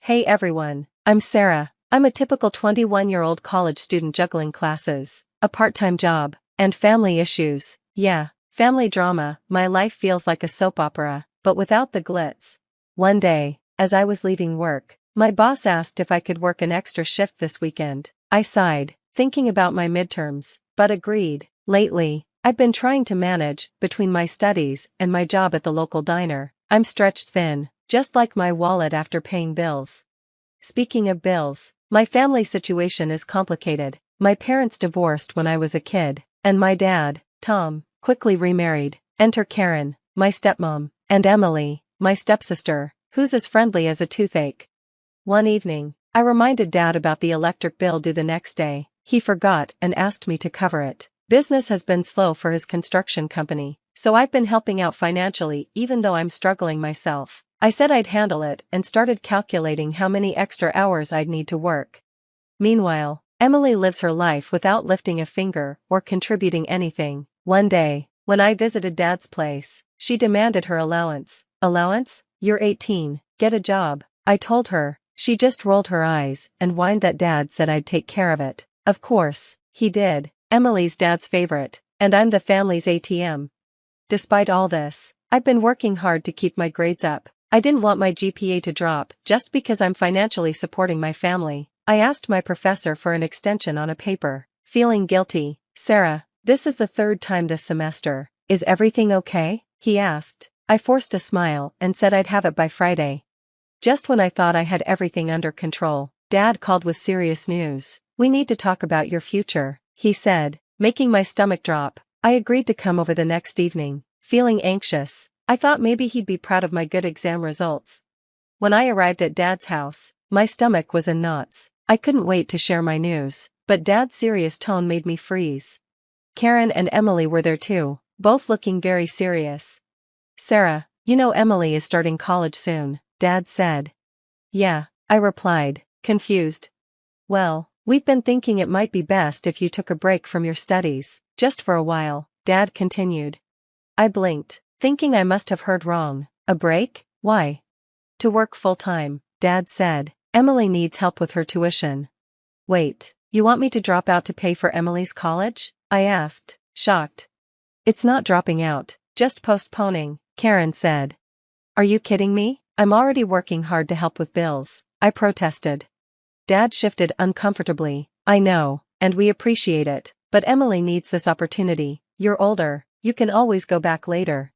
Hey everyone, I'm Sarah. I'm a typical 21-year-old college student juggling classes, a part-time job, and family issues. Yeah, family drama. My life feels like a soap opera, but without the glitz. One day, as I was leaving work, my boss asked if I could work an extra shift this weekend. I sighed, thinking about my midterms, but agreed. Lately, I've been trying to manage between my studies and my job at the local diner. I'm stretched thin, just like my wallet after paying bills. Speaking of bills, my family situation is complicated. My parents divorced when I was a kid, and my dad, Tom, quickly remarried. Enter Karen, my stepmom, and Emily, my stepsister, who's as friendly as a toothache. One evening, I reminded Dad about the electric bill due the next day. He forgot and asked me to cover it. Business has been slow for his construction company, so I've been helping out financially even though I'm struggling myself. I said I'd handle it and started calculating how many extra hours I'd need to work. Meanwhile, Emily lives her life without lifting a finger or contributing anything. One day, when I visited Dad's place, she demanded her allowance. Allowance? You're 18, get a job, I told her. She just rolled her eyes and whined that Dad said I'd take care of it. Of course, he did. Emily's Dad's favorite, and I'm the family's ATM. Despite all this, I've been working hard to keep my grades up. I didn't want my GPA to drop just because I'm financially supporting my family. I asked my professor for an extension on a paper, feeling guilty. Sarah, this is the third time this semester. Is everything okay? He asked. I forced a smile and said I'd have it by Friday. Just when I thought I had everything under control, Dad called with serious news. We need to talk about your future, he said, making my stomach drop. I agreed to come over the next evening, feeling anxious. I thought maybe he'd be proud of my good exam results. When I arrived at Dad's house, my stomach was in knots. I couldn't wait to share my news, but Dad's serious tone made me freeze. Karen and Emily were there too, both looking very serious. Sarah, you know Emily is starting college soon, Dad said. Yeah, I replied, confused. Well, we've been thinking it might be best if you took a break from your studies, just for a while, Dad continued. I blinked, thinking I must have heard wrong. A break? Why? To work full-time, Dad said. Emily needs help with her tuition. Wait, you want me to drop out to pay for Emily's college? I asked, shocked. It's not dropping out, just postponing, Karen said. Are you kidding me? I'm already working hard to help with bills, I protested. Dad shifted uncomfortably. I know, and we appreciate it, but Emily needs this opportunity. You're older, you can always go back later.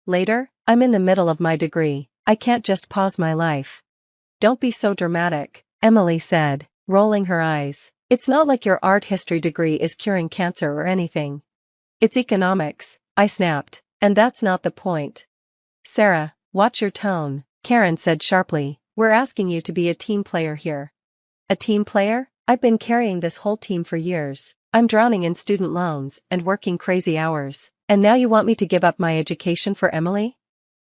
Later? I'm in the middle of my degree. I can't just pause my life. Don't be so dramatic, Emily said, rolling her eyes. It's not like your art history degree is curing cancer or anything. It's economics, I snapped, and that's not the point. Sarah, watch your tone, Karen said sharply. We're asking you to be a team player here. A team player? I've been carrying this whole team for years. I'm drowning in student loans and working crazy hours. And now you want me to give up my education for Emily?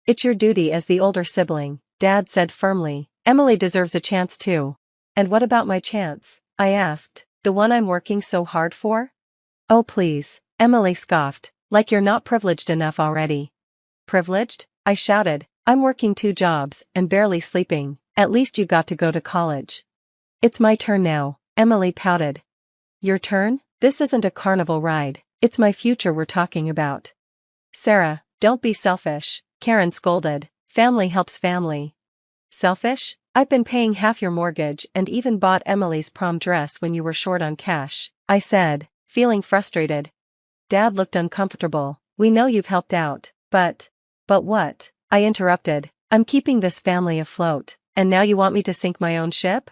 It's your duty as the older sibling, Dad said firmly. Emily deserves a chance too. And what about my chance? I asked. The one I'm working so hard for? Oh please, Emily scoffed, like you're not privileged enough already. Privileged? I shouted. I'm working 2 jobs and barely sleeping. At least you got to go to college. It's my turn now, Emily pouted. Your turn? This isn't a carnival ride. It's my future we're talking about. Sarah, don't be selfish, Karen scolded. Family helps family. Selfish? I've been paying half your mortgage and even bought Emily's prom dress when you were short on cash, I said, feeling frustrated. Dad looked uncomfortable. We know you've helped out, but what? I interrupted. I'm keeping this family afloat, and now you want me to sink my own ship?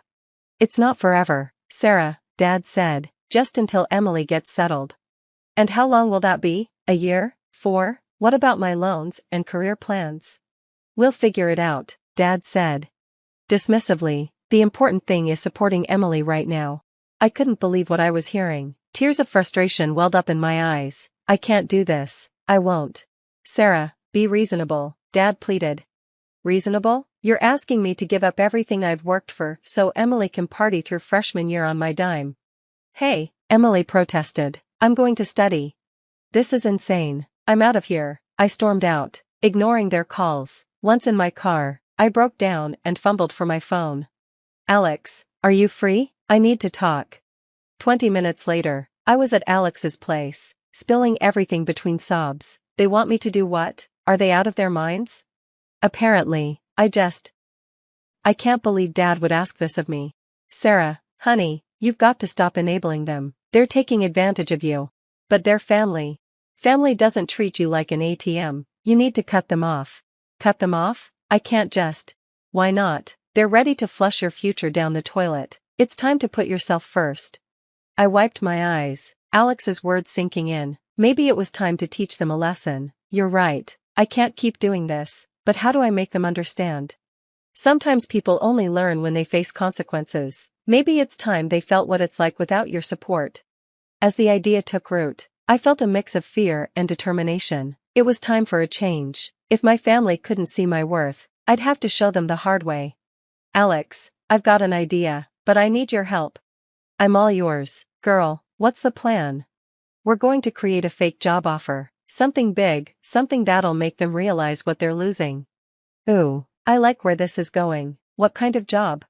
It's not forever, Sarah, Dad said, just until Emily gets settled. And how long will that be? A year? 4? What about my loans and career plans? We'll figure it out, Dad said. Dismissively, the important thing is supporting Emily right now. I couldn't believe what I was hearing. Tears of frustration welled up in my eyes. I can't do this. I won't. Sarah, be reasonable, Dad pleaded. Reasonable? You're asking me to give up everything I've worked for so Emily can party through freshman year on my dime. Hey, Emily protested. I'm going to study. This is insane. I'm out of here. I stormed out, ignoring their calls. Once in my car, I broke down and fumbled for my phone. Alex, are you free? I need to talk. 20 minutes later, I was at Alex's place, spilling everything between sobs. They want me to do what? Are they out of their minds? Apparently, I can't believe Dad would ask this of me. Sarah, honey, you've got to stop enabling them. They're taking advantage of you. But they're family. Family doesn't treat you like an ATM. You need to cut them off. Cut them off? I can't just. Why not? They're ready to flush your future down the toilet. It's time to put yourself first. I wiped my eyes, Alex's words sinking in. Maybe it was time to teach them a lesson. You're right. I can't keep doing this, but how do I make them understand? Sometimes people only learn when they face consequences. Maybe it's time they felt what it's like without your support. As the idea took root, I felt a mix of fear and determination. It was time for a change. If my family couldn't see my worth, I'd have to show them the hard way. Alex, I've got an idea, but I need your help. I'm all yours, girl. What's the plan? We're going to create a fake job offer. Something big, something that'll make them realize what they're losing. Ooh, I like where this is going. What kind of job?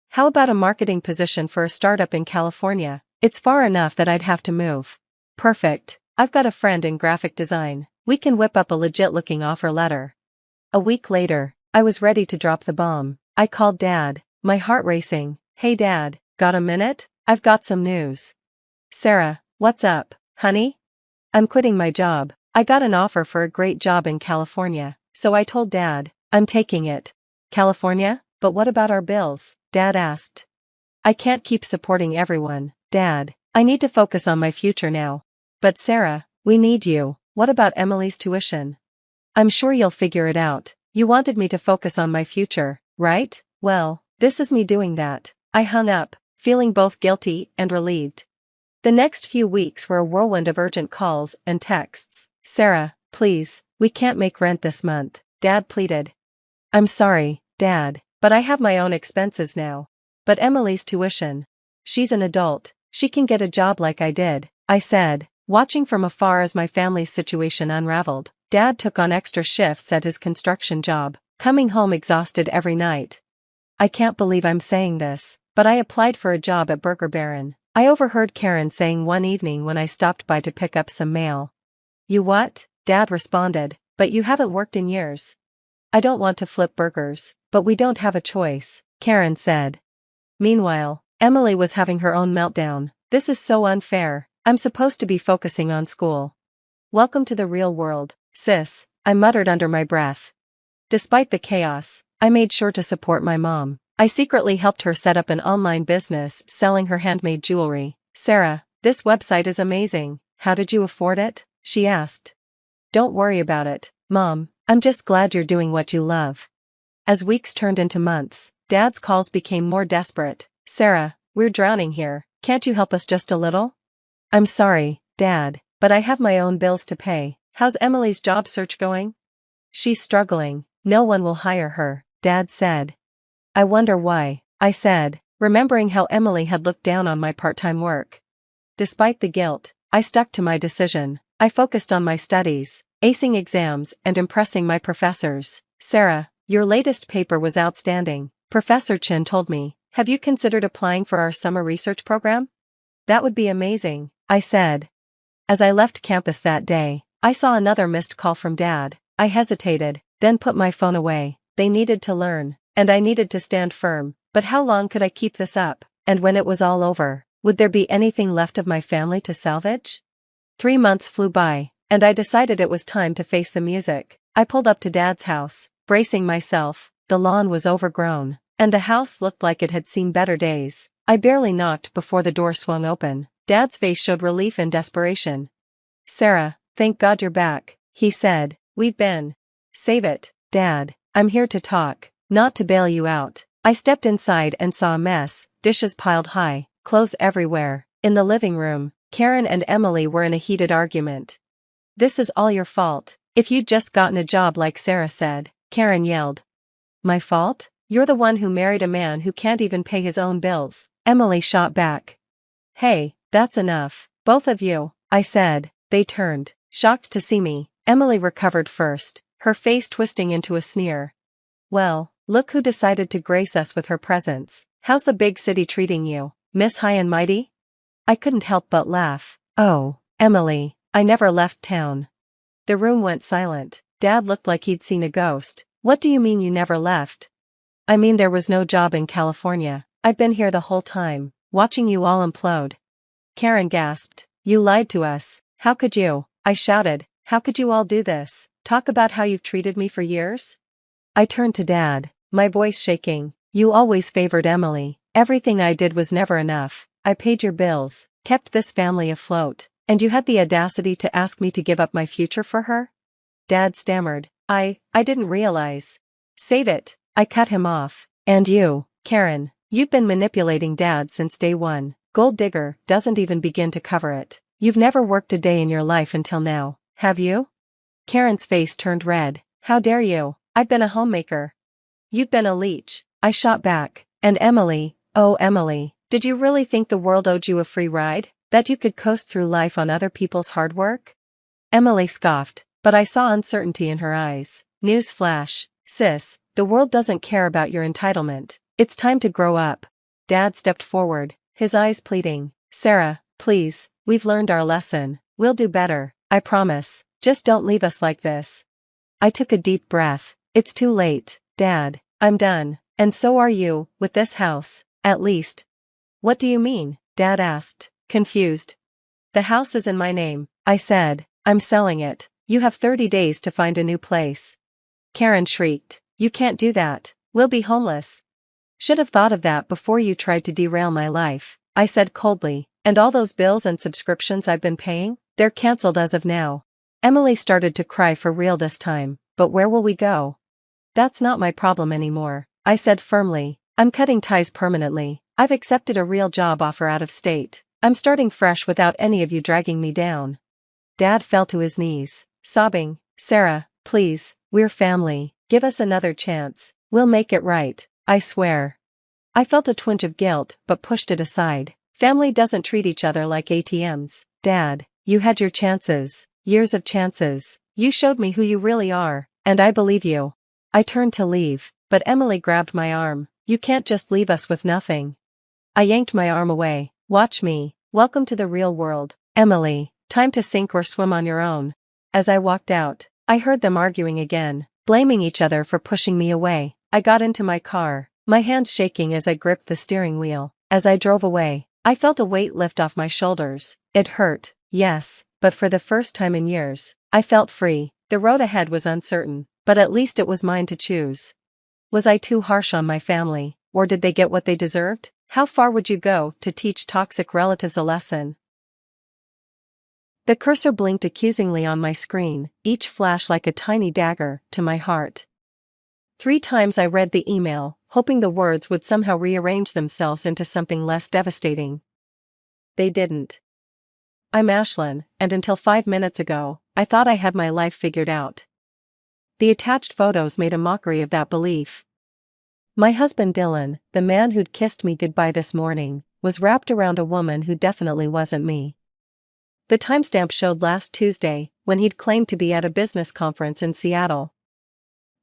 How about a marketing position for a startup in California? It's far enough that I'd have to move. Perfect. I've got a friend in graphic design. We can whip up a legit-looking offer letter. A week later, I was ready to drop the bomb. I called Dad, my heart racing. Hey Dad, got a minute? I've got some news. Sarah, what's up, honey? I'm quitting my job. I got an offer for a great job in California, so I told Dad, I'm taking it. California? But what about our bills? Dad asked. I can't keep supporting everyone, Dad. I need to focus on my future now. But Sarah, we need you. What about Emily's tuition? I'm sure you'll figure it out. You wanted me to focus on my future, right? Well, this is me doing that. I hung up, feeling both guilty and relieved. The next few weeks were a whirlwind of urgent calls and texts. Sarah, please, we can't make rent this month, Dad pleaded. I'm sorry, Dad, but I have my own expenses now. But Emily's tuition. She's an adult, she can get a job like I did, I said, watching from afar as my family's situation unraveled. Dad took on extra shifts at his construction job, coming home exhausted every night. I can't believe I'm saying this, but I applied for a job at Burger Baron. I overheard Karen saying one evening when I stopped by to pick up some mail. You what? Dad responded, but you haven't worked in years. I don't want to flip burgers, but we don't have a choice, Karen said. Meanwhile, Emily was having her own meltdown. This is so unfair. I'm supposed to be focusing on school. Welcome to the real world, sis, I muttered under my breath. Despite the chaos, I made sure to support my mom. I secretly helped her set up an online business selling her handmade jewelry. Sarah, this website is amazing. How did you afford it? She asked. Don't worry about it, Mom. I'm just glad you're doing what you love. As weeks turned into months, Dad's calls became more desperate. Sarah, we're drowning here. Can't you help us just a little? I'm sorry, Dad, but I have my own bills to pay. How's Emily's job search going? She's struggling. No one will hire her, Dad said. I wonder why, I said, remembering how Emily had looked down on my part-time work. Despite the guilt, I stuck to my decision. I focused on my studies, acing exams and impressing my professors. Sarah, your latest paper was outstanding, Professor Chin told me. Have you considered applying for our summer research program? That would be amazing, I said. As I left campus that day, I saw another missed call from Dad. I hesitated, then put my phone away. They needed to learn, and I needed to stand firm. But how long could I keep this up? And when it was all over, would there be anything left of my family to salvage? 3 months flew by, and I decided it was time to face the music. I pulled up to Dad's house, bracing myself. The lawn was overgrown, and the house looked like it had seen better days. I barely knocked before the door swung open. Dad's face showed relief and desperation. Sarah, thank God you're back, he said. We've been. Save it, Dad. I'm here to talk, not to bail you out. I stepped inside and saw a mess, dishes piled high, clothes everywhere. In the living room, Karen and Emily were in a heated argument. This is all your fault. If you'd just gotten a job like Sarah said, Karen yelled. My fault? You're the one who married a man who can't even pay his own bills, Emily shot back. Hey, that's enough, both of you, I said. They turned, shocked to see me. Emily recovered first, her face twisting into a sneer. Well, look who decided to grace us with her presence. How's the big city treating you, Miss High and Mighty? I couldn't help but laugh. Oh, Emily, I never left town. The room went silent. Dad looked like he'd seen a ghost. What do you mean you never left? I mean there was no job in California. I've been here the whole time, watching you all implode. Karen gasped. You lied to us. How could you? I shouted. How could you all do this? Talk about how you've treated me for years? I turned to Dad, my voice shaking. You always favored Emily. Everything I did was never enough. I paid your bills, kept this family afloat, and you had the audacity to ask me to give up my future for her? Dad stammered. I didn't realize. Save it. I cut him off. And you, Karen, you've been manipulating Dad since day one. Gold digger doesn't even begin to cover it. You've never worked a day in your life until now, have you? Karen's face turned red. How dare you? I've been a homemaker. You've been a leech. I shot back. And Emily, oh Emily, did you really think the world owed you a free ride? That you could coast through life on other people's hard work? Emily scoffed, but I saw uncertainty in her eyes. News flash, sis, the world doesn't care about your entitlement. It's time to grow up. Dad stepped forward, his eyes pleading. Sarah, please, we've learned our lesson. We'll do better, I promise. Just don't leave us like this. I took a deep breath. It's too late, Dad. I'm done. And so are you, with this house, at least. What do you mean? Dad asked, confused. The house is in my name, I said. I'm selling it. You have 30 days to find a new place. Karen shrieked. You can't do that. We'll be homeless. Should have thought of that before you tried to derail my life, I said coldly. And all those bills and subscriptions I've been paying? They're cancelled as of now. Emily started to cry for real this time. But where will we go? That's not my problem anymore, I said firmly. I'm cutting ties permanently. I've accepted a real job offer out of state. I'm starting fresh without any of you dragging me down. Dad fell to his knees, sobbing. Sarah, please, we're family. Give us another chance. We'll make it right, I swear. I felt a twinge of guilt but pushed it aside. Family doesn't treat each other like ATMs. Dad, you had your chances, years of chances. You showed me who you really are, and I believe you. I turned to leave, but Emily grabbed my arm. You can't just leave us with nothing. I yanked my arm away. Watch me. Welcome to the real world, Emily. Time to sink or swim on your own. As I walked out, I heard them arguing again, blaming each other for pushing me away. I got into my car, my hands shaking as I gripped the steering wheel. As I drove away, I felt a weight lift off my shoulders. It hurt, yes, but for the first time in years, I felt free. The road ahead was uncertain, but at least it was mine to choose. Was I too harsh on my family, or did they get what they deserved? How far would you go to teach toxic relatives a lesson? The cursor blinked accusingly on my screen, each flash like a tiny dagger to my heart. 3 times I read the email, hoping the words would somehow rearrange themselves into something less devastating. They didn't. I'm Ashlyn, and until 5 minutes ago, I thought I had my life figured out. The attached photos made a mockery of that belief. My husband Dylan, the man who'd kissed me goodbye this morning, was wrapped around a woman who definitely wasn't me. The timestamp showed last Tuesday, when he'd claimed to be at a business conference in Seattle.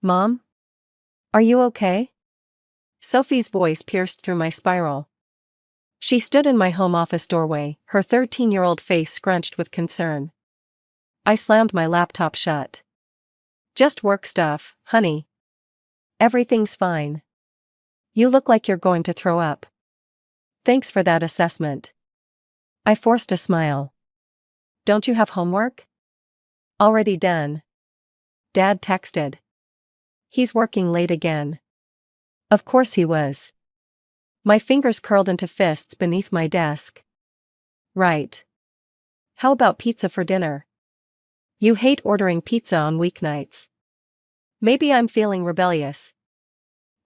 Mom? Are you okay? Sophie's voice pierced through my spiral. She stood in my home office doorway, her 13-year-old face scrunched with concern. I slammed my laptop shut. Just work stuff, honey. Everything's fine. You look like you're going to throw up. Thanks for that assessment. I forced a smile. Don't you have homework? Already done. Dad texted. He's working late again. Of course he was. My fingers curled into fists beneath my desk. Right. How about pizza for dinner? You hate ordering pizza on weeknights. Maybe I'm feeling rebellious.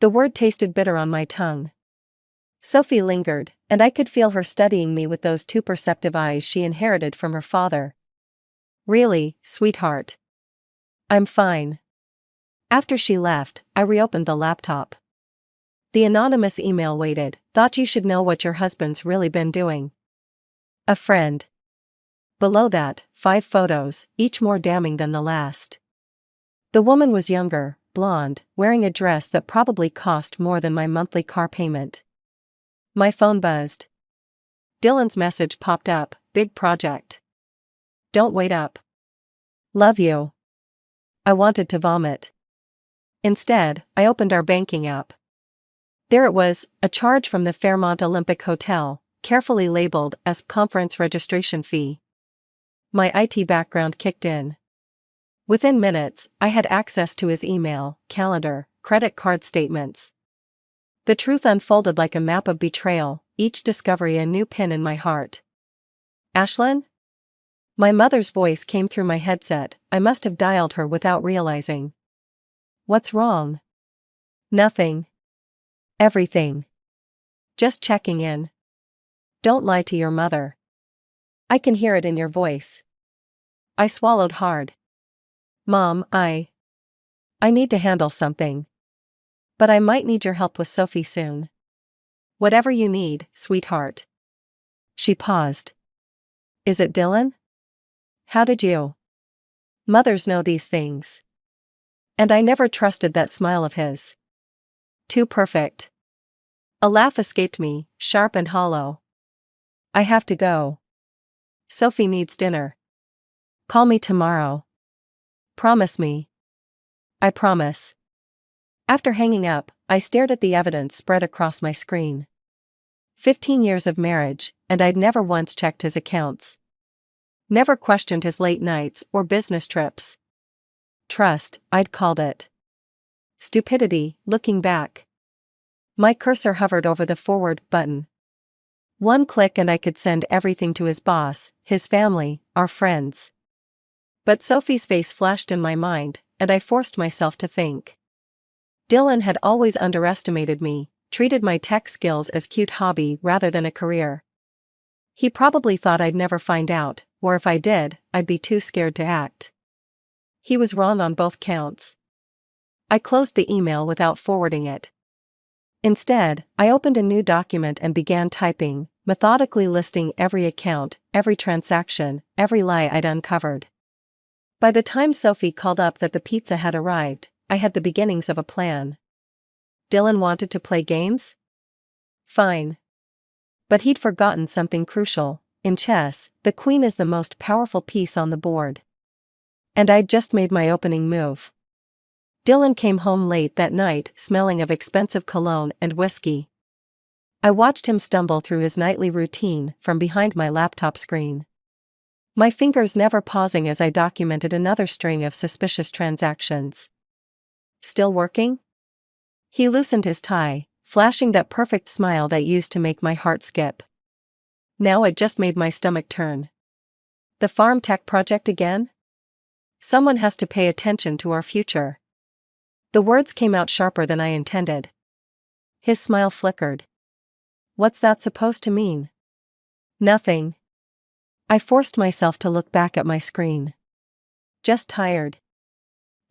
The word tasted bitter on my tongue. Sophie lingered, and I could feel her studying me with those 2 perceptive eyes she inherited from her father. Really, sweetheart. I'm fine. After she left, I reopened the laptop. The anonymous email waited. Thought you should know what your husband's really been doing. A friend. Below that, 5 photos, each more damning than the last. The woman was younger, blonde, wearing a dress that probably cost more than my monthly car payment. My phone buzzed. Dylan's message popped up, big project. Don't wait up. Love you. I wanted to vomit. Instead, I opened our banking app. There it was, a charge from the Fairmont Olympic Hotel, carefully labeled as conference registration fee. My IT background kicked in. Within minutes, I had access to his email, calendar, credit card statements. The truth unfolded like a map of betrayal, each discovery a new pin in my heart. Ashlyn? My mother's voice came through my headset. I must have dialed her without realizing. What's wrong? Nothing. Everything. Just checking in. Don't lie to your mother. I can hear it in your voice. I swallowed hard. Mom, I need to handle something. But I might need your help with Sophie soon. Whatever you need, sweetheart. She paused. Is it Dylan? How did you? Mothers know these things. And I never trusted that smile of his. Too perfect. A laugh escaped me, sharp and hollow. I have to go. Sophie needs dinner. Call me tomorrow. Promise me. I promise. After hanging up, I stared at the evidence spread across my screen. 15 years of marriage, and I'd never once checked his accounts. Never questioned his late nights or business trips. Trust, I'd called it. Stupidity, looking back. My cursor hovered over the forward button. One click and I could send everything to his boss, his family, our friends. But Sophie's face flashed in my mind, and I forced myself to think. Dylan had always underestimated me, treated my tech skills as cute hobby rather than a career. He probably thought I'd never find out, or if I did, I'd be too scared to act. He was wrong on both counts. I closed the email without forwarding it. Instead, I opened a new document and began typing, methodically listing every account, every transaction, every lie I'd uncovered. By the time Sophie called up that the pizza had arrived, I had the beginnings of a plan. Dylan wanted to play games? Fine. But he'd forgotten something crucial. In chess, the queen is the most powerful piece on the board. And I'd just made my opening move. Dylan came home late that night, smelling of expensive cologne and whiskey. I watched him stumble through his nightly routine from behind my laptop screen. My fingers never pausing as I documented another string of suspicious transactions. Still working? He loosened his tie, flashing that perfect smile that used to make my heart skip. Now it just made my stomach turn. The farm tech project again? Someone has to pay attention to our future. The words came out sharper than I intended. His smile flickered. What's that supposed to mean? Nothing. I forced myself to look back at my screen. Just tired.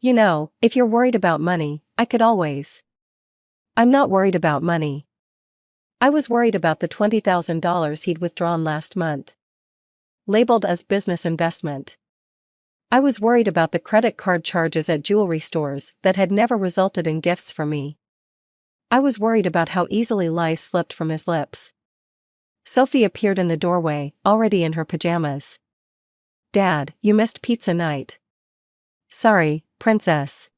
You know, if you're worried about money, I could always. I'm not worried about money. I was worried about the $20,000 he'd withdrawn last month. Labeled as business investment. I was worried about the credit card charges at jewelry stores that had never resulted in gifts for me. I was worried about how easily lies slipped from his lips. Sophie appeared in the doorway, already in her pajamas. Dad, you missed pizza night. Sorry, princess.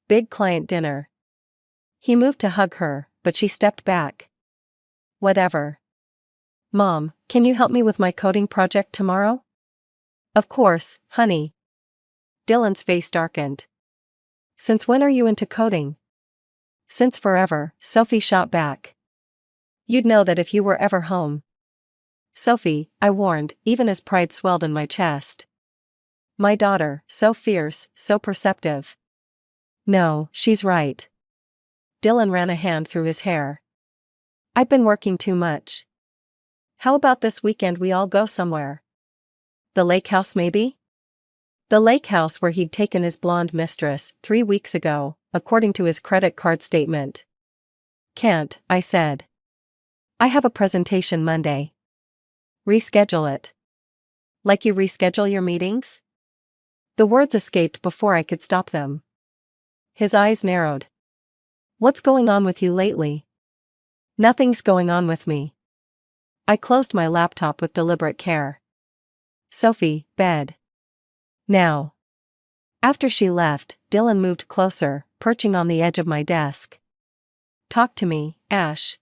Big client dinner. He moved to hug her, but she stepped back. Whatever. Mom, can you help me with my coding project tomorrow? Of course, honey. Dylan's face darkened. Since when are you into coding? Since forever, Sophie shot back. You'd know that if you were ever home. Sophie, I warned, even as pride swelled in my chest. My daughter, so fierce, so perceptive. No, she's right. Dylan ran a hand through his hair. I've been working too much. How about this weekend we all go somewhere? The lake house maybe? The lake house where he'd taken his blonde mistress 3 weeks ago, according to his credit card statement. Can't, I said. I have a presentation Monday. Reschedule it. Like you reschedule your meetings? The words escaped before I could stop them. His eyes narrowed. What's going on with you lately? Nothing's going on with me. I closed my laptop with deliberate care. Sophie, bed. Now. After she left, Dylan moved closer, perching on the edge of my desk. Talk to me, Ash.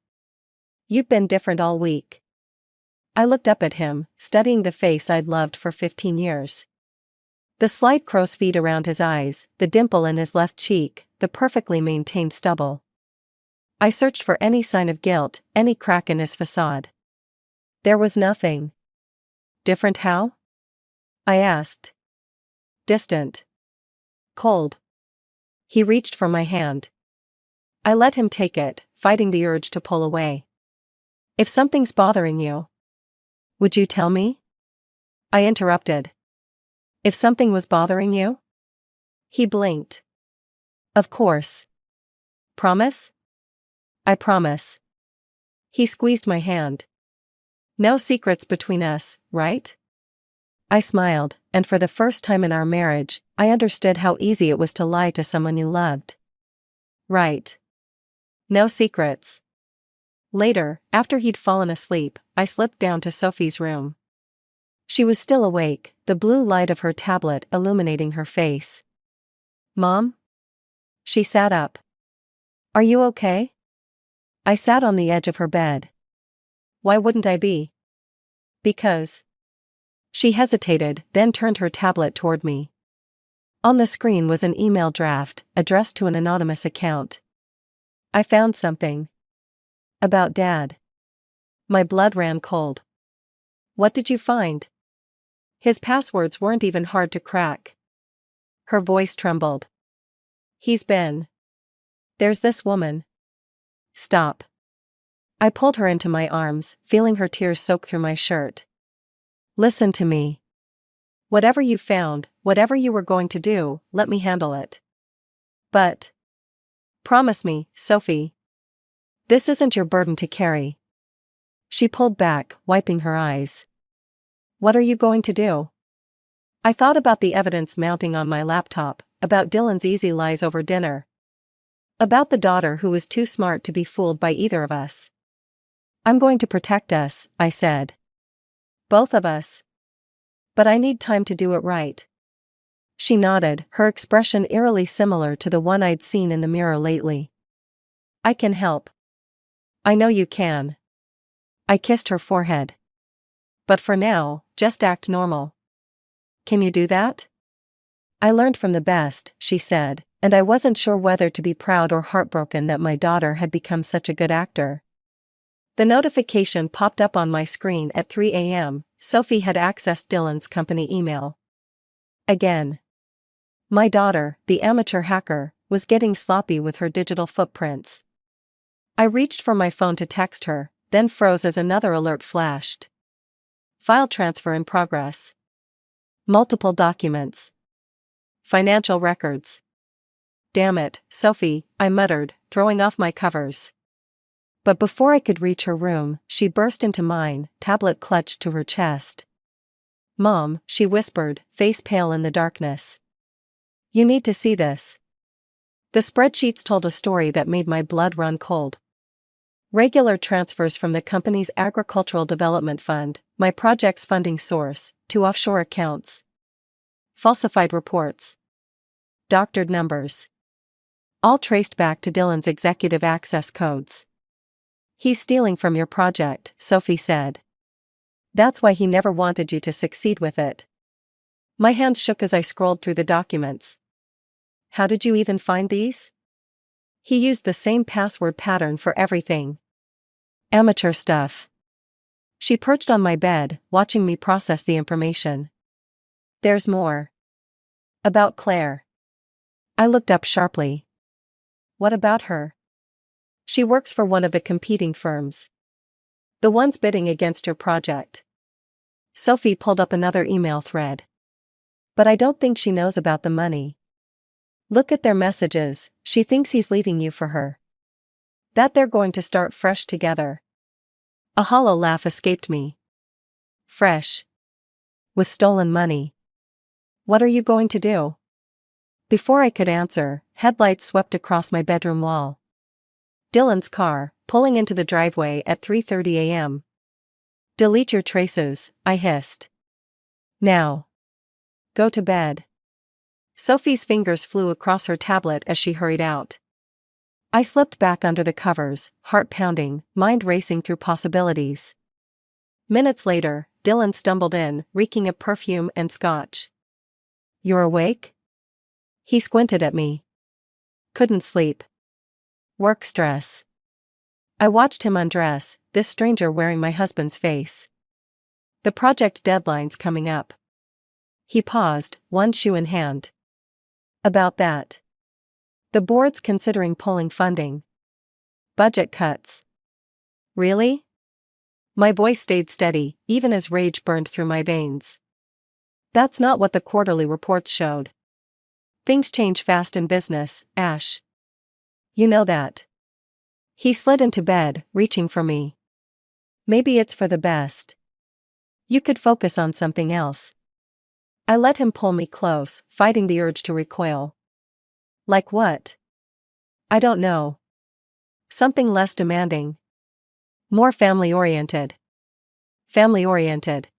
You've been different all week. I looked up at him, studying the face I'd loved for 15 years. The slight crow's feet around his eyes, the dimple in his left cheek, the perfectly maintained stubble. I searched for any sign of guilt, any crack in his facade. There was nothing. Different how? I asked. Distant. Cold. He reached for my hand. I let him take it, fighting the urge to pull away. If something's bothering you, would you tell me? I interrupted. If something was bothering you? He blinked. Of course. Promise? I promise. He squeezed my hand. No secrets between us, right? I smiled, and for the first time in our marriage, I understood how easy it was to lie to someone you loved. Right. No secrets. Later, after he'd fallen asleep, I slipped down to Sophie's room. She was still awake, the blue light of her tablet illuminating her face. Mom? She sat up. Are you okay? I sat on the edge of her bed. Why wouldn't I be? Because. She hesitated, then turned her tablet toward me. On the screen was an email draft, addressed to an anonymous account. I found something. About Dad. My blood ran cold. What did you find? His passwords weren't even hard to crack. Her voice trembled. He's been. There's this woman. Stop. I pulled her into my arms, feeling her tears soak through my shirt. Listen to me. Whatever you found, whatever you were going to do, let me handle it. But. Promise me, Sophie. This isn't your burden to carry. She pulled back, wiping her eyes. What are you going to do? I thought about the evidence mounting on my laptop, about Dylan's easy lies over dinner. About the daughter who was too smart to be fooled by either of us. I'm going to protect us, I said. Both of us. But I need time to do it right. She nodded, her expression eerily similar to the one I'd seen in the mirror lately. I can help. I know you can. I kissed her forehead. But for now, just act normal. Can you do that? I learned from the best, she said, and I wasn't sure whether to be proud or heartbroken that my daughter had become such a good actor. The notification popped up on my screen at 3 a.m. Sophie had accessed Dylan's company email. Again. My daughter, the amateur hacker, was getting sloppy with her digital footprints. I reached for my phone to text her, then froze as another alert flashed. File transfer in progress. Multiple documents. Financial records. Damn it, Sophie, I muttered, throwing off my covers. But before I could reach her room, she burst into mine, tablet clutched to her chest. Mom, she whispered, face pale in the darkness. You need to see this. The spreadsheets told a story that made my blood run cold. Regular transfers from the company's agricultural development fund, my project's funding source, to offshore accounts. Falsified reports. Doctored numbers. All traced back to Dylan's executive access codes. He's stealing from your project, Sophie said. That's why he never wanted you to succeed with it. My hands shook as I scrolled through the documents. How did you even find these? He used the same password pattern for everything. Amateur stuff. She perched on my bed, watching me process the information. There's more. About Claire. I looked up sharply. What about her? She works for one of the competing firms. The ones bidding against your project. Sophie pulled up another email thread. But I don't think she knows about the money. Look at their messages, she thinks he's leaving you for her. That they're going to start fresh together. A hollow laugh escaped me. Fresh. With stolen money. What are you going to do? Before I could answer, headlights swept across my bedroom wall. Dylan's car, pulling into the driveway at 3:30 a.m. "Delete your traces," I hissed. "Now. Go to bed." Sophie's fingers flew across her tablet as she hurried out. I slipped back under the covers, heart pounding, mind racing through possibilities. Minutes later, Dylan stumbled in, reeking of perfume and scotch. "You're awake?" He squinted at me. "Couldn't sleep. Work stress." I watched him undress, this stranger wearing my husband's face. "The project deadline's coming up." He paused, one shoe in hand. "About that. The board's considering pulling funding. Budget cuts." "Really?" My voice stayed steady, even as rage burned through my veins. "That's not what the quarterly reports showed. Things change fast in business, Ash. You know that." He slid into bed, reaching for me. "Maybe it's for the best. You could focus on something else." I let him pull me close, fighting the urge to recoil. "Like what?" "I don't know. Something less demanding. More family-oriented." "Family-oriented?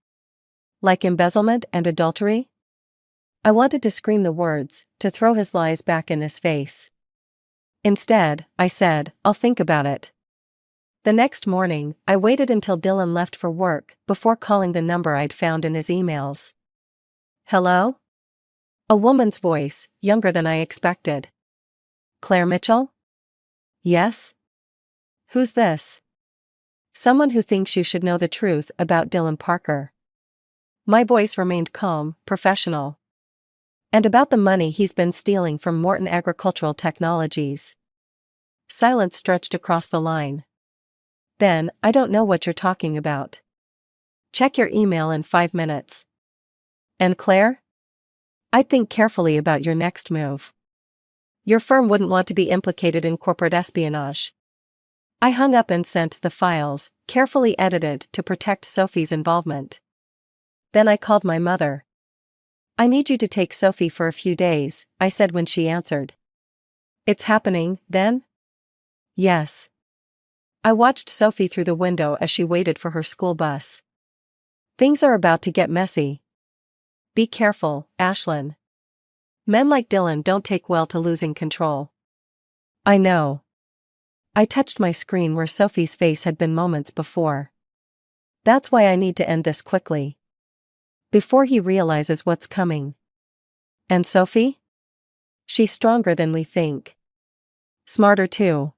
Like embezzlement and adultery?" I wanted to scream the words, to throw his lies back in his face. Instead, I said, "I'll think about it." The next morning, I waited until Dylan left for work before calling the number I'd found in his emails. "Hello?" A woman's voice, younger than I expected. "Claire Mitchell?" "Yes." "Who's this?" "Someone who thinks you should know the truth about Dylan Parker." My voice remained calm, professional. "And about the money he's been stealing from Morton Agricultural Technologies." Silence stretched across the line. "Then, I don't know what you're talking about. Check your email in 5 minutes. And Claire? I'd think carefully about your next move. Your firm wouldn't want to be implicated in corporate espionage." I hung up and sent the files, carefully edited to protect Sophie's involvement. Then I called my mother. "I need you to take Sophie for a few days," I said when she answered. "It's happening, then?" "Yes." I watched Sophie through the window as she waited for her school bus. "Things are about to get messy. Be careful, Ashlyn. Men like Dylan don't take well to losing control." "I know." I touched my screen where Sophie's face had been moments before. "That's why I need to end this quickly. Before he realizes what's coming." "And Sophie? She's stronger than we think. Smarter too."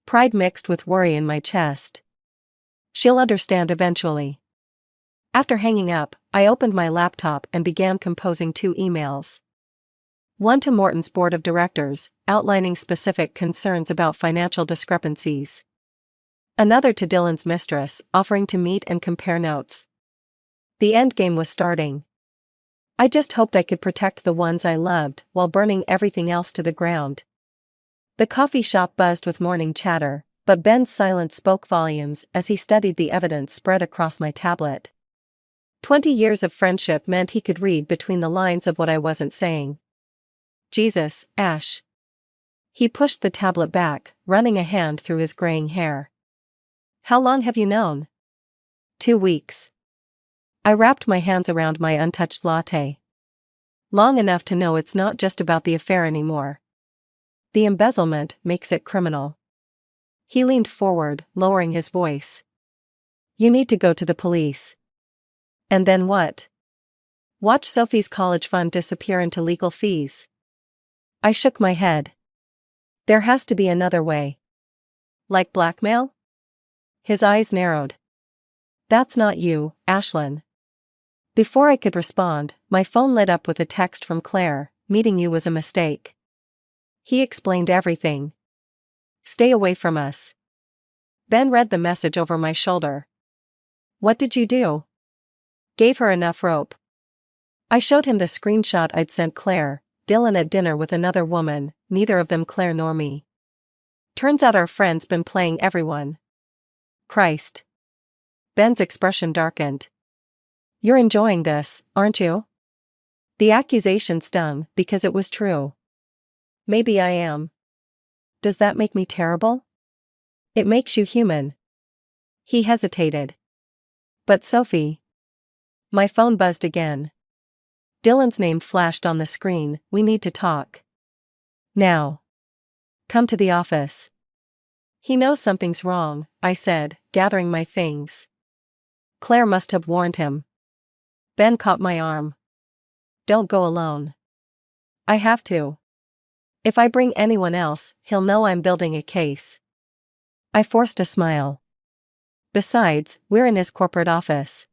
Pride mixed with worry in my chest. "She'll understand eventually." After hanging up, I opened my laptop and began composing 2 emails. One to Morton's board of directors, outlining specific concerns about financial discrepancies. Another to Dylan's mistress, offering to meet and compare notes. The endgame was starting. I just hoped I could protect the ones I loved while burning everything else to the ground. The coffee shop buzzed with morning chatter, but Ben's silence spoke volumes as he studied the evidence spread across my tablet. 20 years of friendship meant he could read between the lines of what I wasn't saying. "Jesus, Ash." He pushed the tablet back, running a hand through his graying hair. "How long have you known?" 2 weeks. I wrapped my hands around my untouched latte. "Long enough to know it's not just about the affair anymore. The embezzlement makes it criminal." He leaned forward, lowering his voice. "You need to go to the police." "And then what?" "Watch Sophie's college fund disappear into legal fees." I shook my head. "There has to be another way." "Like blackmail?" His eyes narrowed. "That's not you, Ashlyn." Before I could respond, my phone lit up with a text from Claire, "Meeting you was a mistake." He explained everything. "Stay away from us." Ben read the message over my shoulder. "What did you do?" "Gave her enough rope." I showed him the screenshot I'd sent Claire. Dylan at dinner with another woman, neither of them Claire nor me. "Turns out our friend's been playing everyone." Christ. Ben's expression darkened. "You're enjoying this, aren't you?" The accusation stung because it was true. "Maybe I am. Does that make me terrible?" It makes you human. He hesitated. But Sophie. My phone buzzed again. Dylan's name flashed on the screen. We need to talk. Now. Come to the office. He knows something's wrong, I said, gathering my things. Claire must have warned him. Ben caught my arm. Don't go alone. I have to. If I bring anyone else, he'll know I'm building a case. I forced a smile. Besides, we're in his corporate office.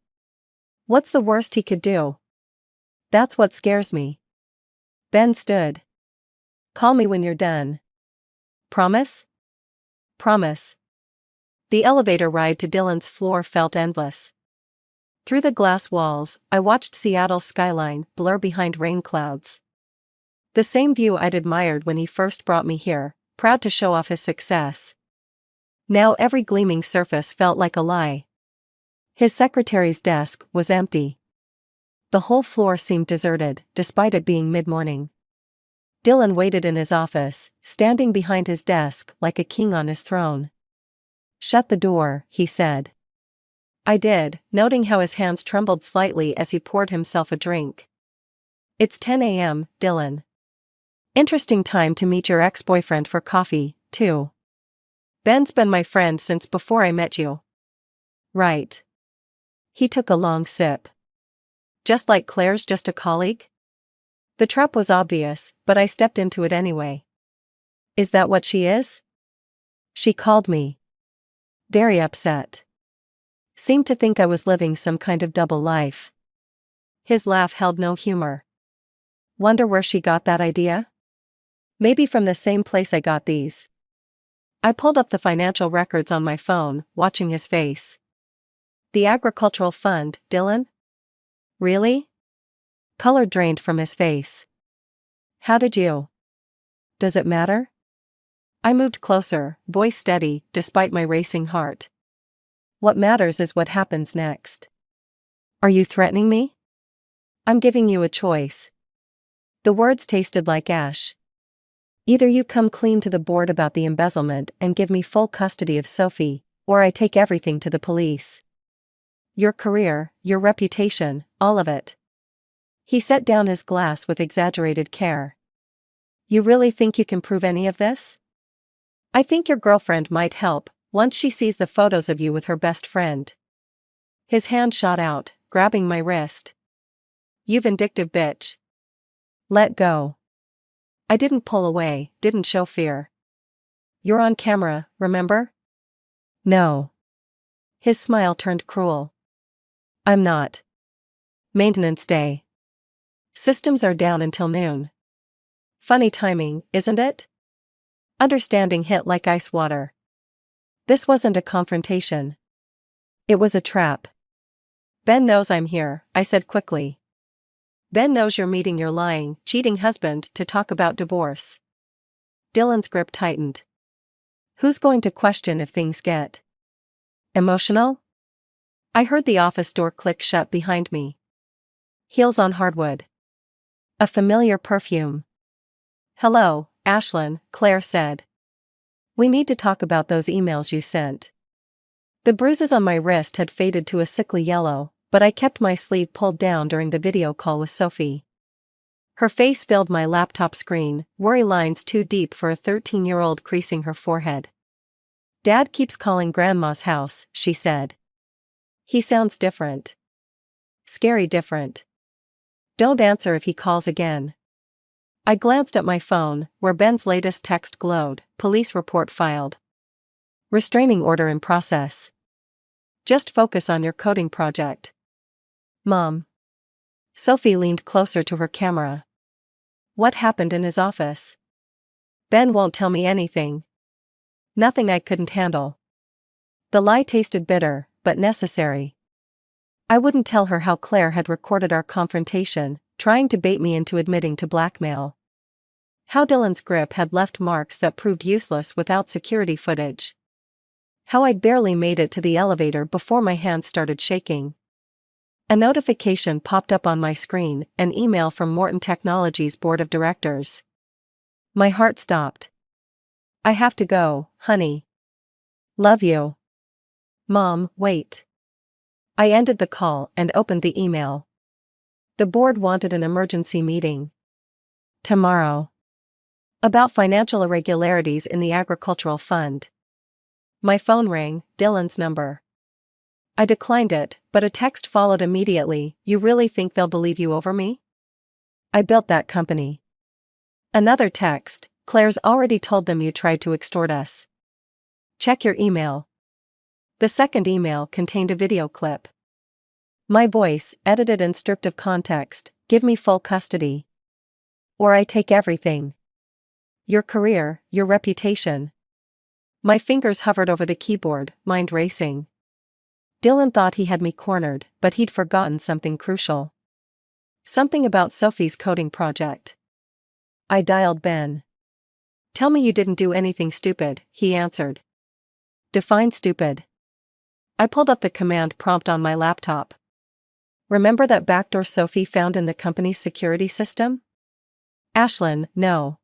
What's the worst he could do? That's what scares me. Ben stood. Call me when you're done. Promise? Promise. The elevator ride to Dylan's floor felt endless. Through the glass walls, I watched Seattle's skyline blur behind rain clouds. The same view I'd admired when he first brought me here, proud to show off his success. Now every gleaming surface felt like a lie. His secretary's desk was empty. The whole floor seemed deserted, despite it being mid-morning. Dylan waited in his office, standing behind his desk like a king on his throne. Shut the door, he said. I did, noting how his hands trembled slightly as he poured himself a drink. It's 10 a.m., Dylan. Interesting time to meet your ex-boyfriend for coffee, too. Ben's been my friend since before I met you. Right. He took a long sip. Just like Claire's just a colleague? The trap was obvious, but I stepped into it anyway. Is that what she is? She called me. Very upset. Seemed to think I was living some kind of double life. His laugh held no humor. Wonder where she got that idea? Maybe from the same place I got these. I pulled up the financial records on my phone, watching his face. The agricultural fund, Dylan? Really? Color drained from his face. How did you? Does it matter? I moved closer, voice steady, despite my racing heart. What matters is what happens next. Are you threatening me? I'm giving you a choice. The words tasted like ash. Either you come clean to the board about the embezzlement and give me full custody of Sophie, or I take everything to the police. Your career, your reputation, all of it. He set down his glass with exaggerated care. You really think you can prove any of this? I think your girlfriend might help, once she sees the photos of you with her best friend. His hand shot out, grabbing my wrist. You vindictive bitch. Let go. I didn't pull away, didn't show fear. You're on camera, remember? No. His smile turned cruel. I'm not. Maintenance day. Systems are down until noon. Funny timing, isn't it? Understanding hit like ice water. This wasn't a confrontation. It was a trap. Ben knows I'm here, I said quickly. Ben knows you're meeting your lying, cheating husband to talk about divorce. Dylan's grip tightened. Who's going to question if things get emotional? I heard the office door click shut behind me. Heels on hardwood. A familiar perfume. Hello, Ashlyn, Claire said. We need to talk about those emails you sent. The bruises on my wrist had faded to a sickly yellow, but I kept my sleeve pulled down during the video call with Sophie. Her face filled my laptop screen, worry lines too deep for a 13-year-old creasing her forehead. Dad keeps calling Grandma's house, she said. He sounds different. Scary different. Don't answer if he calls again. I glanced at my phone, where Ben's latest text glowed, police report filed. Restraining order in process. Just focus on your coding project. Mom. Sophie leaned closer to her camera. What happened in his office? Ben won't tell me anything. Nothing I couldn't handle. The lie tasted bitter, but necessary. I wouldn't tell her how Claire had recorded our confrontation, trying to bait me into admitting to blackmail. How Dylan's grip had left marks that proved useless without security footage. How I'd barely made it to the elevator before my hands started shaking. A notification popped up on my screen, an email from Morton Technologies board of directors. My heart stopped. I have to go, honey. Love you. Mom, wait. I ended the call and opened the email. The board wanted an emergency meeting. Tomorrow. About financial irregularities in the agricultural fund. My phone rang, Dylan's number. I declined it, but a text followed immediately. You really think they'll believe you over me? I built that company. Another text, Claire's already told them you tried to extort us. Check your email. The second email contained a video clip. My voice, edited and stripped of context, give me full custody. Or I take everything. Your career, your reputation. My fingers hovered over the keyboard, mind racing. Dylan thought he had me cornered, but he'd forgotten something crucial. Something about Sophie's coding project. I dialed Ben. Tell me you didn't do anything stupid, he answered. Define stupid. I pulled up the command prompt on my laptop. Remember that backdoor Sophie found in the company's security system? Ashlyn, no.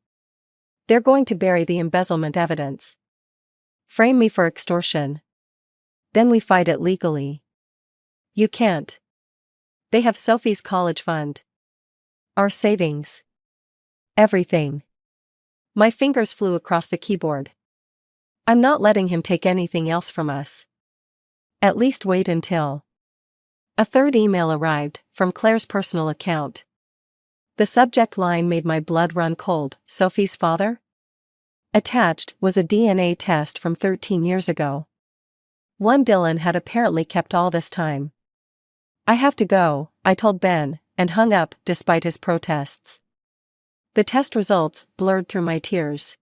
They're going to bury the embezzlement evidence. Frame me for extortion. Then we fight it legally. You can't. They have Sophie's college fund. Our savings. Everything. My fingers flew across the keyboard. I'm not letting him take anything else from us. At least wait until. A third email arrived, from Claire's personal account. The subject line made my blood run cold. Sophie's father? Attached was a DNA test from 13 years ago. One Dylan had apparently kept all this time. I have to go, I told Ben, and hung up despite his protests. The test results blurred through my tears.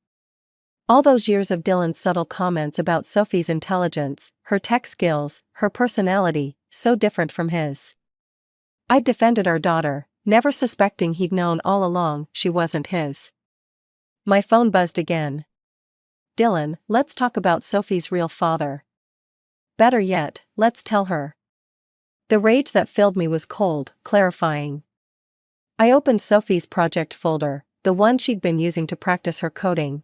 All those years of Dylan's subtle comments about Sophie's intelligence, her tech skills, her personality, so different from his. I'd defended our daughter, never suspecting he'd known all along she wasn't his. My phone buzzed again. Dylan, let's talk about Sophie's real father. Better yet, let's tell her. The rage that filled me was cold, clarifying. I opened Sophie's project folder, the one she'd been using to practice her coding.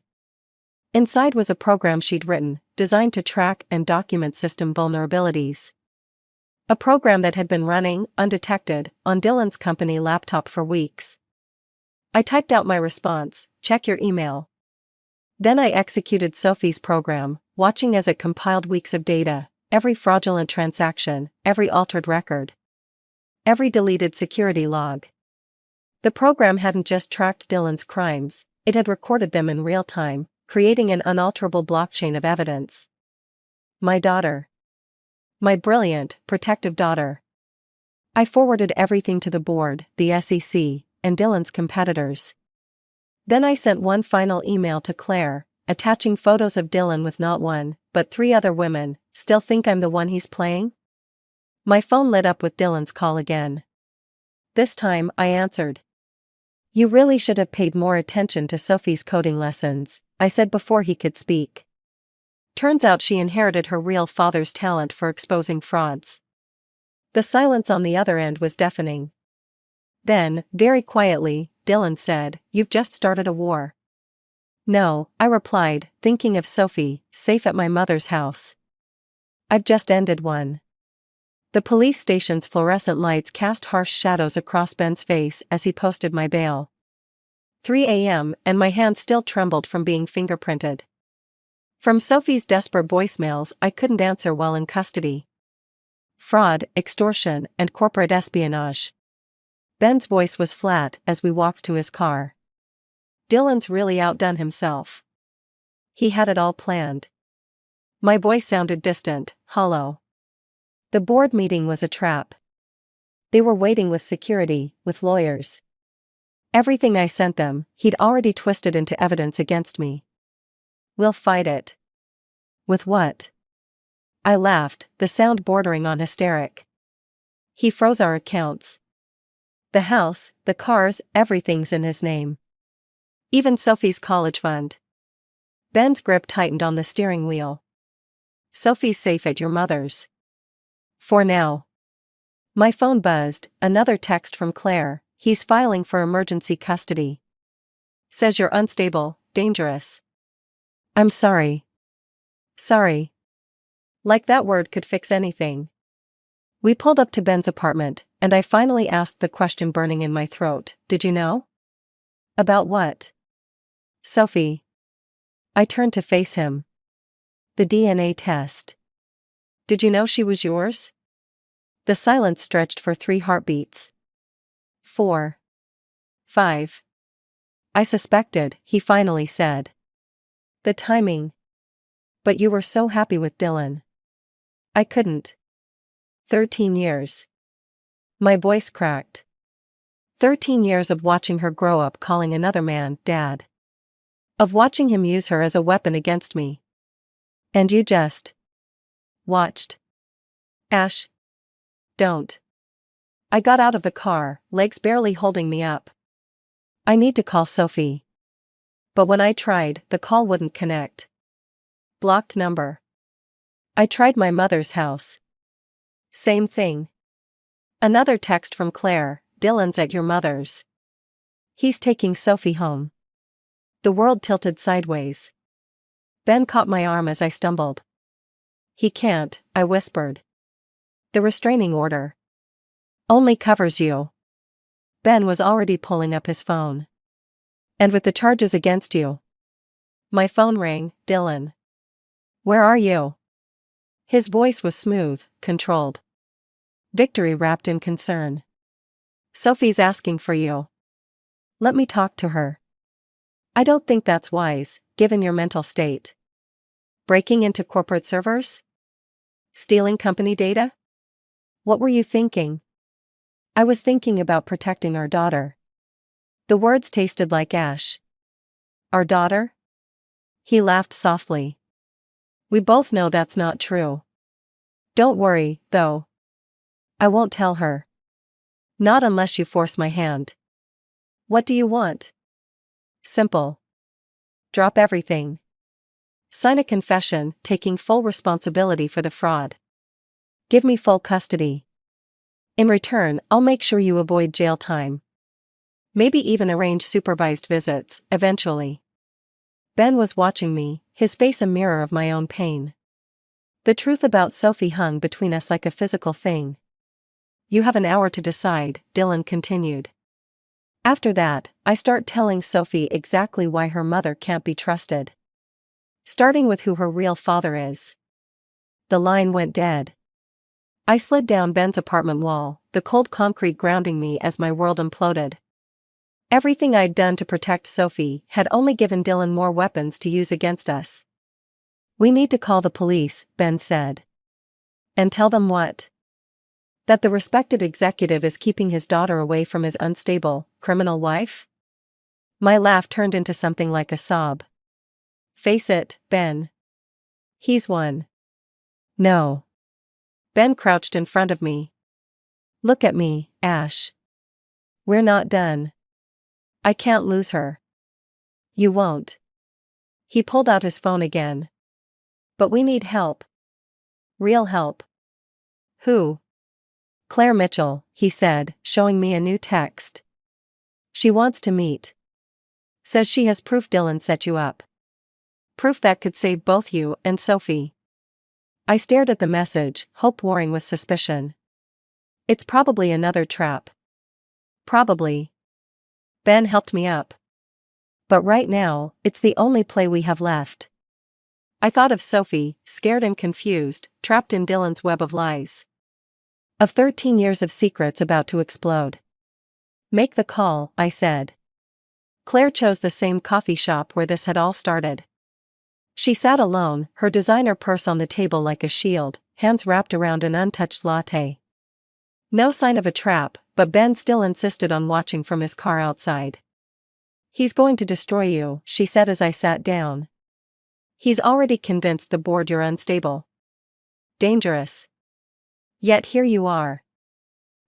Inside was a program she'd written, designed to track and document system vulnerabilities. A program that had been running, undetected, on Dylan's company laptop for weeks. I typed out my response, check your email. Then I executed Sophie's program, watching as it compiled weeks of data, every fraudulent transaction, every altered record, every deleted security log. The program hadn't just tracked Dylan's crimes, it had recorded them in real time, creating an unalterable blockchain of evidence. My daughter. My brilliant, protective daughter. I forwarded everything to the board, the SEC, and Dylan's competitors. Then I sent one final email to Claire, attaching photos of Dylan with not one, but 3 other women. Still think I'm the one he's playing? My phone lit up with Dylan's call again. This time, I answered. You really should have paid more attention to Sophie's coding lessons, I said before he could speak. Turns out she inherited her real father's talent for exposing frauds. The silence on the other end was deafening. Then, very quietly, Dylan said, You've just started a war. No, I replied, thinking of Sophie, safe at my mother's house. I've just ended one. The police station's fluorescent lights cast harsh shadows across Ben's face as he posted my bail. 3 a.m. and my hand still trembled from being fingerprinted. From Sophie's desperate voicemails I couldn't answer while in custody. Fraud, extortion, and corporate espionage. Ben's voice was flat as we walked to his car. Dylan's really outdone himself. He had it all planned. My voice sounded distant, hollow. The board meeting was a trap. They were waiting with security, with lawyers. Everything I sent them, he'd already twisted into evidence against me. We'll fight it. With what? I laughed, the sound bordering on hysteric. He froze our accounts. The house, the cars, everything's in his name. Even Sophie's college fund. Ben's grip tightened on the steering wheel. Sophie's safe at your mother's. For now. My phone buzzed, another text from Claire, he's filing for emergency custody. Says you're unstable, dangerous. I'm sorry. Sorry. Like that word could fix anything. We pulled up to Ben's apartment, and I finally asked the question burning in my throat, "Did you know?" "About what?" "Sophie." I turned to face him. "The DNA test. Did you know she was yours?" The silence stretched for 3 heartbeats. 4. 5. "I suspected," he finally said. "The timing. But you were so happy with Dylan." "I couldn't." 13 years. My voice cracked. 13 years of watching her grow up calling another man Dad. Of watching him use her as a weapon against me. And you just watched. Ash. Don't. I got out of the car, legs barely holding me up. I need to call Sophie. But when I tried, the call wouldn't connect. Blocked number. I tried my mother's house. Same thing. Another text from Claire, "Dylan's at your mother's. He's taking Sophie home." The world tilted sideways. Ben caught my arm as I stumbled. "He can't," I whispered. "The restraining order only covers you." Ben was already pulling up his phone. "And with the charges against you." My phone rang. "Dylan. Where are you?" His voice was smooth, controlled. Victory wrapped in concern. "Sophie's asking for you. Let me talk to her." "I don't think that's wise, given your mental state." "Breaking into corporate servers? Stealing company data? What were you thinking?" "I was thinking about protecting our daughter." The words tasted like ash. "Our daughter?" He laughed softly. "We both know that's not true." "Don't worry, though. I won't tell her. Not unless you force my hand." "What do you want?" "Simple. Drop everything. Sign a confession, taking full responsibility for the fraud. Give me full custody. In return, I'll make sure you avoid jail time. Maybe even arrange supervised visits, eventually." Ben was watching me, his face a mirror of my own pain. The truth about Sophie hung between us like a physical thing. "You have an hour to decide," Dylan continued. "After that, I start telling Sophie exactly why her mother can't be trusted. Starting with who her real father is." The line went dead. I slid down Ben's apartment wall, the cold concrete grounding me as my world imploded. Everything I'd done to protect Sophie had only given Dylan more weapons to use against us. "We need to call the police," Ben said. "And tell them what?" "That the respected executive is keeping his daughter away from his unstable, criminal wife?" My laugh turned into something like a sob. "Face it, Ben. He's one." "No." Ben crouched in front of me. "Look at me, Ash. We're not done. I can't lose her." "You won't." He pulled out his phone again. "But we need help. Real help." "Who?" "Claire Mitchell," he said, showing me a new text. "She wants to meet. Says she has proof Dylan set you up. Proof that could save both you and Sophie." I stared at the message, hope warring with suspicion. "It's probably another trap." "Probably." Ben helped me up. "But right now, it's the only play we have left." I thought of Sophie, scared and confused, trapped in Dylan's web of lies. Of 13 years of secrets about to explode. "Make the call," I said. Claire chose the same coffee shop where this had all started. She sat alone, her designer purse on the table like a shield, hands wrapped around an untouched latte. No sign of a trap, but Ben still insisted on watching from his car outside. "He's going to destroy you," she said as I sat down. "He's already convinced the board you're unstable. Dangerous. Yet here you are."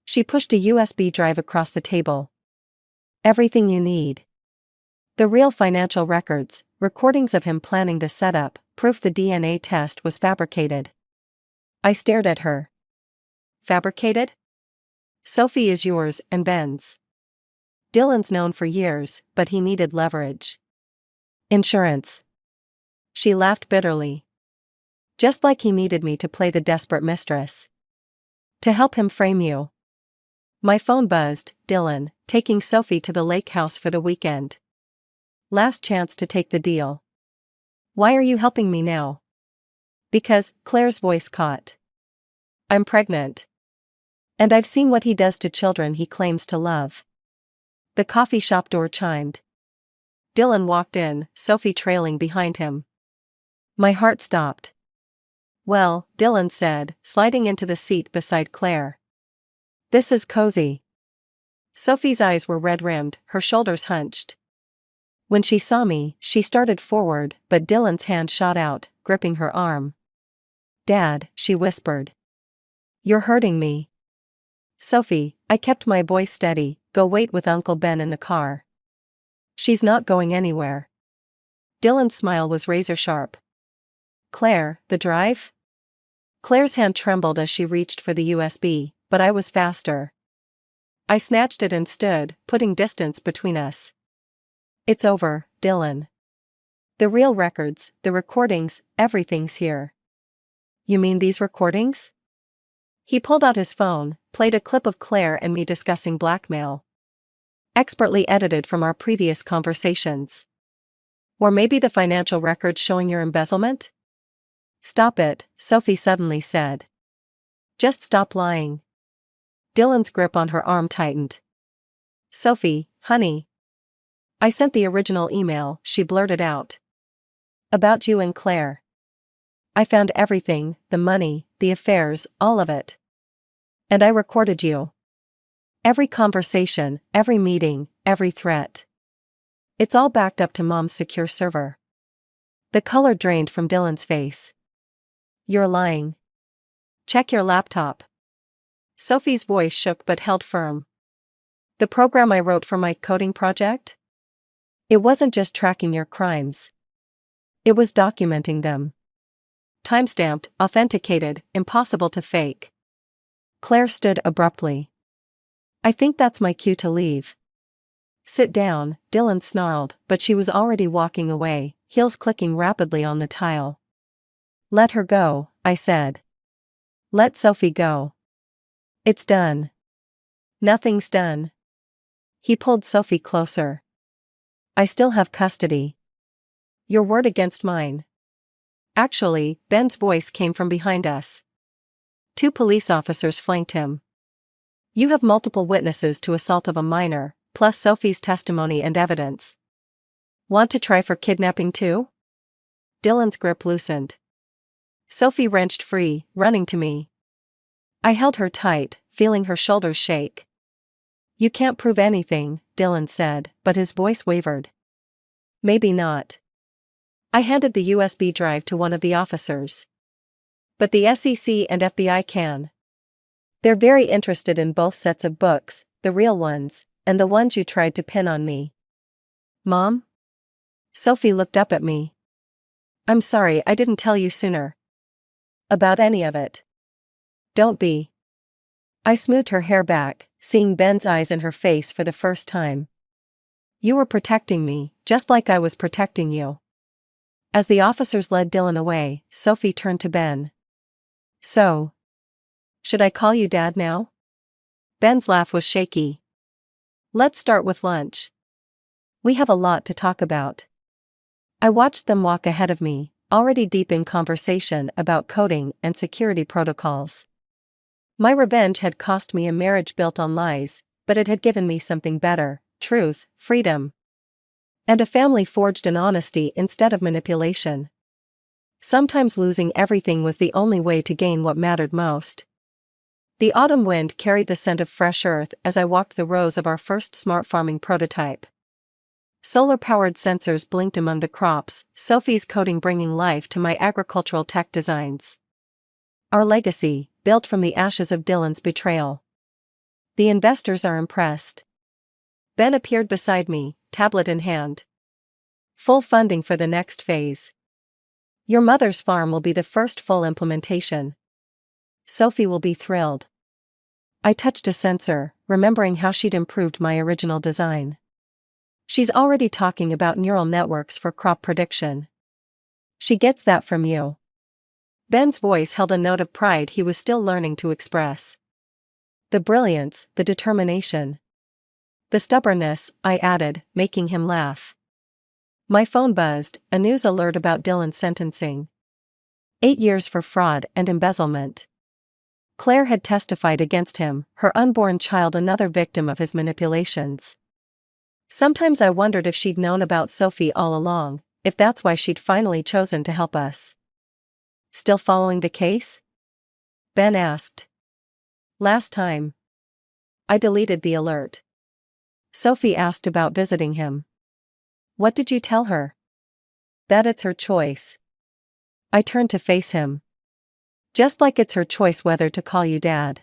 She pushed a USB drive across the table. "Everything you need. The real financial records, recordings of him planning the setup, proof the DNA test was fabricated." I stared at her. "Fabricated? Sophie is yours and Ben's. Dylan's known for years, but he needed leverage. Insurance." She laughed bitterly. Just like he needed me to play the desperate mistress. To help him frame you. My phone buzzed. Dylan, taking Sophie to the lake house for the weekend. Last chance to take the deal. Why are you helping me now? Because, Claire's voice caught. I'm pregnant. And I've seen what he does to children he claims to love. The coffee shop door chimed. Dylan walked in, Sophie trailing behind him. My heart stopped. Well, Dylan said, sliding into the seat beside Claire. This is cozy. Sophie's eyes were red-rimmed, her shoulders hunched. When she saw me, she started forward, but Dylan's hand shot out, gripping her arm. Dad, she whispered. You're hurting me. Sophie, I kept my voice steady, go wait with Uncle Ben in the car. She's not going anywhere. Dylan's smile was razor-sharp. Claire, the drive? Claire's hand trembled as she reached for the USB, but I was faster. I snatched it and stood, putting distance between us. It's over, Dylan. The real records, the recordings, everything's here. You mean these recordings? He pulled out his phone, played a clip of Claire and me discussing blackmail. Expertly edited from our previous conversations. Or maybe the financial records showing your embezzlement? Stop it, Sophie suddenly said. Just stop lying. Dylan's grip on her arm tightened. Sophie, honey. I sent the original email, she blurted out. About you and Claire. I found everything, the money, the affairs, all of it. And I recorded you. Every conversation, every meeting, every threat. It's all backed up to Mom's secure server. The color drained from Dylan's face. You're lying. Check your laptop. Sophie's voice shook but held firm. The program I wrote for my coding project? It wasn't just tracking your crimes. It was documenting them. Timestamped, authenticated, impossible to fake. Claire stood abruptly. I think that's my cue to leave. Sit down, Dylan snarled, but she was already walking away, heels clicking rapidly on the tile. Let her go, I said. Let Sophie go. It's done. Nothing's done. He pulled Sophie closer. I still have custody. Your word against mine. Actually, Ben's voice came from behind us. 2 police officers flanked him. You have multiple witnesses to assault of a minor, plus Sophie's testimony and evidence. Want to try for kidnapping too? Dylan's grip loosened. Sophie wrenched free, running to me. I held her tight, feeling her shoulders shake. You can't prove anything, Dylan said, but his voice wavered. Maybe not. I handed the USB drive to one of the officers. But the SEC and FBI can. They're very interested in both sets of books, the real ones, and the ones you tried to pin on me. Mom? Sophie looked up at me. I'm sorry I didn't tell you sooner. About any of it. Don't be. I smoothed her hair back, seeing Ben's eyes in her face for the first time. You were protecting me, just like I was protecting you. As the officers led Dylan away, Sophie turned to Ben. So. Should I call you Dad now? Ben's laugh was shaky. Let's start with lunch. We have a lot to talk about. I watched them walk ahead of me, already deep in conversation about coding and security protocols. My revenge had cost me a marriage built on lies, but it had given me something better: truth, freedom. And a family forged in honesty instead of manipulation. Sometimes losing everything was the only way to gain what mattered most. The autumn wind carried the scent of fresh earth as I walked the rows of our first smart farming prototype. Solar-powered sensors blinked among the crops, Sophie's coding bringing life to my agricultural tech designs. Our legacy, built from the ashes of Dylan's betrayal. The investors are impressed. Ben appeared beside me, tablet in hand. Full funding for the next phase. Your mother's farm will be the first full implementation. Sophie will be thrilled. I touched a sensor, remembering how she'd improved my original design. She's already talking about neural networks for crop prediction. She gets that from you. Ben's voice held a note of pride he was still learning to express. The brilliance, the determination. The stubbornness, I added, making him laugh. My phone buzzed, a news alert about Dylan's sentencing. 8 years for fraud and embezzlement. Claire had testified against him, her unborn child another victim of his manipulations. Sometimes I wondered if she'd known about Sophie all along, if that's why she'd finally chosen to help us. Still following the case? Ben asked. Last time. I deleted the alert. Sophie asked about visiting him. What did you tell her? That it's her choice. I turned to face him. Just like it's her choice whether to call you Dad.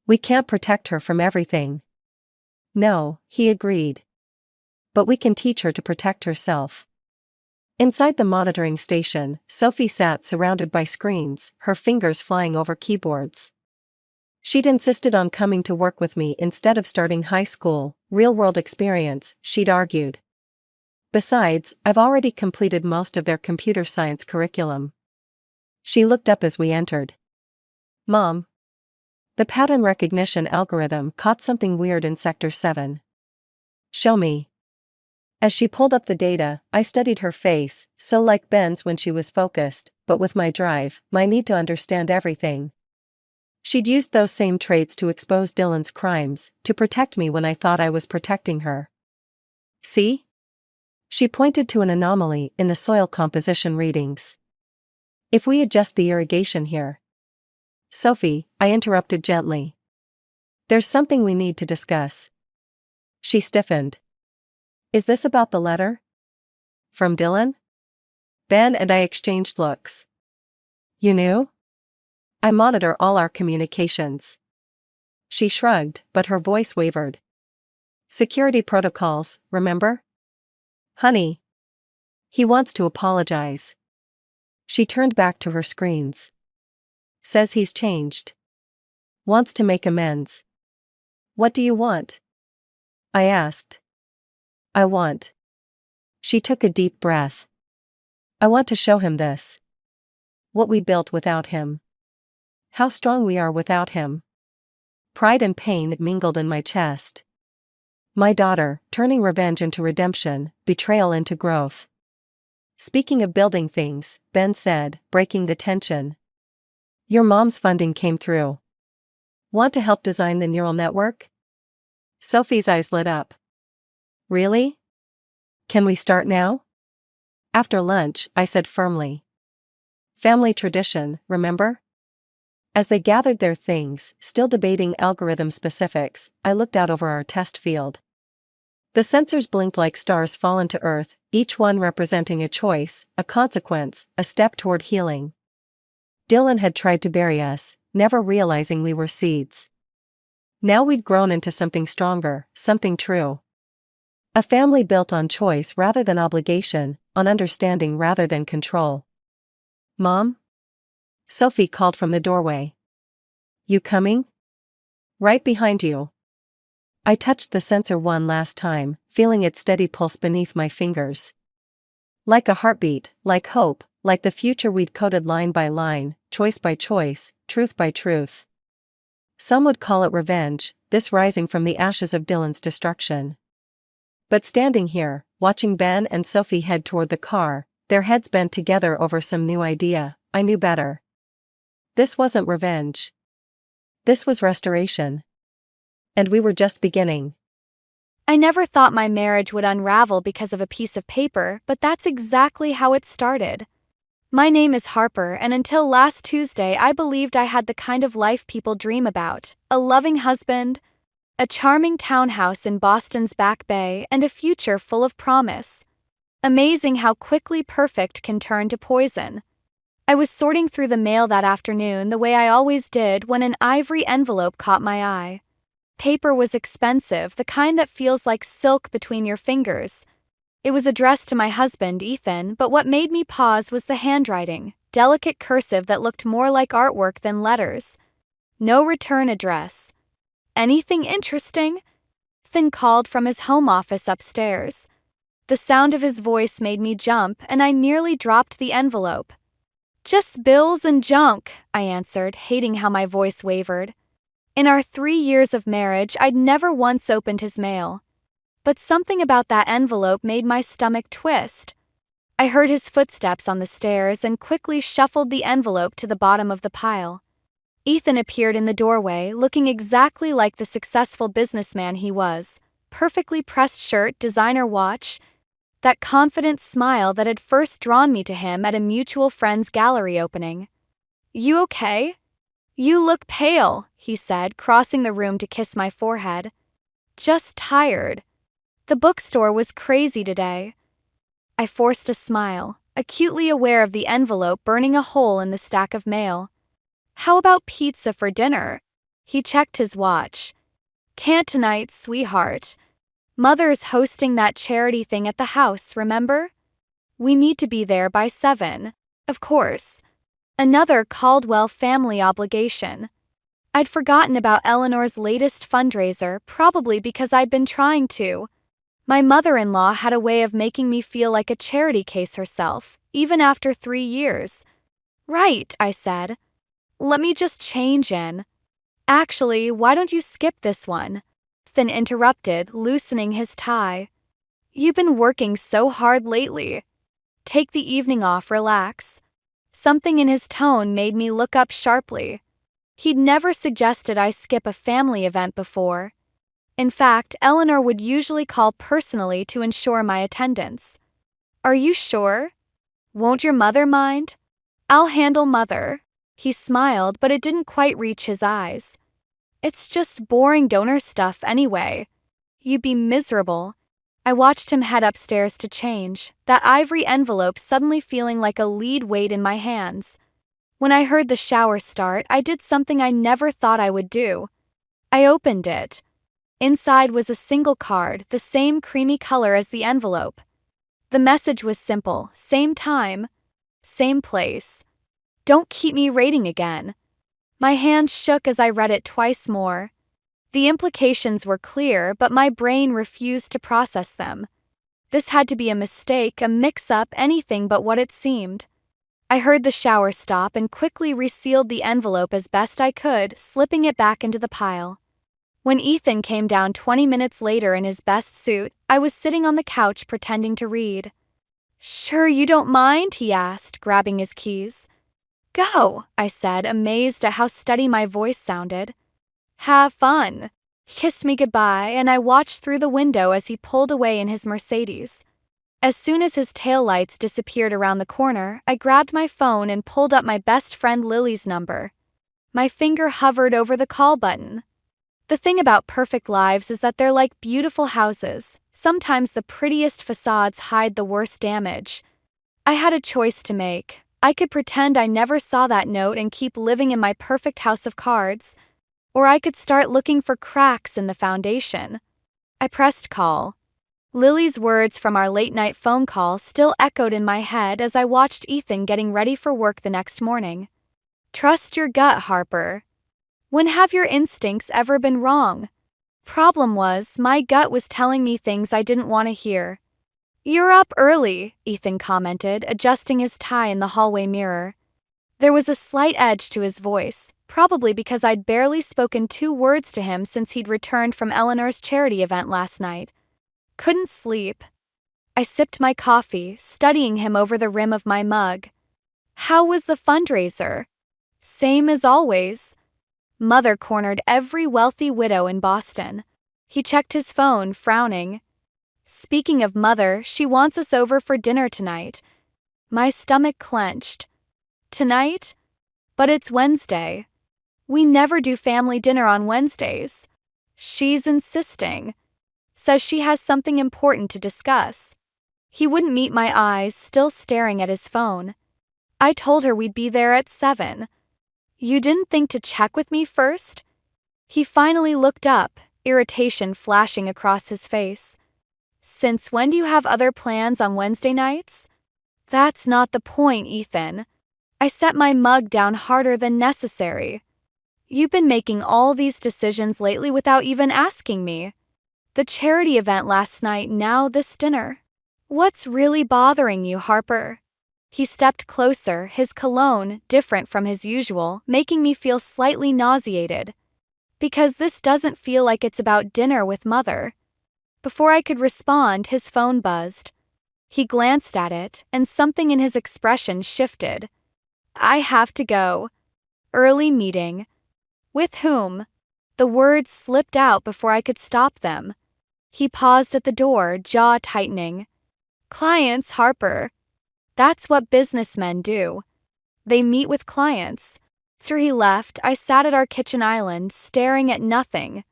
We can't protect her from everything. No, he agreed. But we can teach her to protect herself. Inside the monitoring station, Sophie sat surrounded by screens, her fingers flying over keyboards. She'd insisted on coming to work with me instead of starting high school, real-world experience, she'd argued. Besides, I've already completed most of their computer science curriculum. She looked up as we entered. Mom. The pattern recognition algorithm caught something weird in Sector 7. Show me. As she pulled up the data, I studied her face, so like Ben's when she was focused, but with my drive, my need to understand everything. She'd used those same traits to expose Dylan's crimes, to protect me when I thought I was protecting her. See? She pointed to an anomaly in the soil composition readings. If we adjust the irrigation here. Sophie, I interrupted gently. There's something we need to discuss. She stiffened. Is this about the letter? From Dylan? Ben and I exchanged looks. You knew? I monitor all our communications. She shrugged, but her voice wavered. Security protocols, remember? Honey. He wants to apologize. She turned back to her screens. Says he's changed. Wants to make amends. What do you want? I asked. I want. She took a deep breath. I want to show him this. What we built without him. How strong we are without him. Pride and pain mingled in my chest. My daughter, turning revenge into redemption, betrayal into growth. Speaking of building things, Ben said, breaking the tension. Your mom's funding came through. Want to help design the neural network? Sophie's eyes lit up. Really? Can we start now? After lunch, I said firmly. Family tradition, remember? As they gathered their things, still debating algorithm specifics, I looked out over our test field. The sensors blinked like stars fallen to earth, each one representing a choice, a consequence, a step toward healing. Dylan had tried to bury us, never realizing we were seeds. Now we'd grown into something stronger, something true. A family built on choice rather than obligation, on understanding rather than control. Mom? Sophie called from the doorway. You coming? Right behind you. I touched the sensor one last time, feeling its steady pulse beneath my fingers. Like a heartbeat, like hope, like the future we'd coded line by line, choice by choice, truth by truth. Some would call it revenge, this rising from the ashes of Dylan's destruction. But standing here, watching Ben and Sophie head toward the car, their heads bent together over some new idea, I knew better. This wasn't revenge. This was restoration. And we were just beginning. I never thought my marriage would unravel because of a piece of paper, but that's exactly how it started. My name is Harper, and until last Tuesday I believed I had the kind of life people dream about: a loving husband, a charming townhouse in Boston's Back Bay, and a future full of promise. Amazing how quickly perfect can turn to poison. I was sorting through the mail that afternoon the way I always did when an ivory envelope caught my eye. Paper was expensive, the kind that feels like silk between your fingers. It was addressed to my husband, Ethan, but what made me pause was the handwriting, delicate cursive that looked more like artwork than letters. No return address. Anything interesting? Ethan called from his home office upstairs. The sound of his voice made me jump, and I nearly dropped the envelope. Just bills and junk, I answered, hating how my voice wavered. In our 3 years of marriage, I'd never once opened his mail. But something about that envelope made my stomach twist. I heard his footsteps on the stairs and quickly shuffled the envelope to the bottom of the pile. Ethan appeared in the doorway, looking exactly like the successful businessman he was. Perfectly pressed shirt, designer watch, that confident smile that had first drawn me to him at a mutual friend's gallery opening. "You okay? You look pale," he said, crossing the room to kiss my forehead. "Just tired. The bookstore was crazy today." I forced a smile, acutely aware of the envelope burning a hole in the stack of mail. "How about pizza for dinner?" He checked his watch. "Can't tonight, sweetheart. Mother's hosting that charity thing at the house, remember? We need to be there by 7. Of course. Another Caldwell family obligation." I'd forgotten about Eleanor's latest fundraiser, probably because I'd been trying to. My mother-in-law had a way of making me feel like a charity case herself, even after 3 years. "Right," I said. "Let me just change in." "Actually, why don't you skip this one?" Ethan interrupted, loosening his tie. "You've been working so hard lately. Take the evening off, relax." Something in his tone made me look up sharply. He'd never suggested I skip a family event before. In fact, Eleanor would usually call personally to ensure my attendance. "Are you sure? Won't your mother mind?" "I'll handle mother." He smiled, but it didn't quite reach his eyes. "It's just boring donor stuff anyway. You'd be miserable." I watched him head upstairs to change, that ivory envelope suddenly feeling like a lead weight in my hands. When I heard the shower start, I did something I never thought I would do. I opened it. Inside was a single card, the same creamy color as the envelope. The message was simple: same time, same place. Don't keep me waiting again. My hand shook as I read it twice more. The implications were clear, but my brain refused to process them. This had to be a mistake, a mix-up, anything but what it seemed. I heard the shower stop and quickly resealed the envelope as best I could, slipping it back into the pile. When Ethan came down 20 minutes later in his best suit, I was sitting on the couch pretending to read. "Sure you don't mind?" he asked, grabbing his keys. "Go," I said, amazed at how steady my voice sounded. "Have fun." He kissed me goodbye, and I watched through the window as he pulled away in his Mercedes. As soon as his taillights disappeared around the corner, I grabbed my phone and pulled up my best friend Lily's number. My finger hovered over the call button. The thing about perfect lives is that they're like beautiful houses. Sometimes the prettiest facades hide the worst damage. I had a choice to make. I could pretend I never saw that note and keep living in my perfect house of cards, or I could start looking for cracks in the foundation. I pressed call. Lily's words from our late-night phone call still echoed in my head as I watched Ethan getting ready for work the next morning. "Trust your gut, Harper. When have your instincts ever been wrong?" Problem was, my gut was telling me things I didn't want to hear. "You're up early," Ethan commented, adjusting his tie in the hallway mirror. There was a slight edge to his voice, probably because I'd barely spoken 2 words to him since he'd returned from Eleanor's charity event last night. Couldn't sleep. I sipped my coffee, studying him over the rim of my mug. "How was the fundraiser?" "Same as always." Mother cornered every wealthy widow in Boston. He checked his phone, frowning. "Speaking of Mother, she wants us over for dinner tonight." My stomach clenched. "Tonight? But it's Wednesday. We never do family dinner on Wednesdays." "She's insisting. Says she has something important to discuss." He wouldn't meet my eyes, still staring at his phone. "I told her we'd be there at 7. You didn't think to check with me first?" He finally looked up, irritation flashing across his face. "Since when do you have other plans on Wednesday nights?" "That's not the point, Ethan." I set my mug down harder than necessary. "You've been making all these decisions lately without even asking me. The charity event last night, now this dinner. What's really bothering you, Harper?" He stepped closer, his cologne different from his usual, making me feel slightly nauseated. Because this doesn't feel like it's about dinner with Mother. Before I could respond, his phone buzzed. He glanced at it, and something in his expression shifted. I have to go. Early meeting. With whom? The words slipped out before I could stop them. He paused at the door, jaw tightening. Clients, Harper. That's what businessmen do. They meet with clients. After he left, I sat at our kitchen island, staring at nothing.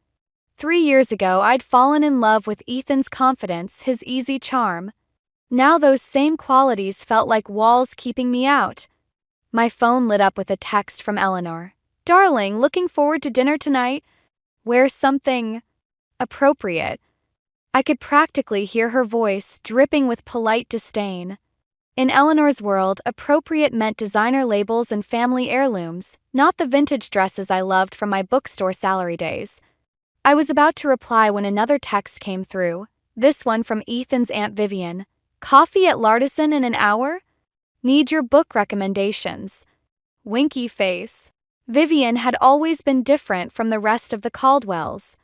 3 years ago, I'd fallen in love with Ethan's confidence, his easy charm. Now those same qualities felt like walls keeping me out. My phone lit up with a text from Eleanor. Darling, looking forward to dinner tonight? Wear something appropriate. I could practically hear her voice, dripping with polite disdain. In Eleanor's world, appropriate meant designer labels and family heirlooms, not the vintage dresses I loved from my bookstore salary days. I was about to reply when another text came through, this one from Ethan's Aunt Vivian. Coffee at Lardison in an hour? Need your book recommendations. Winky face. Vivian had always been different from the rest of the Caldwells.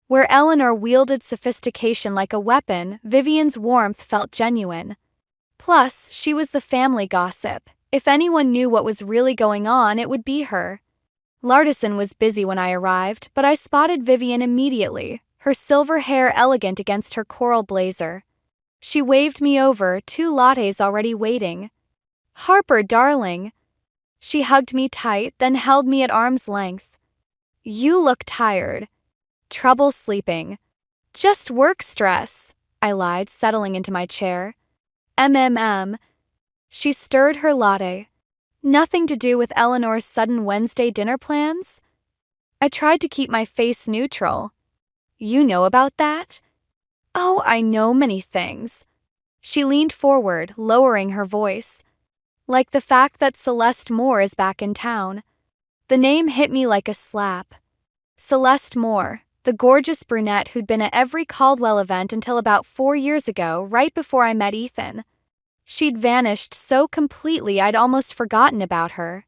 Where Eleanor wielded sophistication like a weapon, Vivian's warmth felt genuine. Plus, she was the family gossip. If anyone knew what was really going on, it would be her. Lardison was busy when I arrived, but I spotted Vivian immediately, her silver hair elegant against her coral blazer. She waved me over, 2 lattes already waiting. Harper, darling. She hugged me tight, then held me at arm's length. You look tired. Trouble sleeping. Just work stress, I lied, settling into my chair. She stirred her latte. Nothing to do with Eleanor's sudden Wednesday dinner plans? I tried to keep my face neutral. You know about that? Oh, I know many things. She leaned forward, lowering her voice. Like the fact that Celeste Moore is back in town. The name hit me like a slap. Celeste Moore, the gorgeous brunette who'd been at every Caldwell event until about 4 years ago, right before I met Ethan. She'd vanished so completely I'd almost forgotten about her.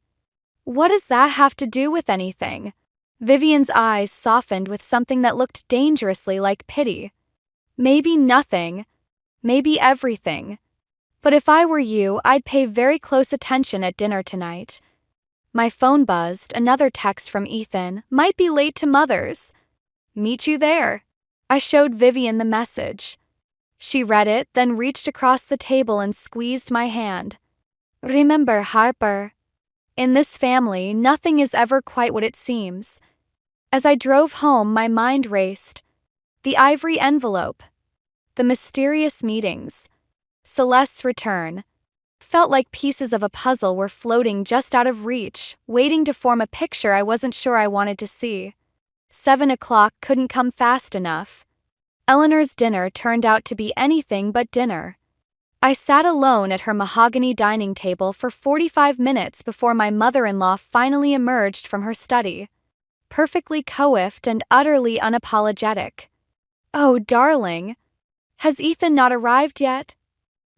What does that have to do with anything? Vivian's eyes softened with something that looked dangerously like pity. Maybe nothing. Maybe everything. But if I were you, I'd pay very close attention at dinner tonight. My phone buzzed, another text from Ethan. Might be late to Mother's. Meet you there. I showed Vivian the message. She read it, then reached across the table and squeezed my hand. Remember, Harper. In this family, nothing is ever quite what it seems. As I drove home, my mind raced. The ivory envelope. The mysterious meetings. Celeste's return. Felt like pieces of a puzzle were floating just out of reach, waiting to form a picture I wasn't sure I wanted to see. 7 o'clock couldn't come fast enough. Eleanor's dinner turned out to be anything but dinner. I sat alone at her mahogany dining table for 45 minutes before my mother-in-law finally emerged from her study. Perfectly coiffed and utterly unapologetic. Oh, darling. Has Ethan not arrived yet?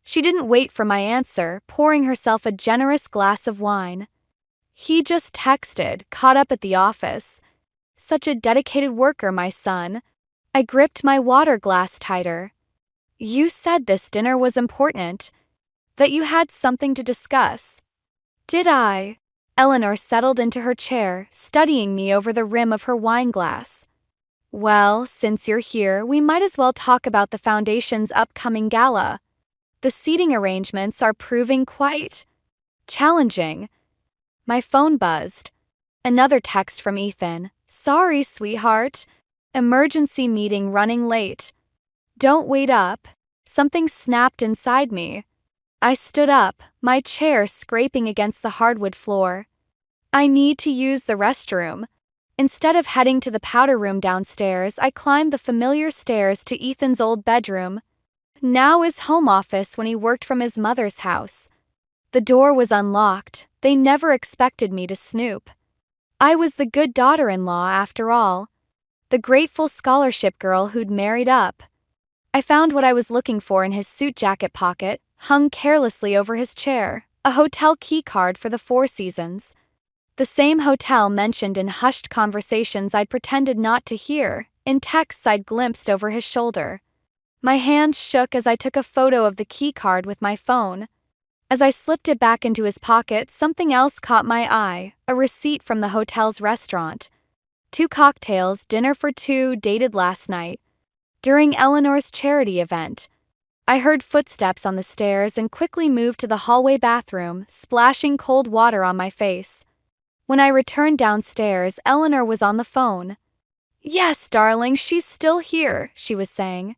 She didn't wait for my answer, pouring herself a generous glass of wine. He just texted, caught up at the office. Such a dedicated worker, my son. I gripped my water glass tighter. You said this dinner was important, that you had something to discuss. Did I? Eleanor settled into her chair, studying me over the rim of her wine glass. Well, since you're here, we might as well talk about the Foundation's upcoming gala. The seating arrangements are proving quite challenging. My phone buzzed. Another text from Ethan. Sorry, sweetheart. Emergency meeting running late. Don't wait up. Something snapped inside me. I stood up, my chair scraping against the hardwood floor. I need to use the restroom. Instead of heading to the powder room downstairs, I climbed the familiar stairs to Ethan's old bedroom. Now his home office when he worked from his mother's house. The door was unlocked. They never expected me to snoop. I was the good daughter-in-law after all. The grateful scholarship girl who'd married up. I found what I was looking for in his suit jacket pocket, hung carelessly over his chair, A hotel keycard for the Four Seasons. The same hotel mentioned in hushed conversations I'd pretended not to hear, in texts I'd glimpsed over his shoulder. My hands shook as I took a photo of the keycard with my phone. As I slipped it back into his pocket, something else caught my eye, a receipt from the hotel's restaurant. 2 cocktails, dinner for 2, dated last night. During Eleanor's charity event. I heard footsteps on the stairs and quickly moved to the hallway bathroom, splashing cold water on my face. When I returned downstairs, Eleanor was on the phone. "Yes, darling, she's still here," she was saying.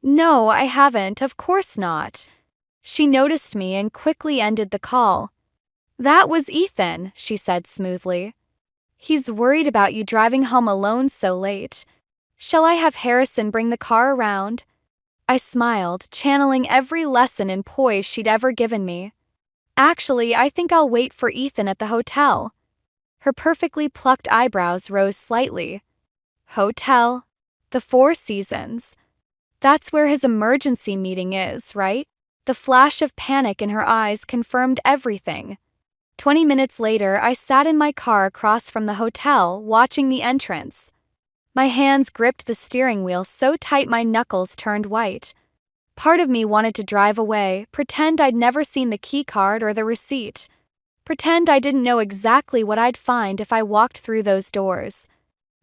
"No, I haven't, of course not." She noticed me and quickly ended the call. "That was Ethan," she said smoothly. "He's worried about you driving home alone so late. Shall I have Harrison bring the car around?" I smiled, channeling every lesson in poise she'd ever given me. "Actually, I think I'll wait for Ethan at the hotel." Her perfectly plucked eyebrows rose slightly. "Hotel? The Four Seasons. That's where his emergency meeting is, right?" The flash of panic in her eyes confirmed everything. 20 minutes later, I sat in my car across from the hotel, watching the entrance. My hands gripped the steering wheel so tight my knuckles turned white. Part of me wanted to drive away, pretend I'd never seen the keycard or the receipt. Pretend I didn't know exactly what I'd find if I walked through those doors.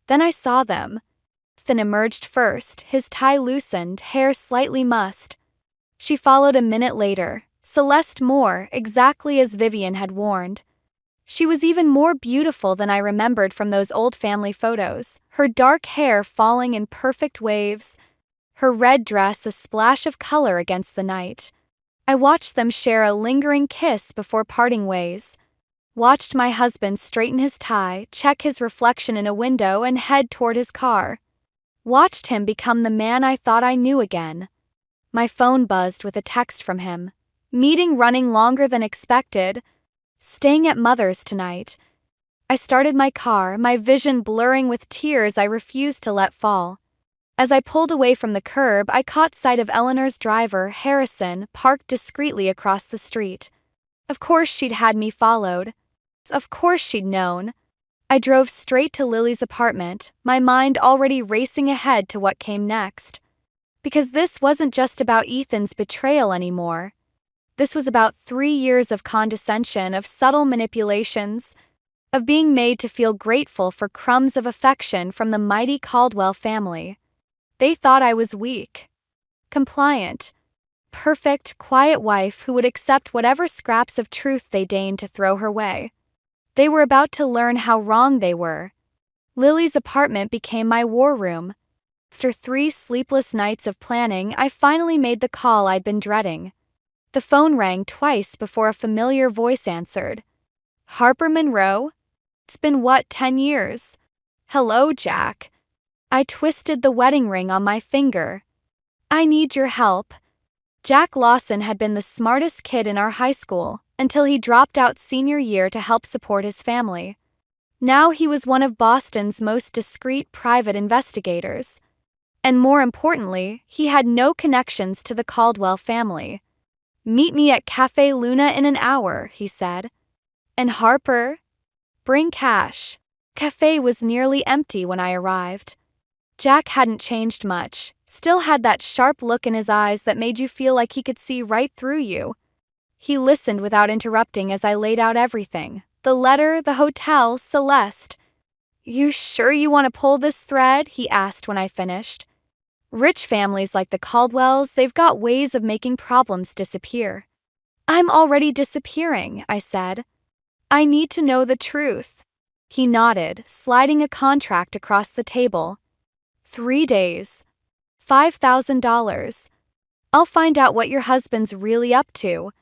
Then I saw them. Ethan emerged first, his tie loosened, hair slightly mussed. She followed a minute later, Celeste Moore, exactly as Vivian had warned. She was even more beautiful than I remembered from those old family photos, her dark hair falling in perfect waves, her red dress a splash of color against the night. I watched them share a lingering kiss before parting ways. Watched my husband straighten his tie, check his reflection in a window, and head toward his car. Watched him become the man I thought I knew again. My phone buzzed with a text from him. "Meeting running longer than expected. Staying at Mother's tonight." I started my car, my vision blurring with tears I refused to let fall. As I pulled away from the curb, I caught sight of Eleanor's driver, Harrison, parked discreetly across the street. Of course she'd had me followed. Of course she'd known. I drove straight to Lily's apartment, my mind already racing ahead to what came next. Because this wasn't just about Ethan's betrayal anymore. This was about 3 years of condescension, of subtle manipulations, of being made to feel grateful for crumbs of affection from the mighty Caldwell family. They thought I was weak, compliant, perfect, quiet wife who would accept whatever scraps of truth they deigned to throw her way. They were about to learn how wrong they were. Lily's apartment became my war room. After 3 sleepless nights of planning, I finally made the call I'd been dreading. The phone rang twice before a familiar voice answered. "Harper Monroe? It's been 10 years? Hello, Jack." I twisted the wedding ring on my finger. "I need your help." Jack Lawson had been the smartest kid in our high school until he dropped out senior year to help support his family. Now he was one of Boston's most discreet private investigators. And more importantly, he had no connections to the Caldwell family. "Meet me at Cafe Luna in an hour," he said. "And Harper? Bring cash." Cafe was nearly empty when I arrived. Jack hadn't changed much, still had that sharp look in his eyes that made you feel like he could see right through you. He listened without interrupting as I laid out everything. The letter, the hotel, Celeste. "You sure you want to pull this thread?" he asked when I finished. "Rich families like the Caldwells, they've got ways of making problems disappear." "I'm already disappearing," I said. "I need to know the truth." He nodded, sliding a contract across the table. 3 days. $5,000. I'll find out what your husband's really up to.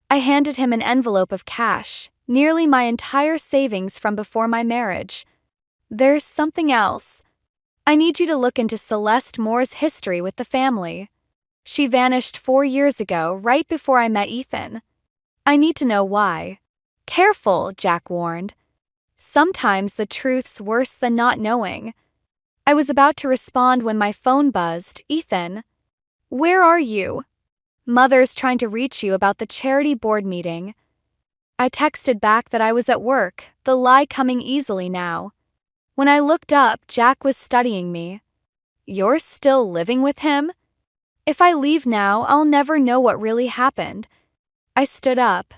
I handed him an envelope of cash, nearly my entire savings from before my marriage. "There's something else. I need you to look into Celeste Moore's history with the family. She vanished 4 years ago, right before I met Ethan. I need to know why." "Careful," Jack warned. "Sometimes the truth's worse than not knowing." I was about to respond when my phone buzzed. "Ethan, where are you?" Mother's trying to reach you about the charity board meeting. I texted back that I was at work, the lie coming easily now. When I looked up, Jack was studying me. You're still living with him? If I leave now, I'll never know what really happened. I stood up.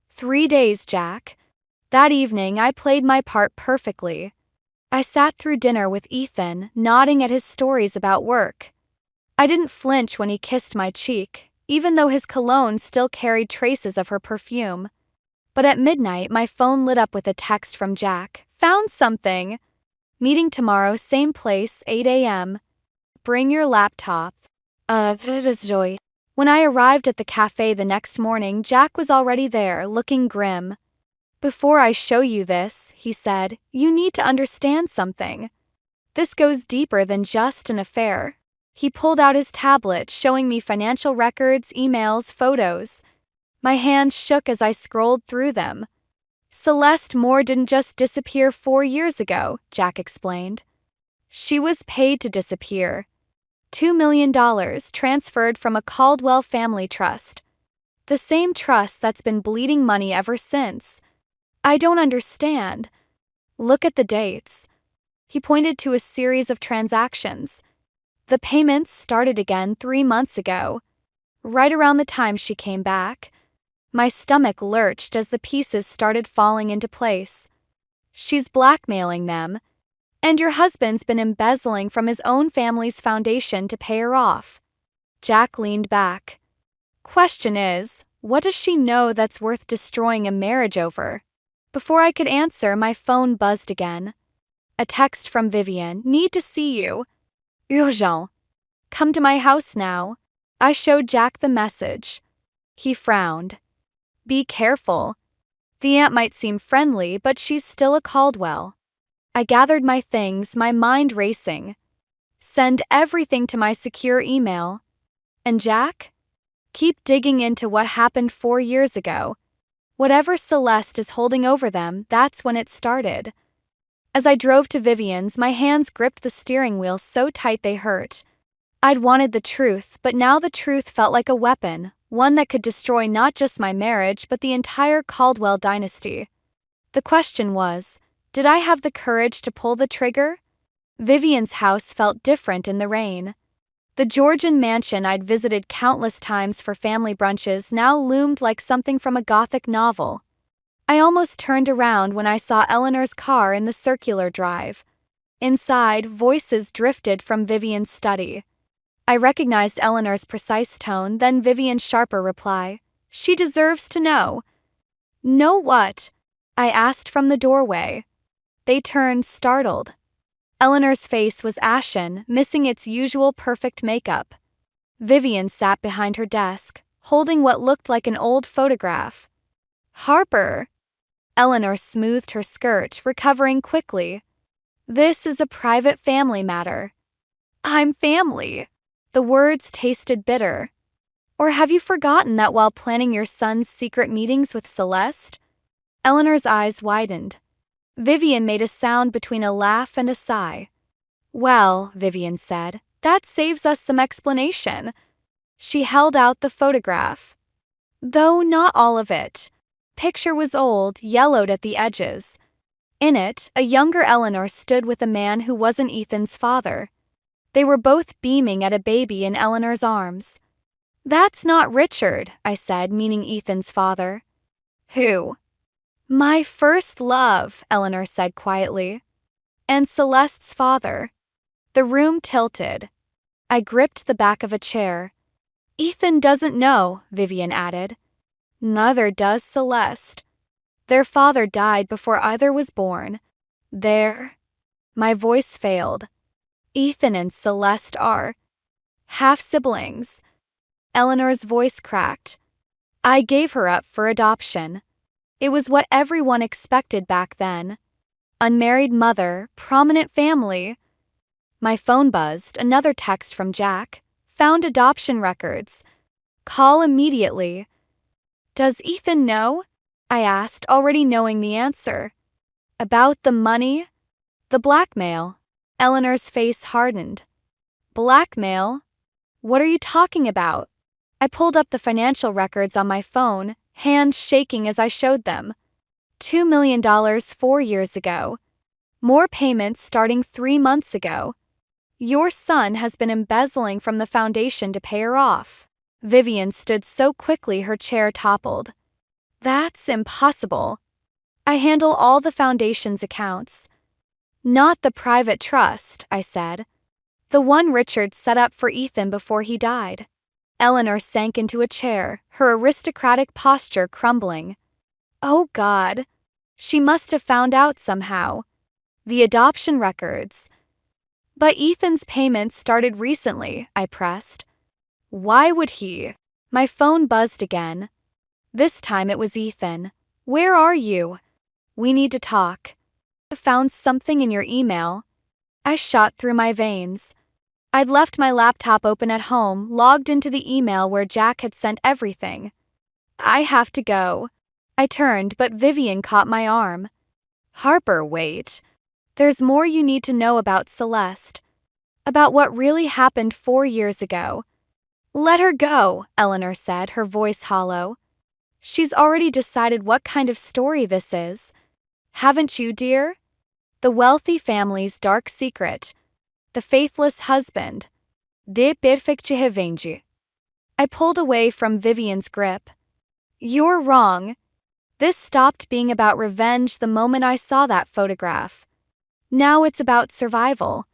3 days, Jack. That evening, I played my part perfectly. I sat through dinner with Ethan, nodding at his stories about work. I didn't flinch when he kissed my cheek, even though his cologne still carried traces of her perfume. But at midnight, my phone lit up with a text from Jack. Found something. Meeting tomorrow, same place, 8 a.m. Bring your laptop. Joy. When I arrived at the cafe the next morning, Jack was already there, looking grim. Before I show you this, he said, you need to understand something. This goes deeper than just an affair. He pulled out his tablet, showing me financial records, emails, photos. My hands shook as I scrolled through them. Celeste Moore didn't just disappear 4 years ago, Jack explained. She was paid to disappear. $2 million transferred from a Caldwell family trust. The same trust that's been bleeding money ever since. I don't understand. Look at the dates. He pointed to a series of transactions. The payments started again 3 months ago, right around the time she came back. My stomach lurched as the pieces started falling into place. She's blackmailing them. And your husband's been embezzling from his own family's foundation to pay her off. Jack leaned back. Question is, what does she know that's worth destroying a marriage over? Before I could answer, my phone buzzed again. A text from Vivian. Need to see you. Urgent. Come to my house now. I showed Jack the message. He frowned. Be careful. The aunt might seem friendly, but she's still a Caldwell. I gathered my things, my mind racing. Send everything to my secure email. And Jack? Keep digging into what happened 4 years ago. Whatever Celeste is holding over them, that's when it started. As I drove to Vivian's, my hands gripped the steering wheel so tight they hurt. I'd wanted the truth, but now the truth felt like a weapon, one that could destroy not just my marriage, but the entire Caldwell dynasty. The question was, did I have the courage to pull the trigger? Vivian's house felt different in the rain. The Georgian mansion I'd visited countless times for family brunches now loomed like something from a Gothic novel. I almost turned around when I saw Eleanor's car in the circular drive. Inside, voices drifted from Vivian's study. I recognized Eleanor's precise tone, then Vivian's sharper reply. She deserves to know. Know what? I asked from the doorway. They turned, startled. Eleanor's face was ashen, missing its usual perfect makeup. Vivian sat behind her desk, holding what looked like an old photograph. Harper! Eleanor smoothed her skirt, recovering quickly. This is a private family matter. I'm family. The words tasted bitter. Or have you forgotten that while planning your son's secret meetings with Celeste? Eleanor's eyes widened. Vivian made a sound between a laugh and a sigh. Well, Vivian said, that saves us some explanation. She held out the photograph. Though not all of it. Picture was old, yellowed at the edges. In it, a younger Eleanor stood with a man who wasn't Ethan's father. They were both beaming at a baby in Eleanor's arms. That's not Richard, I said, meaning Ethan's father. Who? My first love, Eleanor said quietly. And Celeste's father. The room tilted. I gripped the back of a chair. Ethan doesn't know, Vivian added. Neither does Celeste. Their father died before either was born. My voice failed. Ethan and Celeste are half-siblings. Eleanor's voice cracked. I gave her up for adoption. It was what everyone expected back then. Unmarried mother, prominent family. My phone buzzed, another text from Jack. Found adoption records. Call immediately. Does Ethan know? I asked, already knowing the answer. About the money? The blackmail. Eleanor's face hardened. Blackmail? What are you talking about? I pulled up the financial records on my phone, hands shaking as I showed them. $2 million 4 years ago. More payments starting 3 months ago. Your son has been embezzling from the foundation to pay her off. Vivian stood so quickly her chair toppled. That's impossible. I handle all the foundation's accounts. Not the private trust, I said. The one Richard set up for Ethan before he died. Eleanor sank into a chair, her aristocratic posture crumbling. Oh God. She must have found out somehow. The adoption records. But Ethan's payments started recently, I pressed. Why would he? My phone buzzed again. This time it was Ethan. Where are you? We need to talk. I found something in your email. I shot through my veins. I'd left my laptop open at home, logged into the email where Jack had sent everything. I have to go. I turned, but Vivian caught my arm. Harper, wait. There's more you need to know about Celeste. About what really happened 4 years ago. Let her go, Eleanor said, her voice hollow. She's already decided what kind of story this is. Haven't you, dear? The wealthy family's dark secret. The faithless husband. De perfectihevengi. I pulled away from Vivian's grip. You're wrong. This stopped being about revenge the moment I saw that photograph. Now it's about survival.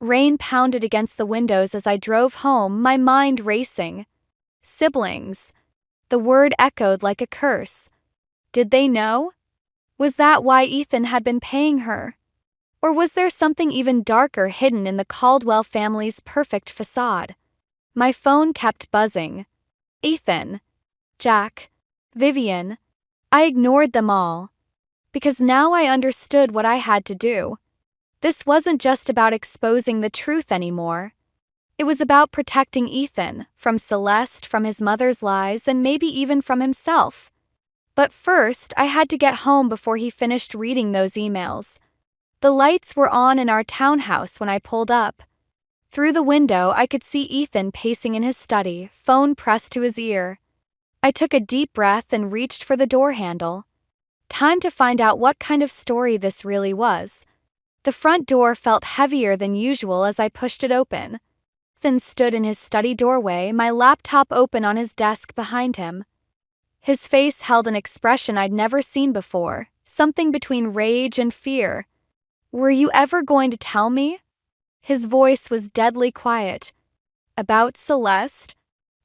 Rain pounded against the windows as I drove home, my mind racing. Siblings. The word echoed like a curse. Did they know? Was that why Ethan had been paying her? Or was there something even darker hidden in the Caldwell family's perfect facade? My phone kept buzzing. Ethan. Jack. Vivian. I ignored them all. Because now I understood what I had to do. This wasn't just about exposing the truth anymore. It was about protecting Ethan, from Celeste, from his mother's lies, and maybe even from himself. But first, I had to get home before he finished reading those emails. The lights were on in our townhouse when I pulled up. Through the window, I could see Ethan pacing in his study, phone pressed to his ear. I took a deep breath and reached for the door handle. Time to find out what kind of story this really was. The front door felt heavier than usual as I pushed it open. Ethan stood in his study doorway, my laptop open on his desk behind him. His face held an expression I'd never seen before, something between rage and fear. Were you ever going to tell me? His voice was deadly quiet. About Celeste?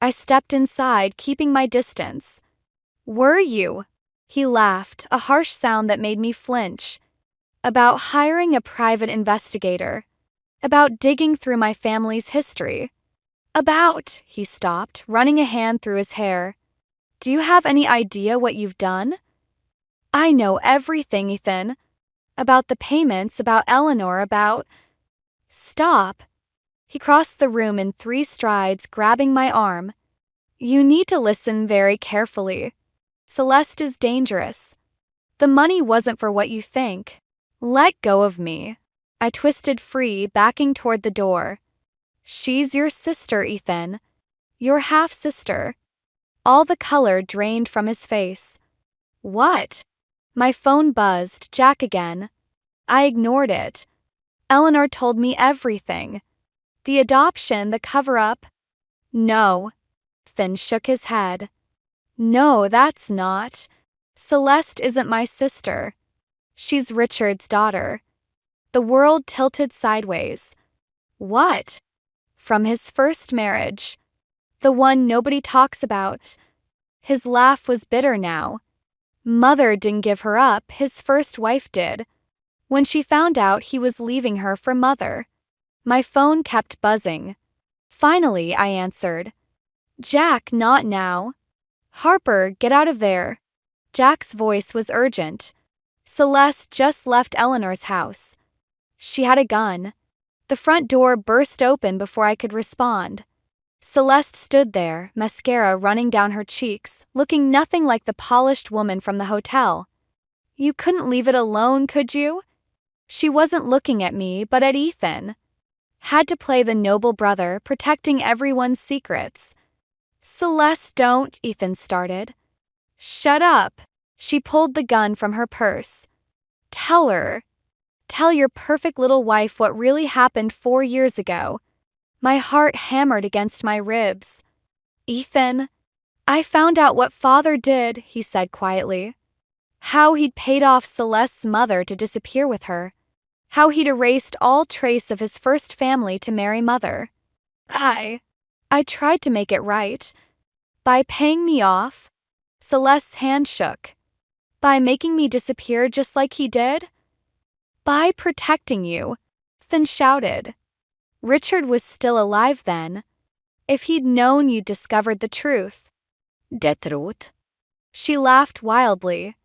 I stepped inside, keeping my distance. Were you? He laughed, a harsh sound that made me flinch. About hiring a private investigator. About digging through my family's history. About, he stopped, running a hand through his hair. Do you have any idea what you've done? I know everything, Ethan. About the payments, about Eleanor, about... Stop. He crossed the room in 3 strides, grabbing my arm. You need to listen very carefully. Celeste is dangerous. The money wasn't for what you think. Let go of me. I twisted free, backing toward the door. She's your sister, Ethan. Your half-sister. All the color drained from his face. What? My phone buzzed, Jack again. I ignored it. Eleanor told me everything. The adoption, the cover-up. No. Ethan shook his head. No, that's not. Celeste isn't my sister. She's Richard's daughter. The world tilted sideways. What? From his first marriage. The one nobody talks about. His laugh was bitter now. Mother didn't give her up, his first wife did. When she found out he was leaving her for Mother. My phone kept buzzing. Finally, I answered. Jack, not now. Harper, get out of there. Jack's voice was urgent. Celeste just left Eleanor's house. She had a gun. The front door burst open before I could respond. Celeste stood there, mascara running down her cheeks, looking nothing like the polished woman from the hotel. You couldn't leave it alone, could you? She wasn't looking at me, but at Ethan. Had to play the noble brother, protecting everyone's secrets. Celeste, don't, Ethan started. Shut up. She pulled the gun from her purse. Tell her. Tell your perfect little wife what really happened 4 years ago. My heart hammered against my ribs. Ethan, I found out what father did, he said quietly. How he'd paid off Celeste's mother to disappear with her. How he'd erased all trace of his first family to marry mother. I tried to make it right. By paying me off. Celeste's hand shook. By making me disappear just like he did? By protecting you, Ethan shouted. Richard was still alive then. If he'd known you'd discovered the truth. Det truth? She laughed wildly.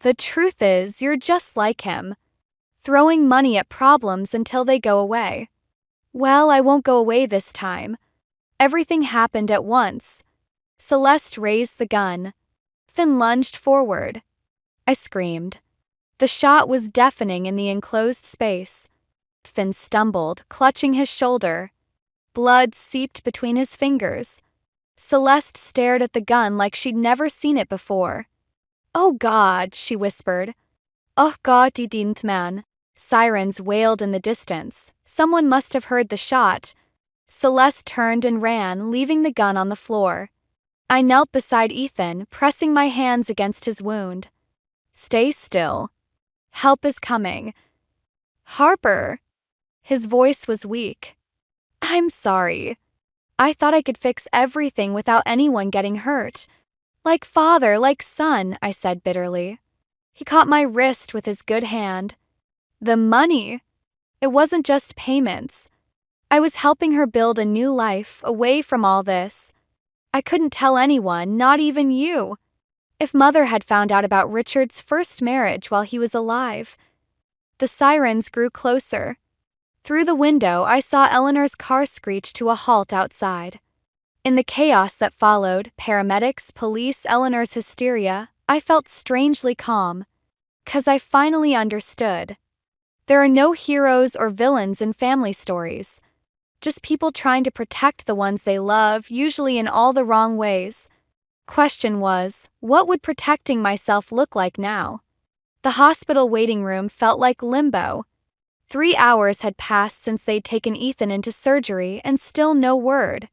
The truth is, you're just like him. Throwing money at problems until they go away. Well, I won't go away this time. Everything happened at once. Celeste raised the gun. Ethan lunged forward. I screamed. The shot was deafening in the enclosed space. Ethan stumbled, clutching his shoulder. Blood seeped between his fingers. Celeste stared at the gun like she'd never seen it before. Oh God, she whispered. Oh God, die dient man. Sirens wailed in the distance. Someone must have heard the shot. Celeste turned and ran, leaving the gun on the floor. I knelt beside Ethan, pressing my hands against his wound. Stay still. Help is coming. Harper. His voice was weak. I'm sorry. I thought I could fix everything without anyone getting hurt. Like father, like son, I said bitterly. He caught my wrist with his good hand. The money. It wasn't just payments. I was helping her build a new life away from all this. I couldn't tell anyone, not even you. If mother had found out about Richard's first marriage while he was alive. The sirens grew closer. Through the window, I saw Eleanor's car screech to a halt outside. In the chaos that followed, paramedics, police, Eleanor's hysteria, I felt strangely calm. 'Cause I finally understood. There are no heroes or villains in family stories. Just people trying to protect the ones they love, usually in all the wrong ways. Question was, what would protecting myself look like now? The hospital waiting room felt like limbo. 3 hours had passed since they'd taken Ethan into surgery and still no word.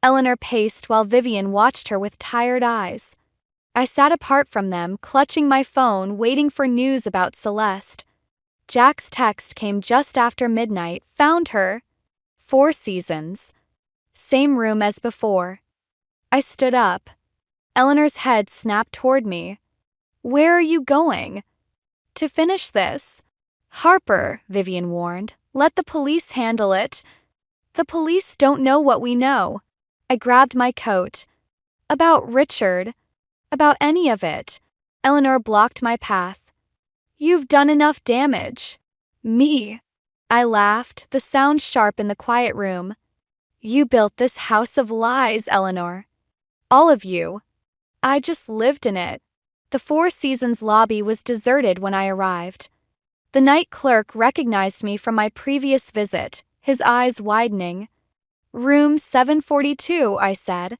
Eleanor paced while Vivian watched her with tired eyes. I sat apart from them, clutching my phone, waiting for news about Celeste. Jack's text came just after midnight. Found her. 4 seasons. Same room as before. I stood up. Eleanor's head snapped toward me. Where are you going? To finish this. Harper, Vivian warned. Let the police handle it. The police don't know what we know. I grabbed my coat. About Richard. About any of it. Eleanor blocked my path. You've done enough damage. Me. I laughed, the sound sharp in the quiet room. You built this house of lies, Eleanor. All of you. I just lived in it. The 4 Seasons lobby was deserted when I arrived. The night clerk recognized me from my previous visit, his eyes widening. Room 742, I said.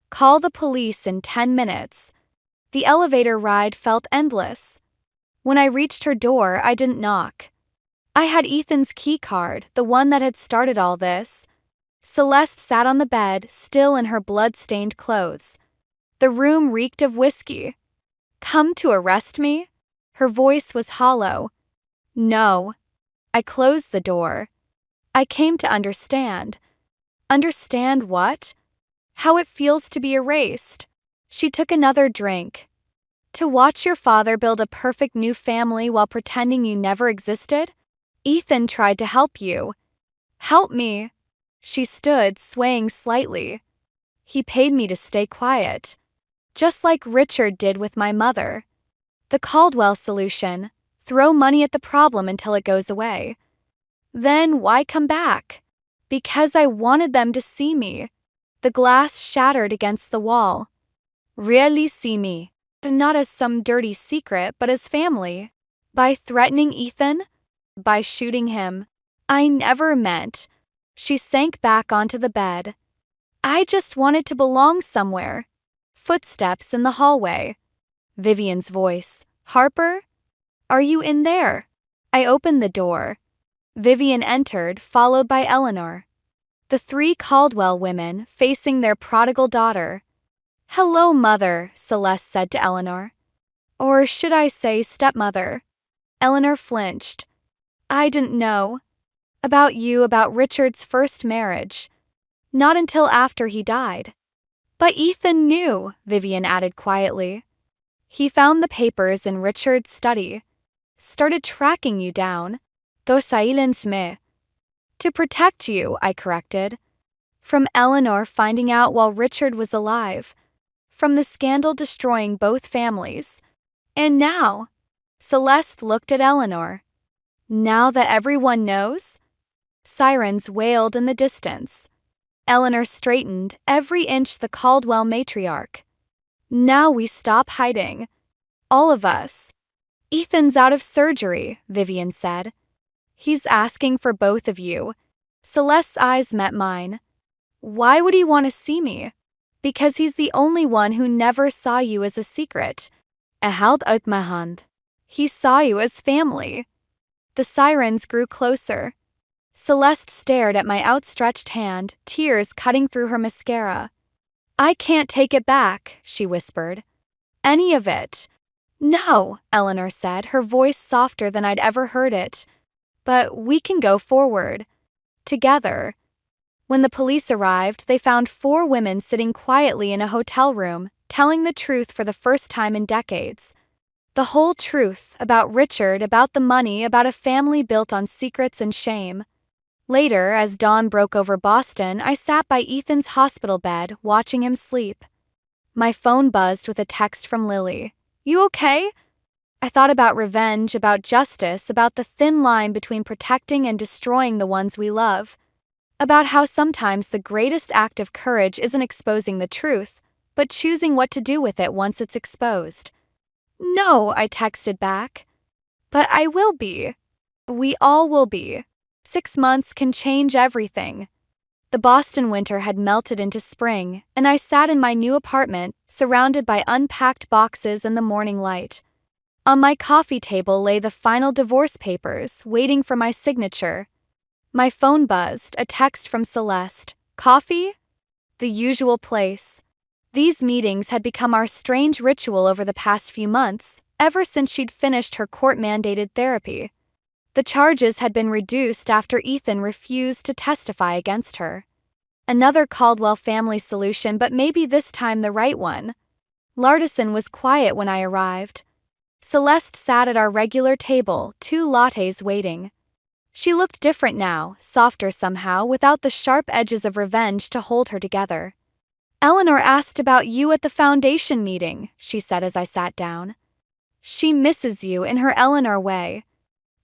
Call the police in 10 minutes. The elevator ride felt endless. When I reached her door, I didn't knock. I had Ethan's key card, the one that had started all this. Celeste sat on the bed, still in her blood-stained clothes. The room reeked of whiskey. Come to arrest me? Her voice was hollow. No. I closed the door. I came to understand. Understand what? How it feels to be erased. She took another drink. To watch your father build a perfect new family while pretending you never existed? Ethan tried to help you. Help me. She stood, swaying slightly. He paid me to stay quiet. Just like Richard did with my mother. The Caldwell solution. Throw money at the problem until it goes away. Then why come back? Because I wanted them to see me. The glass shattered against the wall. Really see me. Not as some dirty secret, but as family. By threatening Ethan? By shooting him. I never meant. She sank back onto the bed. I just wanted to belong somewhere. Footsteps in the hallway. Vivian's voice. Harper? Are you in there? I opened the door. Vivian entered, followed by Eleanor. The three Caldwell women facing their prodigal daughter. Hello, Mother, Celeste said to Eleanor. Or should I say stepmother? Eleanor flinched. I didn't know. About you, about Richard's first marriage. Not until after he died. But Ethan knew, Vivian added quietly. He found the papers in Richard's study. Started tracking you down. To protect you, I corrected. From Eleanor finding out while Richard was alive. From the scandal destroying both families. And now, Celeste looked at Eleanor. Now that everyone knows? Sirens wailed in the distance. Eleanor straightened, every inch the Caldwell matriarch. Now we stop hiding. All of us. Ethan's out of surgery, Vivian said. He's asking for both of you. Celeste's eyes met mine. Why would he want to see me? Because he's the only one who never saw you as a secret. Held out my hand. He saw you as family. The sirens grew closer. Celeste stared at my outstretched hand, tears cutting through her mascara. I can't take it back, she whispered. Any of it. No, Eleanor said, her voice softer than I'd ever heard it. But we can go forward. Together. When the police arrived, they found 4 women sitting quietly in a hotel room, telling the truth for the first time in decades. The whole truth about Richard, about the money, about a family built on secrets and shame. Later, as dawn broke over Boston, I sat by Ethan's hospital bed, watching him sleep. My phone buzzed with a text from Lily. You okay? I thought about revenge, about justice, about the thin line between protecting and destroying the ones we love. About how sometimes the greatest act of courage isn't exposing the truth, but choosing what to do with it once it's exposed. No, I texted back. But I will be. We all will be. 6 months can change everything. The Boston winter had melted into spring, and I sat in my new apartment, surrounded by unpacked boxes and the morning light. On my coffee table lay the final divorce papers, waiting for my signature. My phone buzzed, a text from Celeste. Coffee? The usual place. These meetings had become our strange ritual over the past few months, ever since she'd finished her court-mandated therapy. The charges had been reduced after Ethan refused to testify against her. Another Caldwell family solution, but maybe this time the right one. Lardison was quiet when I arrived. Celeste sat at our regular table, 2 lattes waiting. She looked different now, softer somehow, without the sharp edges of revenge to hold her together. Eleanor asked about you at the foundation meeting, she said as I sat down. She misses you in her Eleanor way.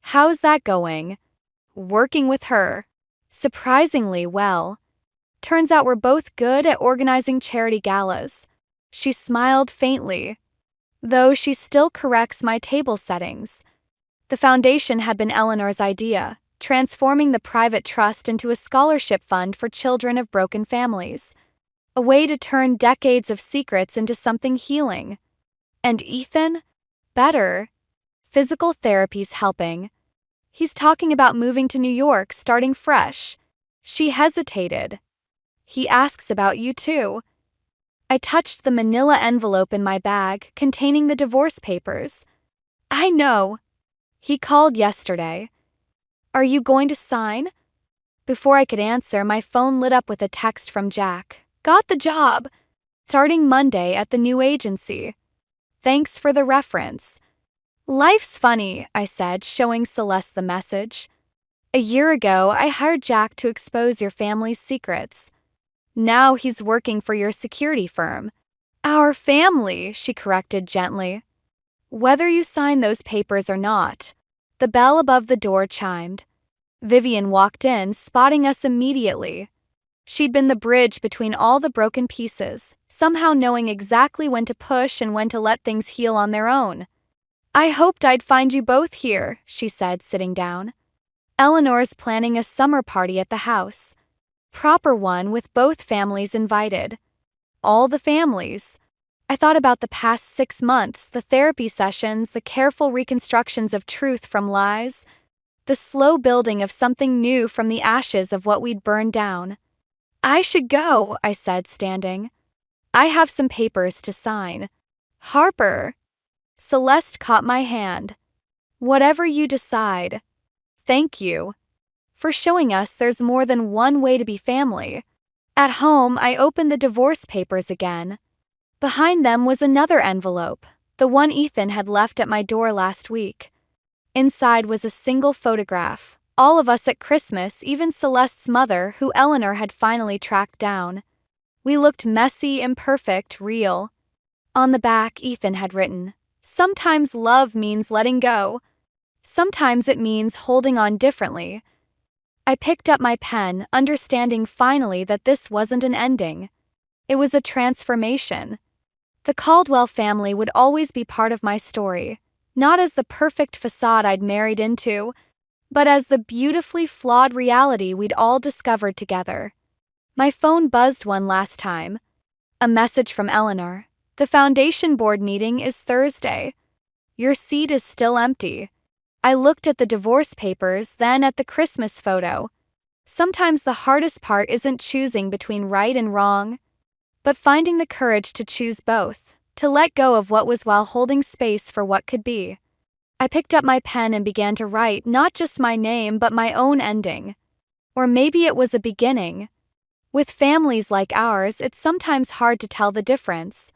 How's that going? Working with her. Surprisingly well. Turns out we're both good at organizing charity galas. She smiled faintly. Though she still corrects my table settings. The foundation had been Eleanor's idea, transforming the private trust into a scholarship fund for children of broken families. A way to turn decades of secrets into something healing. And Ethan? Better. Physical therapy's helping. He's talking about moving to New York, starting fresh. She hesitated. He asks about you too. I touched the manila envelope in my bag containing the divorce papers. I know. He called yesterday. Are you going to sign? Before I could answer, my phone lit up with a text from Jack. Got the job. Starting Monday at the new agency. Thanks for the reference. Life's funny, I said, showing Celeste the message. A year ago, I hired Jack to expose your family's secrets. Now he's working for your security firm. Our family, she corrected gently. Whether you sign those papers or not. The bell above the door chimed. Vivian walked in, spotting us immediately. She'd been the bridge between all the broken pieces, somehow knowing exactly when to push and when to let things heal on their own. I hoped I'd find you both here, she said, sitting down. Eleanor's planning a summer party at the house. Proper one with both families invited. All the families. I thought about the past 6 months, the therapy sessions, the careful reconstructions of truth from lies, the slow building of something new from the ashes of what we'd burned down. I should go, I said, standing. I have some papers to sign. Harper. Celeste caught my hand. Whatever you decide. Thank you. For showing us there's more than one way to be family. At home, I opened the divorce papers again. Behind them was another envelope, the one Ethan had left at my door last week. Inside was a single photograph, all of us at Christmas, even Celeste's mother, who Eleanor had finally tracked down. We looked messy, imperfect, real. On the back, Ethan had written, "Sometimes love means letting go. Sometimes it means holding on differently." I picked up my pen, understanding finally that this wasn't an ending. It was a transformation. The Caldwell family would always be part of my story, not as the perfect facade I'd married into, but as the beautifully flawed reality we'd all discovered together. My phone buzzed one last time. A message from Eleanor. "The foundation board meeting is Thursday. Your seat is still empty." I looked at the divorce papers, then at the Christmas photo. Sometimes the hardest part isn't choosing between right and wrong, but finding the courage to choose both, to let go of what was while holding space for what could be. I picked up my pen and began to write not just my name but my own ending. Or maybe it was a beginning. With families like ours, it's sometimes hard to tell the difference.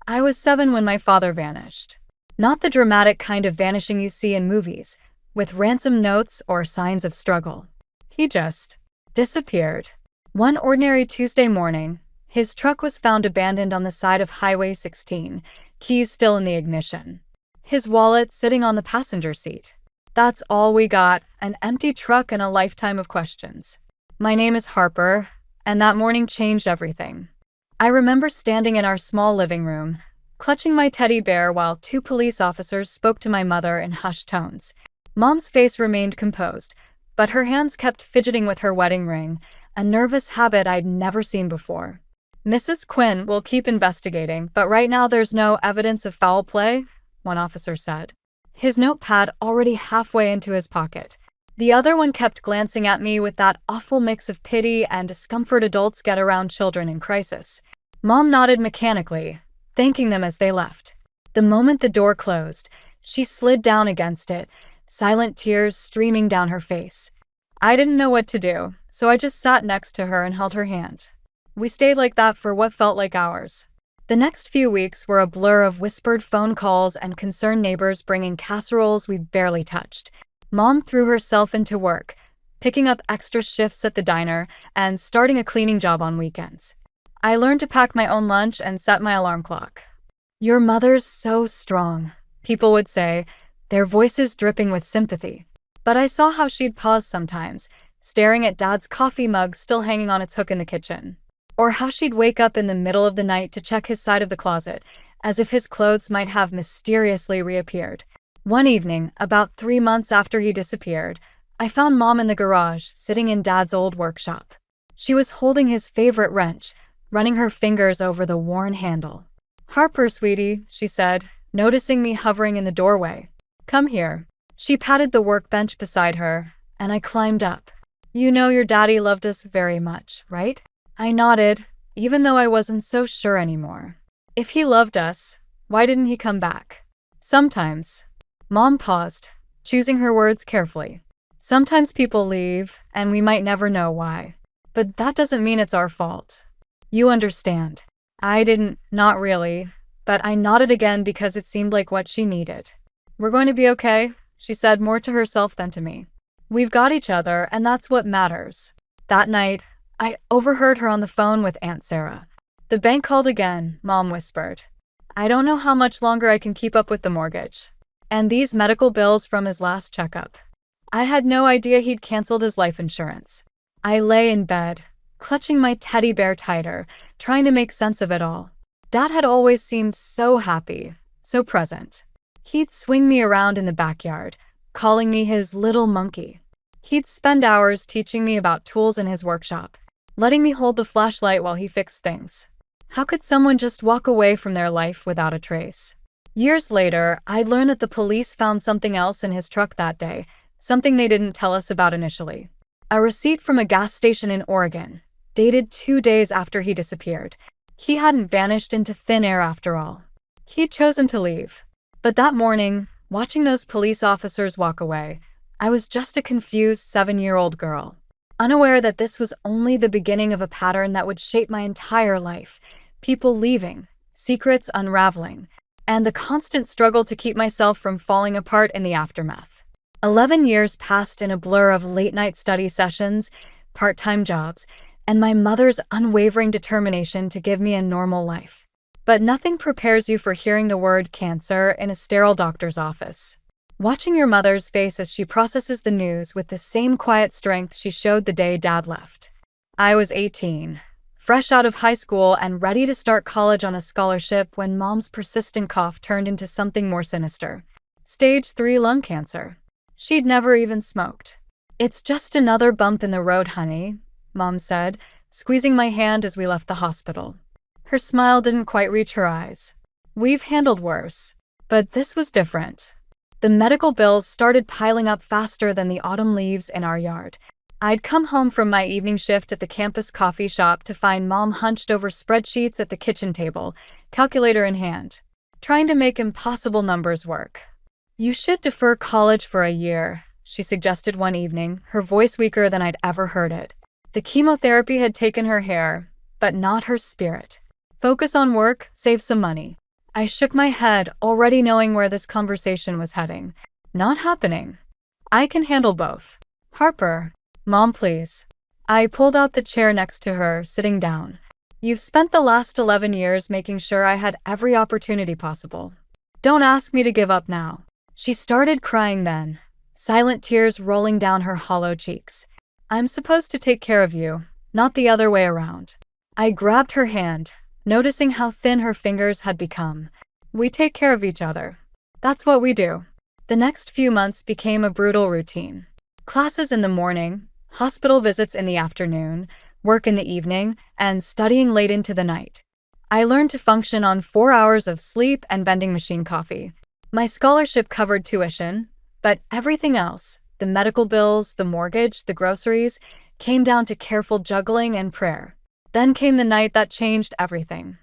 I was 7 when my father vanished. Not the dramatic kind of vanishing you see in movies, with ransom notes or signs of struggle. He just disappeared. One ordinary Tuesday morning, his truck was found abandoned on the side of Highway 16, keys still in the ignition. His wallet sitting on the passenger seat. That's all we got, an empty truck and a lifetime of questions. My name is Harper, and that morning changed everything. I remember standing in our small living room, clutching my teddy bear while 2 police officers spoke to my mother in hushed tones. Mom's face remained composed, but her hands kept fidgeting with her wedding ring, a nervous habit I'd never seen before. "Mrs. Quinn will keep investigating, but right now there's no evidence of foul play," one officer said, his notepad already halfway into his pocket. The other one kept glancing at me with that awful mix of pity and discomfort adults get around children in crisis. Mom nodded mechanically, thanking them as they left. The moment the door closed, she slid down against it, silent tears streaming down her face. I didn't know what to do, so I just sat next to her and held her hand. We stayed like that for what felt like hours. The next few weeks were a blur of whispered phone calls and concerned neighbors bringing casseroles we'd barely touched. Mom threw herself into work, picking up extra shifts at the diner and starting a cleaning job on weekends. I learned to pack my own lunch and set my alarm clock. "Your mother's so strong," people would say, their voices dripping with sympathy. But I saw how she'd pause sometimes, staring at Dad's coffee mug still hanging on its hook in the kitchen. Or how she'd wake up in the middle of the night to check his side of the closet, as if his clothes might have mysteriously reappeared. One evening, about 3 months after he disappeared, I found Mom in the garage, sitting in Dad's old workshop. She was holding his favorite wrench, running her fingers over the worn handle. "Harper, sweetie," she said, noticing me hovering in the doorway. "Come here." She patted the workbench beside her, and I climbed up. "You know your daddy loved us very much, right?" I nodded, even though I wasn't so sure anymore. If he loved us, why didn't he come back? "Sometimes." Mom paused, choosing her words carefully. "Sometimes people leave, and we might never know why. But that doesn't mean it's our fault. You understand." I didn't, not really, but I nodded again because it seemed like what she needed. "We're going to be okay," she said, more to herself than to me. "We've got each other, and that's what matters." That night, I overheard her on the phone with Aunt Sarah. "The bank called again," Mom whispered. "I don't know how much longer I can keep up with the mortgage. And these medical bills from his last checkup. I had no idea he'd canceled his life insurance." I lay in bed, clutching my teddy bear tighter, trying to make sense of it all. Dad had always seemed so happy, so present. He'd swing me around in the backyard, calling me his little monkey. He'd spend hours teaching me about tools in his workshop, letting me hold the flashlight while he fixed things. How could someone just walk away from their life without a trace? Years later, I'd learned that the police found something else in his truck that day, something they didn't tell us about initially. A receipt from a gas station in Oregon, dated 2 days after he disappeared. He hadn't vanished into thin air after all. He'd chosen to leave. But that morning, watching those police officers walk away, I was just a confused 7-year-old girl, unaware that this was only the beginning of a pattern that would shape my entire life. People leaving, secrets unraveling, and the constant struggle to keep myself from falling apart in the aftermath. 11 years passed in a blur of late-night study sessions, part-time jobs, and my mother's unwavering determination to give me a normal life. But nothing prepares you for hearing the word cancer in a sterile doctor's office. Watching your mother's face as she processes the news with the same quiet strength she showed the day Dad left. I was 18, fresh out of high school and ready to start college on a scholarship when Mom's persistent cough turned into something more sinister. Stage 3 lung cancer. She'd never even smoked. "It's just another bump in the road, honey," Mom said, squeezing my hand as we left the hospital. Her smile didn't quite reach her eyes. "We've handled worse. But this was different." The medical bills started piling up faster than the autumn leaves in our yard. I'd come home from my evening shift at the campus coffee shop to find Mom hunched over spreadsheets at the kitchen table, calculator in hand, trying to make impossible numbers work. "You should defer college for a year," she suggested one evening, her voice weaker than I'd ever heard it. The chemotherapy had taken her hair, but not her spirit. "Focus on work, save some money." I shook my head, already knowing where this conversation was heading. "Not happening. I can handle both." "Harper, Mom, please." I pulled out the chair next to her, sitting down. "You've spent the last 11 years making sure I had every opportunity possible. Don't ask me to give up now." She started crying then, silent tears rolling down her hollow cheeks. "I'm supposed to take care of you, not the other way around." I grabbed her hand, noticing how thin her fingers had become. "We take care of each other. That's what we do." The next few months became a brutal routine. Classes in the morning, hospital visits in the afternoon, work in the evening, and studying late into the night. I learned to function on 4 hours of sleep and vending machine coffee. My scholarship covered tuition, but everything else, the medical bills, the mortgage, the groceries, came down to careful juggling and prayer. Then came the night that changed everything.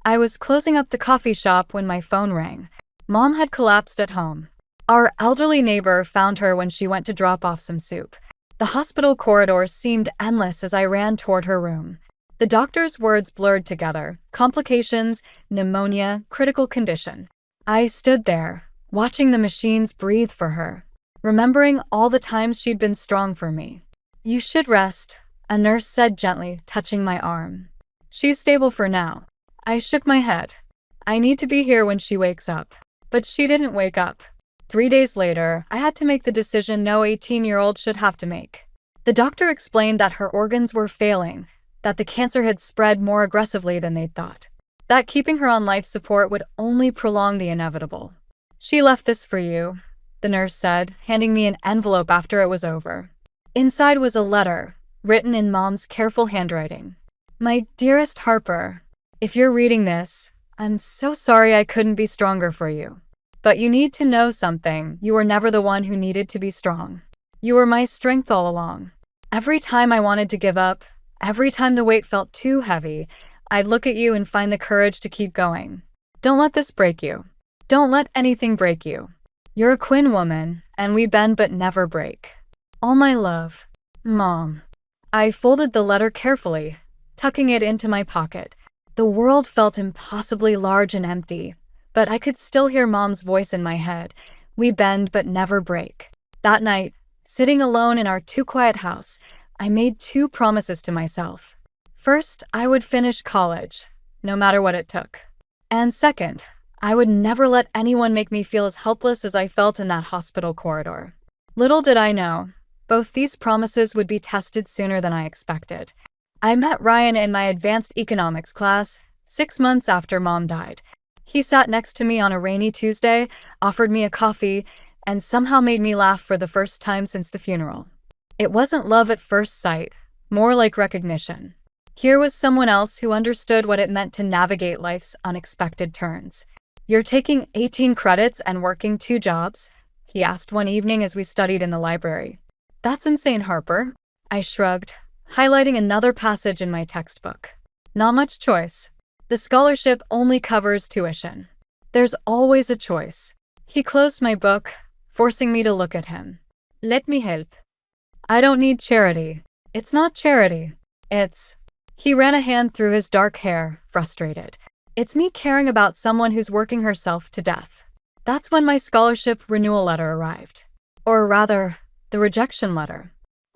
I was closing up the coffee shop when my phone rang. Mom had collapsed at home. Our elderly neighbor found her when she went to drop off some soup. The hospital corridor seemed endless as I ran toward her room. The doctor's words blurred together: complications, pneumonia, critical condition. I stood there, watching the machines breathe for her, remembering all the times she'd been strong for me. "You should rest," a nurse said gently, touching my arm. "She's stable for now." I shook my head. "I need to be here when she wakes up." But she didn't wake up. 3 days later, I had to make the decision no 18-year-old should have to make. The doctor explained that her organs were failing, that the cancer had spread more aggressively than they'd thought, that keeping her on life support would only prolong the inevitable. "She left this for you," the nurse said, handing me an envelope after it was over. Inside was a letter, written in Mom's careful handwriting. "My dearest Harper, if you're reading this, I'm so sorry I couldn't be stronger for you. But you need to know something: you were never the one who needed to be strong. You were my strength all along. Every time I wanted to give up, every time the weight felt too heavy, I'd look at you and find the courage to keep going. Don't let this break you. Don't let anything break you. You're a Quinn woman, and we bend but never break. All my love, Mom." I folded the letter carefully, tucking it into my pocket. The world felt impossibly large and empty, but I could still hear Mom's voice in my head: "We bend but never break." That night, sitting alone in our too-quiet house, I made 2 promises to myself. First, I would finish college, no matter what it took. And second, I would never let anyone make me feel as helpless as I felt in that hospital corridor. Little did I know, both these promises would be tested sooner than I expected. I met Ryan in my advanced economics class, 6 months after Mom died. He sat next to me on a rainy Tuesday, offered me a coffee, and somehow made me laugh for the first time since the funeral. It wasn't love at first sight, more like recognition. Here was someone else who understood what it meant to navigate life's unexpected turns. "You're taking 18 credits and working 2 jobs?" he asked one evening as we studied in the library. "That's insane, Harper." I shrugged, highlighting another passage in my textbook. "Not much choice. The scholarship only covers tuition. There's always a choice." He closed my book, forcing me to look at him. "Let me help." "I don't need charity." "It's not charity. It's—" He ran a hand through his dark hair, frustrated. "It's me caring about someone who's working herself to death." That's when my scholarship renewal letter arrived. Or rather, the rejection letter.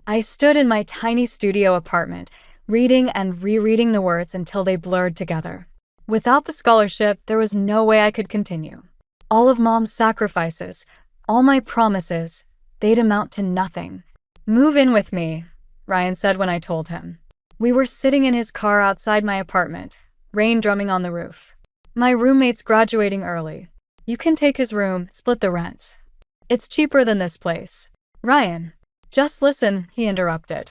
I stood in my tiny studio apartment, reading and rereading the words until they blurred together. Without the scholarship, there was no way I could continue. All of Mom's sacrifices, all my promises, they'd amount to nothing. "Move in with me," Ryan said when I told him. We were sitting in his car outside my apartment, rain drumming on the roof. "My roommate's graduating early. You can take his room, split the rent. It's cheaper than this place." "Ryan, just listen," he interrupted.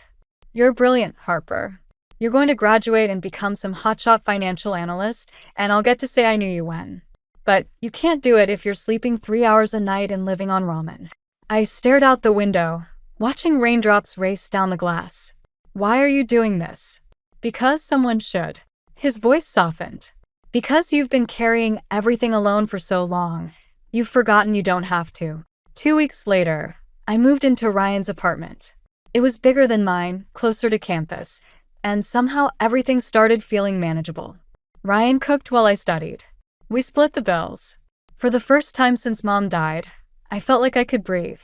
"You're brilliant, Harper. You're going to graduate and become some hotshot financial analyst, and I'll get to say I knew you when. But you can't do it if you're sleeping 3 hours a night and living on ramen." I stared out the window, watching raindrops race down the glass. "Why are you doing this?" "Because someone should." His voice softened. "Because you've been carrying everything alone for so long, you've forgotten you don't have to." 2 weeks later, I moved into Ryan's apartment. It was bigger than mine, closer to campus, and somehow everything started feeling manageable. Ryan cooked while I studied. We split the bills. For the first time since Mom died, I felt like I could breathe.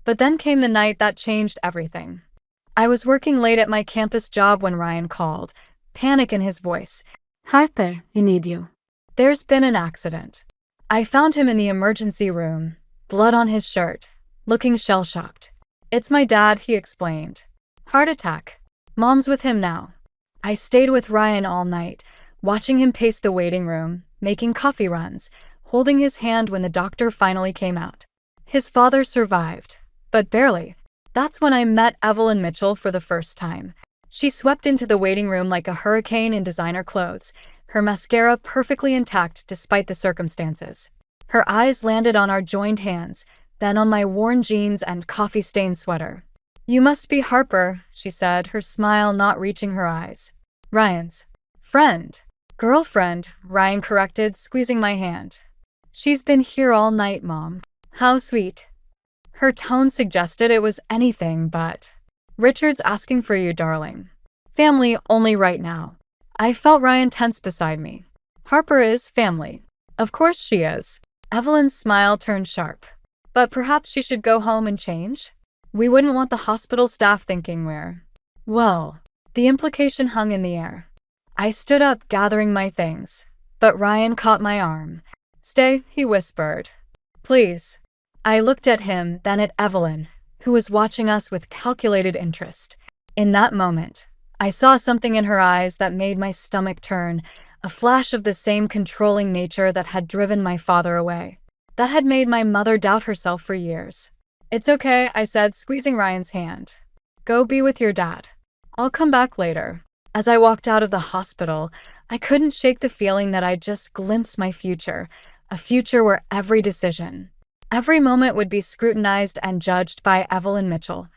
But then came the night that changed everything. I was working late at my campus job when Ryan called, panic in his voice. "Harper, we need you." "There's been an accident." I found him in the emergency room, blood on his shirt, looking shell-shocked. "It's my dad," he explained. "Heart attack. Mom's with him now." I stayed with Ryan all night, watching him pace the waiting room, making coffee runs, holding his hand when the doctor finally came out. His father survived, but barely. That's when I met Evelyn Mitchell for the first time. She swept into the waiting room like a hurricane in designer clothes, her mascara perfectly intact despite the circumstances. Her eyes landed on our joined hands, then on my worn jeans and coffee-stained sweater. "You must be Harper," she said, her smile not reaching her eyes. "Ryan's friend." "Girlfriend," Ryan corrected, squeezing my hand. "She's been here all night, Mom." "How sweet." Her tone suggested it was anything but. "Richard's asking for you, darling. Family only right now." I felt Ryan tense beside me. "Harper is family." "Of course she is." Evelyn's smile turned sharp. "But perhaps she should go home and change? We wouldn't want the hospital staff thinking we're—" Well, the implication hung in the air. I stood up, gathering my things, but Ryan caught my arm. "Stay," he whispered. "Please." I looked at him, then at Evelyn, who was watching us with calculated interest. In that moment, I saw something in her eyes that made my stomach turn, a flash of the same controlling nature that had driven my father away, that had made my mother doubt herself for years. "It's okay," I said, squeezing Ryan's hand. "Go be with your dad. I'll come back later." As I walked out of the hospital, I couldn't shake the feeling that I'd just glimpsed my future, a future where every decision, every moment would be scrutinized and judged by Evelyn Mitchell.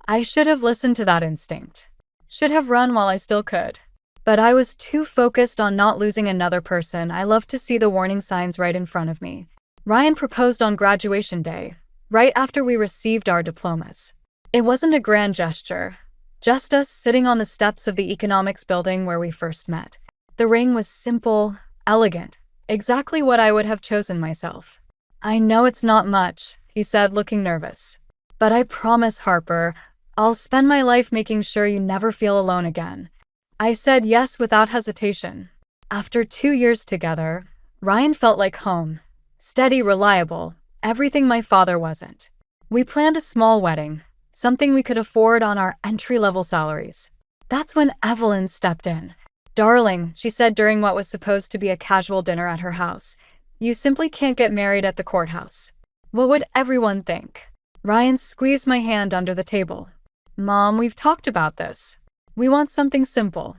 I should have listened to that instinct. Should have run while I still could. But I was too focused on not losing another person I loved to see the warning signs right in front of me. Ryan proposed on graduation day, right after we received our diplomas. It wasn't a grand gesture, just us sitting on the steps of the economics building where we first met. The ring was simple, elegant, exactly what I would have chosen myself. "I know it's not much," he said, looking nervous. "But I promise, Harper, I'll spend my life making sure you never feel alone again." I said yes without hesitation. After 2 years together, Ryan felt like home. Steady, reliable, everything my father wasn't. We planned a small wedding, something we could afford on our entry-level salaries. That's when Evelyn stepped in. "Darling," she said during what was supposed to be a casual dinner at her house, "you simply can't get married at the courthouse. What would everyone think?" Ryan squeezed my hand under the table. "Mom, we've talked about this. We want something simple."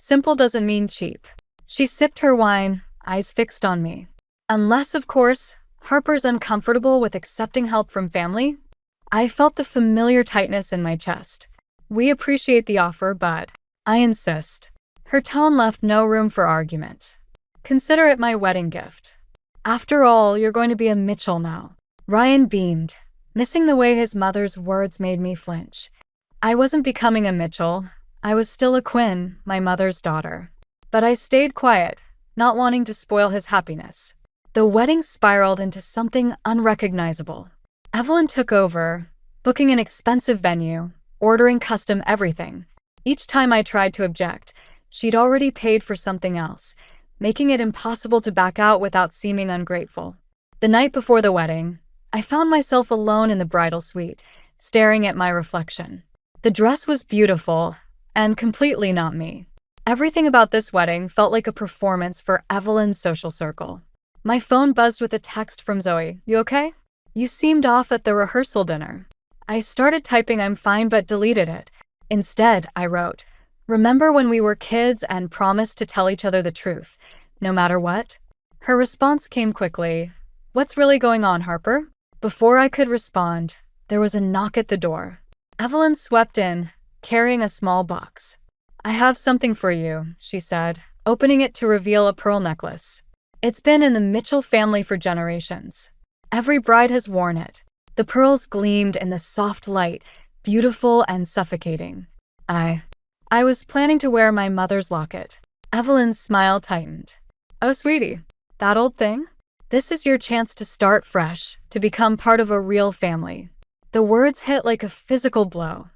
Simple doesn't mean cheap. She sipped her wine, eyes fixed on me. Unless, of course, Harper's uncomfortable with accepting help from family. I felt the familiar tightness in my chest. We appreciate the offer, but I insist. Her tone left no room for argument. Consider it my wedding gift. After all, you're going to be a Mitchell now. Ryan beamed, missing the way his mother's words made me flinch. I wasn't becoming a Mitchell. I was still a Quinn, my mother's daughter. But I stayed quiet, not wanting to spoil his happiness. The wedding spiraled into something unrecognizable. Evelyn took over, booking an expensive venue, ordering custom everything. Each time I tried to object, she'd already paid for something else, making it impossible to back out without seeming ungrateful. The night before the wedding, I found myself alone in the bridal suite, staring at my reflection. The dress was beautiful, and completely not me. Everything about this wedding felt like a performance for Evelyn's social circle. My phone buzzed with a text from Zoe. You okay? You seemed off at the rehearsal dinner. I started typing I'm fine but deleted it. Instead, I wrote, remember when we were kids and promised to tell each other the truth, no matter what? Her response came quickly. What's really going on, Harper? Before I could respond, there was a knock at the door. Evelyn swept in, carrying a small box. I have something for you, she said, opening it to reveal a pearl necklace. It's been in the Mitchell family for generations. Every bride has worn it. The pearls gleamed in the soft light, beautiful and suffocating. I was planning to wear my mother's locket. Evelyn's smile tightened. Oh, sweetie, that old thing? This is your chance to start fresh, to become part of a real family. The words hit like a physical blow.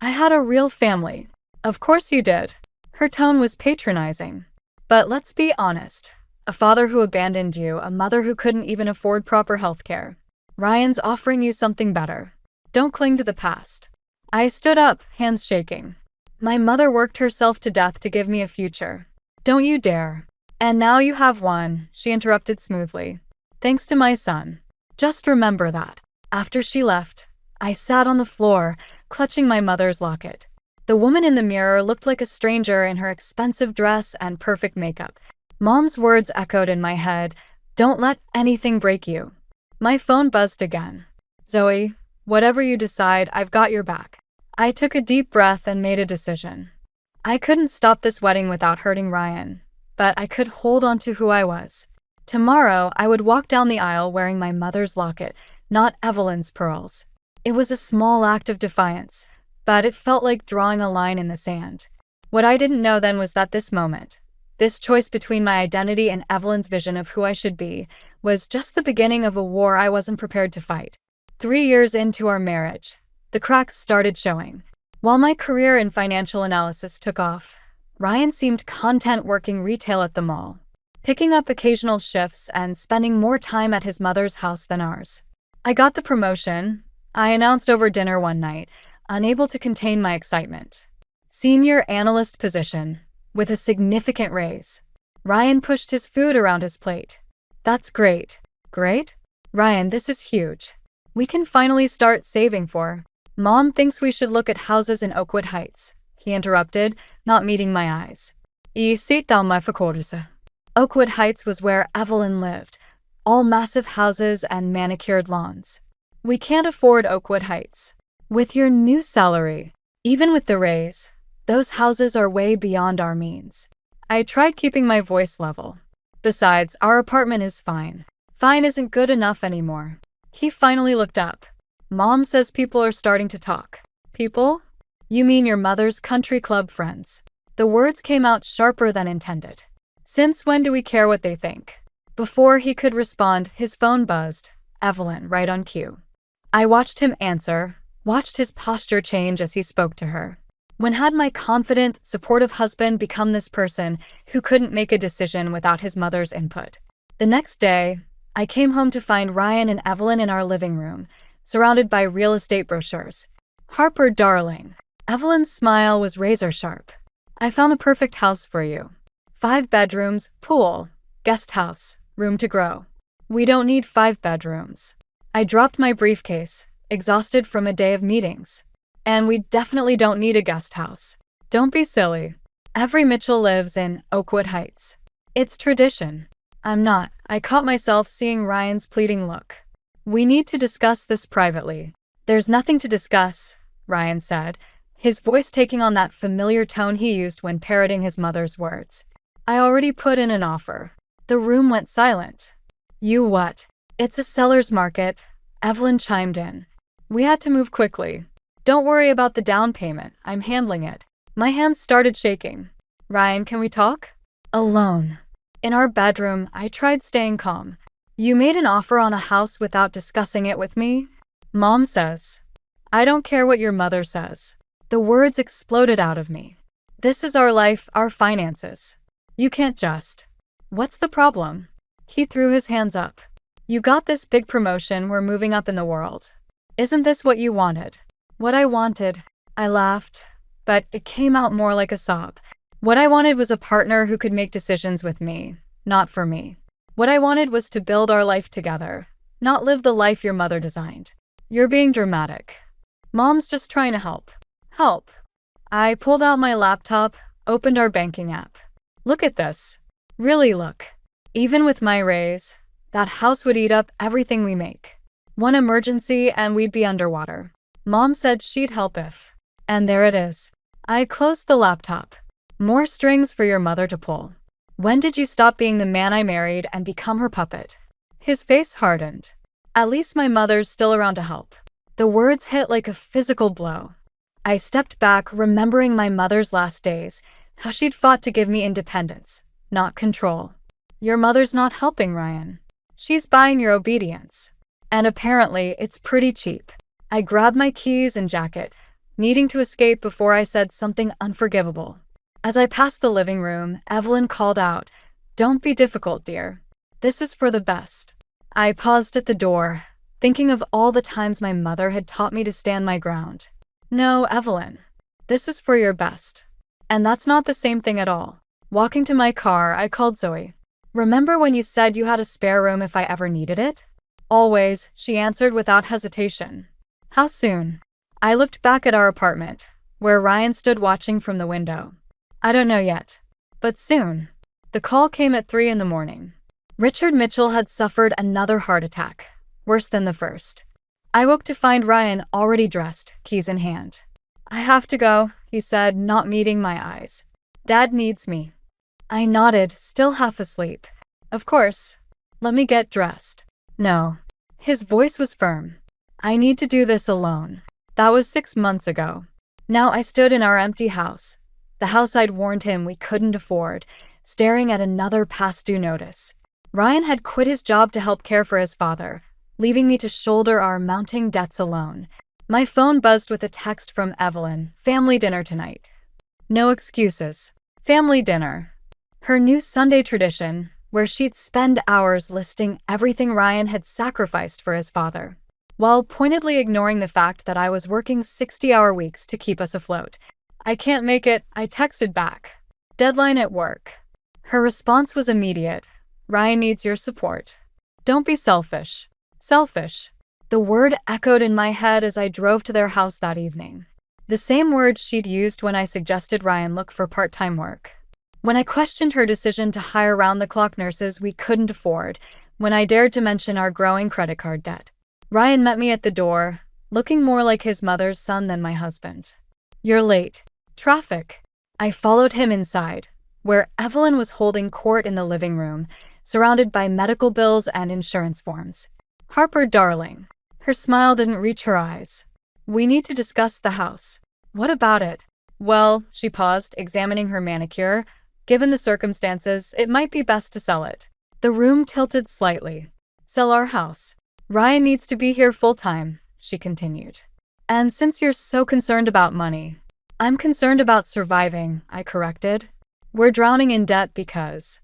I had a real family. Of course you did. Her tone was patronizing. But let's be honest. A father who abandoned you, a mother who couldn't even afford proper health care. Ryan's offering you something better. Don't cling to the past. I stood up, hands shaking. My mother worked herself to death to give me a future. Don't you dare. And now you have one, she interrupted smoothly. Thanks to my son. Just remember that. After she left, I sat on the floor, clutching my mother's locket. The woman in the mirror looked like a stranger in her expensive dress and perfect makeup. Mom's words echoed in my head, don't let anything break you. My phone buzzed again. Zoe, whatever you decide, I've got your back. I took a deep breath and made a decision. I couldn't stop this wedding without hurting Ryan, but I could hold on to who I was. Tomorrow, I would walk down the aisle wearing my mother's locket, not Evelyn's pearls. It was a small act of defiance, but it felt like drawing a line in the sand. What I didn't know then was that this moment, this choice between my identity and Evelyn's vision of who I should be, was just the beginning of a war I wasn't prepared to fight. 3 years into our marriage, the cracks started showing. While my career in financial analysis took off, Ryan seemed content working retail at the mall, picking up occasional shifts and spending more time at his mother's house than ours. I got the promotion, I announced over dinner one night, unable to contain my excitement. Senior analyst position, with a significant raise. Ryan pushed his food around his plate. That's great. Great? Ryan, this is huge. We can finally start saving for. Mom thinks we should look at houses in Oakwood Heights, he interrupted, not meeting my eyes. Sit down, my faculty. Oakwood Heights was where Evelyn lived, all massive houses and manicured lawns. We can't afford Oakwood Heights. With your new salary, even with the raise, those houses are way beyond our means. I tried keeping my voice level. Besides, our apartment is fine. Fine isn't good enough anymore. He finally looked up. Mom says people are starting to talk. People? You mean your mother's country club friends. The words came out sharper than intended. Since when do we care what they think? Before he could respond, his phone buzzed. Evelyn, right on cue. I watched him answer, watched his posture change as he spoke to her. When had my confident, supportive husband become this person who couldn't make a decision without his mother's input? The next day, I came home to find Ryan and Evelyn in our living room, surrounded by real estate brochures. Harper, darling. Evelyn's smile was razor sharp. I found the perfect house for you. 5 bedrooms, pool, guest house, room to grow. We don't need 5 bedrooms. I dropped my briefcase, exhausted from a day of meetings. And we definitely don't need a guest house. Don't be silly. Every Mitchell lives in Oakwood Heights. It's tradition. I'm not. I caught myself seeing Ryan's pleading look. We need to discuss this privately. There's nothing to discuss, Ryan said, his voice taking on that familiar tone he used when parroting his mother's words. I already put in an offer. The room went silent. You what? It's a seller's market, Evelyn chimed in. We had to move quickly. Don't worry about the down payment, I'm handling it. My hands started shaking. Ryan, can we talk? Alone. In our bedroom, I tried staying calm. You made an offer on a house without discussing it with me? Mom says. I don't care what your mother says. The words exploded out of me. This is our life, our finances. You can't just. What's the problem? He threw his hands up. You got this big promotion, we're moving up in the world. Isn't this what you wanted? What I wanted. I laughed, but it came out more like a sob. What I wanted was a partner who could make decisions with me, not for me. What I wanted was to build our life together, not live the life your mother designed. You're being dramatic. Mom's just trying to help. Help. I pulled out my laptop, opened our banking app. Look at this. Really look. Even with my raise, that house would eat up everything we make. One emergency and we'd be underwater. Mom said she'd help if. And there it is. I closed the laptop. More strings for your mother to pull. When did you stop being the man I married and become her puppet? His face hardened. At least my mother's still around to help. The words hit like a physical blow. I stepped back, remembering my mother's last days, how she'd fought to give me independence, not control. Your mother's not helping, Ryan. She's buying your obedience. And apparently, it's pretty cheap. I grabbed my keys and jacket, needing to escape before I said something unforgivable. As I passed the living room, Evelyn called out, "Don't be difficult, dear. This is for the best." I paused at the door, thinking of all the times my mother had taught me to stand my ground. No, Evelyn. This is for your best. And that's not the same thing at all. Walking to my car, I called Zoe. Remember when you said you had a spare room if I ever needed it? Always, she answered without hesitation. How soon? I looked back at our apartment, where Ryan stood watching from the window. I don't know yet. But soon. The call came at 3 in the morning. Richard Mitchell had suffered another heart attack, worse than the first. I woke to find Ryan already dressed, keys in hand. I have to go, he said, not meeting my eyes. Dad needs me. I nodded, still half asleep. Of course. Let me get dressed. No. His voice was firm. I need to do this alone. That was 6 months ago. Now I stood in our empty house, the house I'd warned him we couldn't afford, staring at another past due notice. Ryan had quit his job to help care for his father, leaving me to shoulder our mounting debts alone. My phone buzzed with a text from Evelyn. Family dinner tonight. No excuses. Family dinner. Her new Sunday tradition, where she'd spend hours listing everything Ryan had sacrificed for his father, while pointedly ignoring the fact that I was working 60-hour weeks to keep us afloat. I can't make it, I texted back. Deadline at work. Her response was immediate. Ryan needs your support. Don't be selfish. Selfish. The word echoed in my head as I drove to their house that evening. The same words she'd used when I suggested Ryan look for part-time work. When I questioned her decision to hire round-the-clock nurses we couldn't afford, when I dared to mention our growing credit card debt. Ryan met me at the door, looking more like his mother's son than my husband. You're late. Traffic. I followed him inside, where Evelyn was holding court in the living room, surrounded by medical bills and insurance forms. Harper, darling. Her smile didn't reach her eyes. We need to discuss the house. What about it? Well, she paused, examining her manicure. Given the circumstances, it might be best to sell it. The room tilted slightly. Sell our house. Ryan needs to be here full-time, she continued. And since you're so concerned about money, I'm concerned about surviving, I corrected. We're drowning in debt because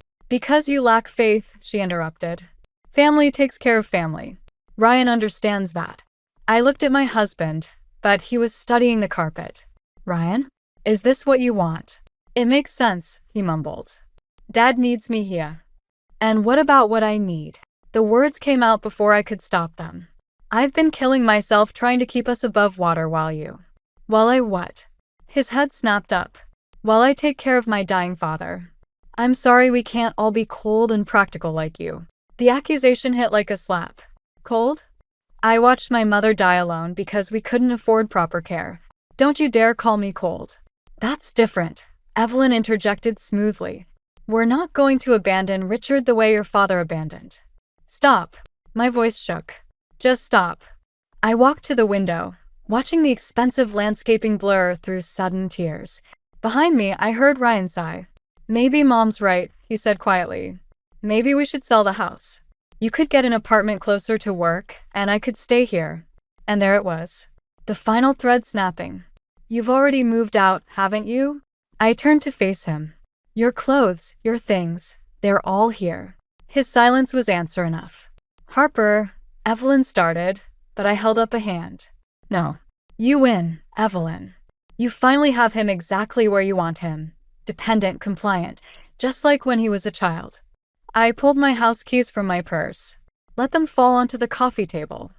you lack faith, she interrupted. Family takes care of family. Ryan understands that. I looked at my husband, but he was studying the carpet. Ryan, is this what you want? It makes sense, he mumbled. Dad needs me here. And what about what I need? The words came out before I could stop them. I've been killing myself trying to keep us above water while I what? His head snapped up. while I take care of my dying father. I'm sorry we can't all be cold and practical like you. The accusation hit like a slap. Cold? I watched my mother die alone because we couldn't afford proper care. Don't you dare call me cold. That's different, Evelyn interjected smoothly. We're not going to abandon Richard the way your father abandoned. Stop. My voice shook. Just stop. I walked to the window, watching the expensive landscaping blur through sudden tears. Behind me, I heard Ryan sigh. Maybe Mom's right, he said quietly. Maybe we should sell the house. You could get an apartment closer to work, and I could stay here. And there it was. The final thread snapping. You've already moved out, haven't you? I turned to face him. Your clothes, your things, they're all here. His silence was answer enough. Harper, Evelyn started, but I held up a hand. No. You win, Evelyn. You finally have him exactly where you want him. Dependent, compliant, just like when he was a child. I pulled my house keys from my purse. Let them fall onto the coffee table.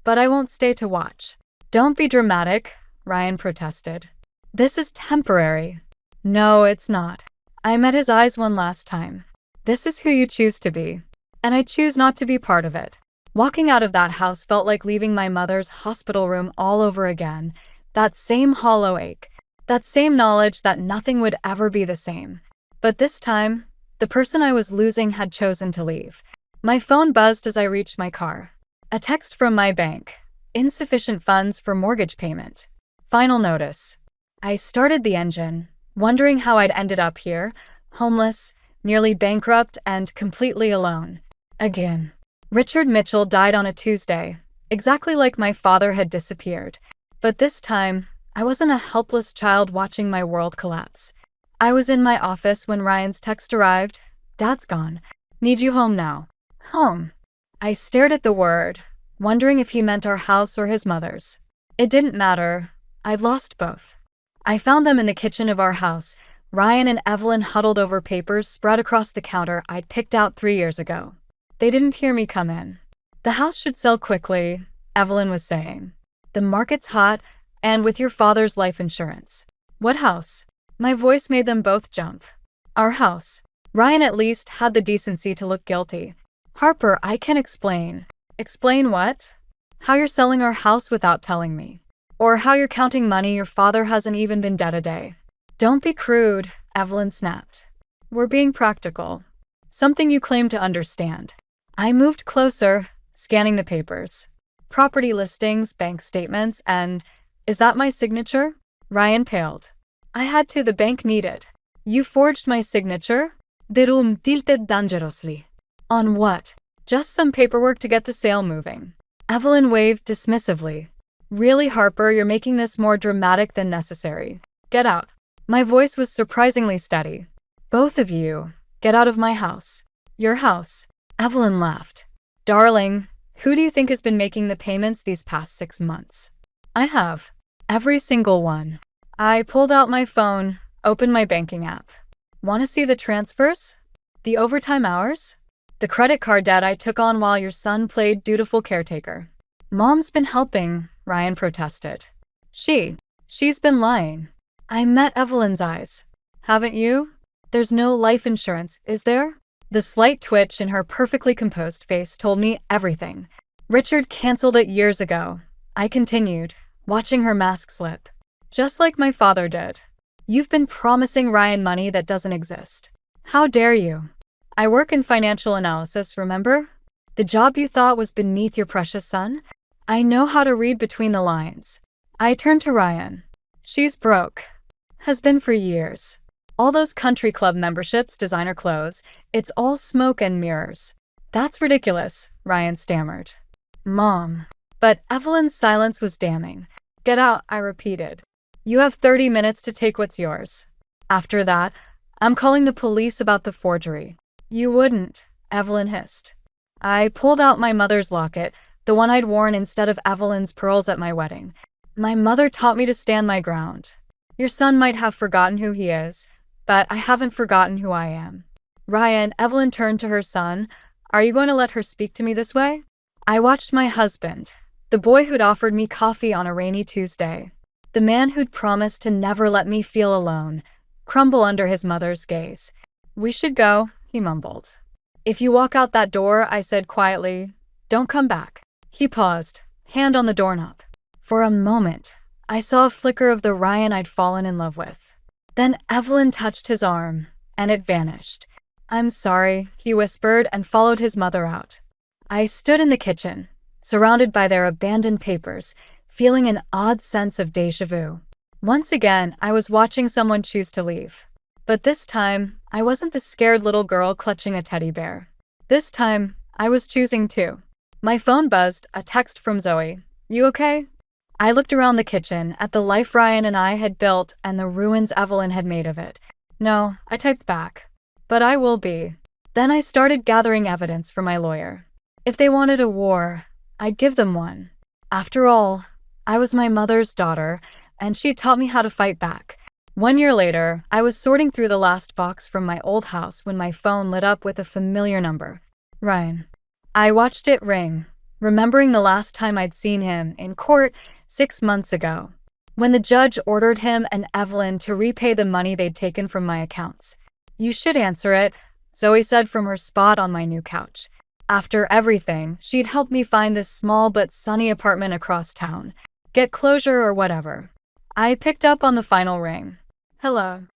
But I won't stay to watch. Don't be dramatic, Ryan protested. This is temporary. No, it's not. I met his eyes one last time. This is who you choose to be. And I choose not to be part of it. Walking out of that house felt like leaving my mother's hospital room all over again. That same hollow ache. That same knowledge that nothing would ever be the same. But this time, the person I was losing had chosen to leave. My phone buzzed as I reached my car. A text from my bank. Insufficient funds for mortgage payment. Final notice. I started the engine, wondering how I'd ended up here, homeless, nearly bankrupt, and completely alone. Again. Richard Mitchell died on a Tuesday, exactly like my father had disappeared. But this time, I wasn't a helpless child watching my world collapse. I was in my office when Ryan's text arrived. Dad's gone. Need you home now. Home. I stared at the word, wondering if he meant our house or his mother's. It didn't matter. I'd lost both. I found them in the kitchen of our house, Ryan and Evelyn huddled over papers spread across the counter I'd picked out 3 years ago. They didn't hear me come in. The house should sell quickly, Evelyn was saying. The market's hot, and with your father's life insurance. What house? My voice made them both jump. Our house. Ryan at least had the decency to look guilty. Harper, I can explain. Explain what? How you're selling our house without telling me. Or how you're counting money your father hasn't even been dead a day. Don't be crude, Evelyn snapped. We're being practical. Something you claim to understand. I moved closer, scanning the papers. Property listings, bank statements, and is that my signature? Ryan paled. I had to, the bank needed. You forged my signature? The room tilted dangerously. On what? Just some paperwork to get the sale moving. Evelyn waved dismissively. Really, Harper, you're making this more dramatic than necessary. Get out. My voice was surprisingly steady. Both of you, get out of my house. Your house. Evelyn laughed. Darling, who do you think has been making the payments these past 6 months? I have. Every single one. I pulled out my phone, opened my banking app. Want to see the transfers? The overtime hours? The credit card debt I took on while your son played dutiful caretaker. Mom's been helping, Ryan protested. She's been lying. I met Evelyn's eyes. Haven't you? There's no life insurance, is there? The slight twitch in her perfectly composed face told me everything. Richard canceled it years ago. I continued, watching her mask slip. Just like my father did. You've been promising Ryan money that doesn't exist. How dare you? I work in financial analysis, remember? The job you thought was beneath your precious son? I know how to read between the lines. I turned to Ryan. She's broke. Has been for years. All those country club memberships, designer clothes, it's all smoke and mirrors. That's ridiculous, Ryan stammered. Mom. But Evelyn's silence was damning. Get out, I repeated. You have 30 minutes to take what's yours. After that, I'm calling the police about the forgery. You wouldn't, Evelyn hissed. I pulled out my mother's locket, the one I'd worn instead of Evelyn's pearls at my wedding. My mother taught me to stand my ground. Your son might have forgotten who he is, but I haven't forgotten who I am. Ryan, Evelyn turned to her son. Are you going to let her speak to me this way? I watched my husband, the boy who'd offered me coffee on a rainy Tuesday, the man who'd promised to never let me feel alone, crumble under his mother's gaze. "We should go," he mumbled. "If you walk out that door," I said quietly, "don't come back." He paused, hand on the doorknob. For a moment, I saw a flicker of the Ryan I'd fallen in love with. Then Evelyn touched his arm, and it vanished. "I'm sorry," he whispered and followed his mother out. I stood in the kitchen, surrounded by their abandoned papers, feeling an odd sense of déjà vu. Once again, I was watching someone choose to leave. But this time, I wasn't the scared little girl clutching a teddy bear. This time, I was choosing to. My phone buzzed, a text from Zoe. "You okay?" I looked around the kitchen at the life Ryan and I had built and the ruins Evelyn had made of it. "No," I typed back. "But I will be." Then I started gathering evidence for my lawyer. If they wanted a war, I'd give them one. After all, I was my mother's daughter, and she taught me how to fight back. 1 year later, I was sorting through the last box from my old house when my phone lit up with a familiar number. Ryan. I watched it ring, remembering the last time I'd seen him in court 6 months ago, when the judge ordered him and Evelyn to repay the money they'd taken from my accounts. "You should answer it," Zoe said from her spot on my new couch. After everything, she'd helped me find this small but sunny apartment across town, get closure or whatever. I picked up on the final ring. "Hello."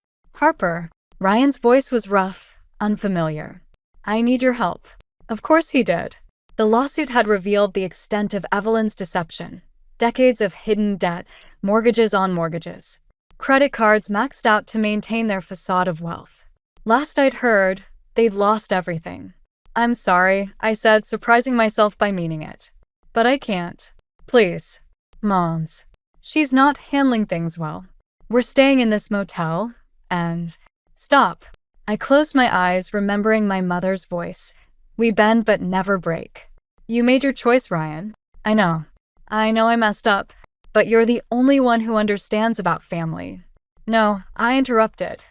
"Harper." Ryan's voice was rough, unfamiliar. "I need your help." Of course he did. The lawsuit had revealed the extent of Evelyn's deception. Decades of hidden debt, mortgages on mortgages. Credit cards maxed out to maintain their facade of wealth. Last I'd heard, they'd lost everything. "I'm sorry," I said, surprising myself by meaning it. "But I can't. Please." "Mom's. She's not handling things well. We're staying in this motel, and—" "Stop." I closed my eyes, remembering my mother's voice. "We bend but never break." "You made your choice, Ryan." "I know. I know I messed up. But you're the only one who understands about family." "No," I interrupted.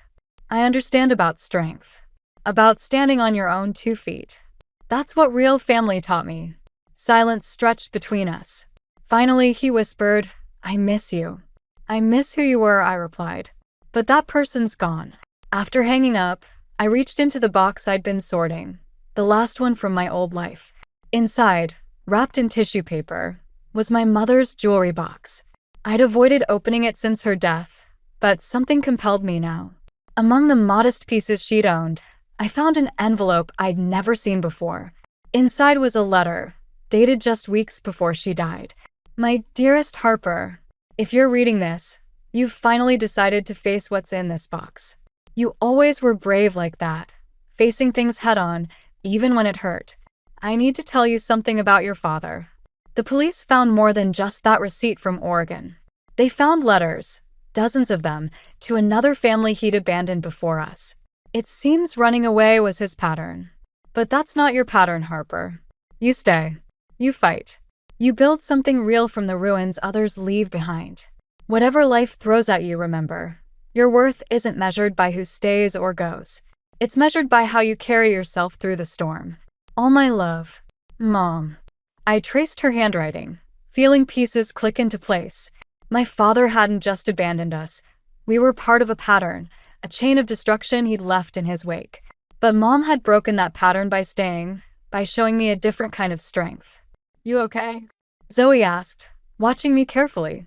"I understand about strength. About standing on your own 2 feet. That's what real family taught me." Silence stretched between us. Finally, he whispered, "I miss you." "I miss who you were," I replied. "But that person's gone." After hanging up, I reached into the box I'd been sorting, the last one from my old life. Inside, wrapped in tissue paper, was my mother's jewelry box. I'd avoided opening it since her death, but something compelled me now. Among the modest pieces she'd owned, I found an envelope I'd never seen before. Inside was a letter, dated just weeks before she died. "My dearest Harper, if you're reading this, you've finally decided to face what's in this box. You always were brave like that, facing things head-on, even when it hurt. I need to tell you something about your father." The police found more than just that receipt from Oregon. They found letters, dozens of them, to another family he'd abandoned before us. It seems running away was his pattern. But that's not your pattern, Harper. You stay. You fight. You build something real from the ruins others leave behind. Whatever life throws at you, remember, your worth isn't measured by who stays or goes. It's measured by how you carry yourself through the storm. All my love, Mom. I traced her handwriting, feeling pieces click into place. My father hadn't just abandoned us. We were part of a pattern, a chain of destruction he'd left in his wake. But Mom had broken that pattern by staying, by showing me a different kind of strength. "You okay?" Zoe asked, watching me carefully.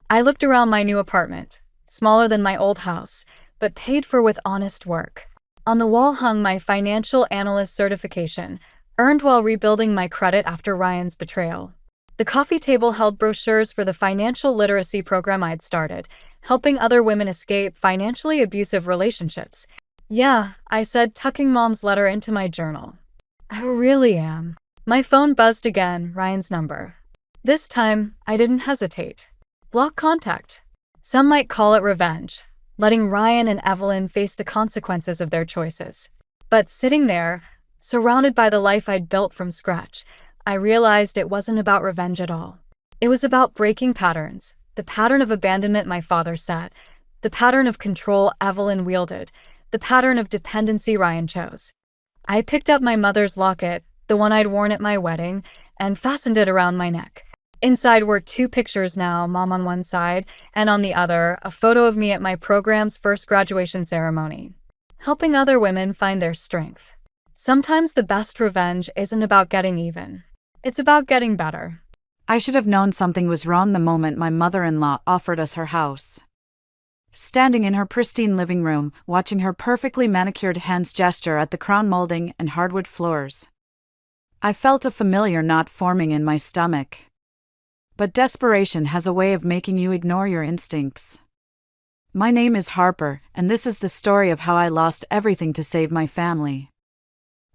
I looked around my new apartment, smaller than my old house, but paid for with honest work. On the wall hung my financial analyst certification, earned while rebuilding my credit after Ryan's betrayal. The coffee table held brochures for the financial literacy program I'd started, helping other women escape financially abusive relationships. "Yeah," I said, tucking Mom's letter into my journal. "I really am." My phone buzzed again, Ryan's number. This time, I didn't hesitate. Block contact. Some might call it revenge, letting Ryan and Evelyn face the consequences of their choices. But sitting there, surrounded by the life I'd built from scratch, I realized it wasn't about revenge at all. It was about breaking patterns, the pattern of abandonment my father set, the pattern of control Evelyn wielded, the pattern of dependency Ryan chose. I picked up my mother's locket, the one I'd worn at my wedding, and fastened it around my neck. Inside were two pictures now, mom on one side, and on the other, a photo of me at my program's first graduation ceremony, helping other women find their strength. Sometimes the best revenge isn't about getting even. It's about getting better. I should have known something was wrong the moment my mother-in-law offered us her house. Standing in her pristine living room, watching her perfectly manicured hands gesture at the crown molding and hardwood floors, I felt a familiar knot forming in my stomach. But desperation has a way of making you ignore your instincts. My name is Harper, and this is the story of how I lost everything to save my family.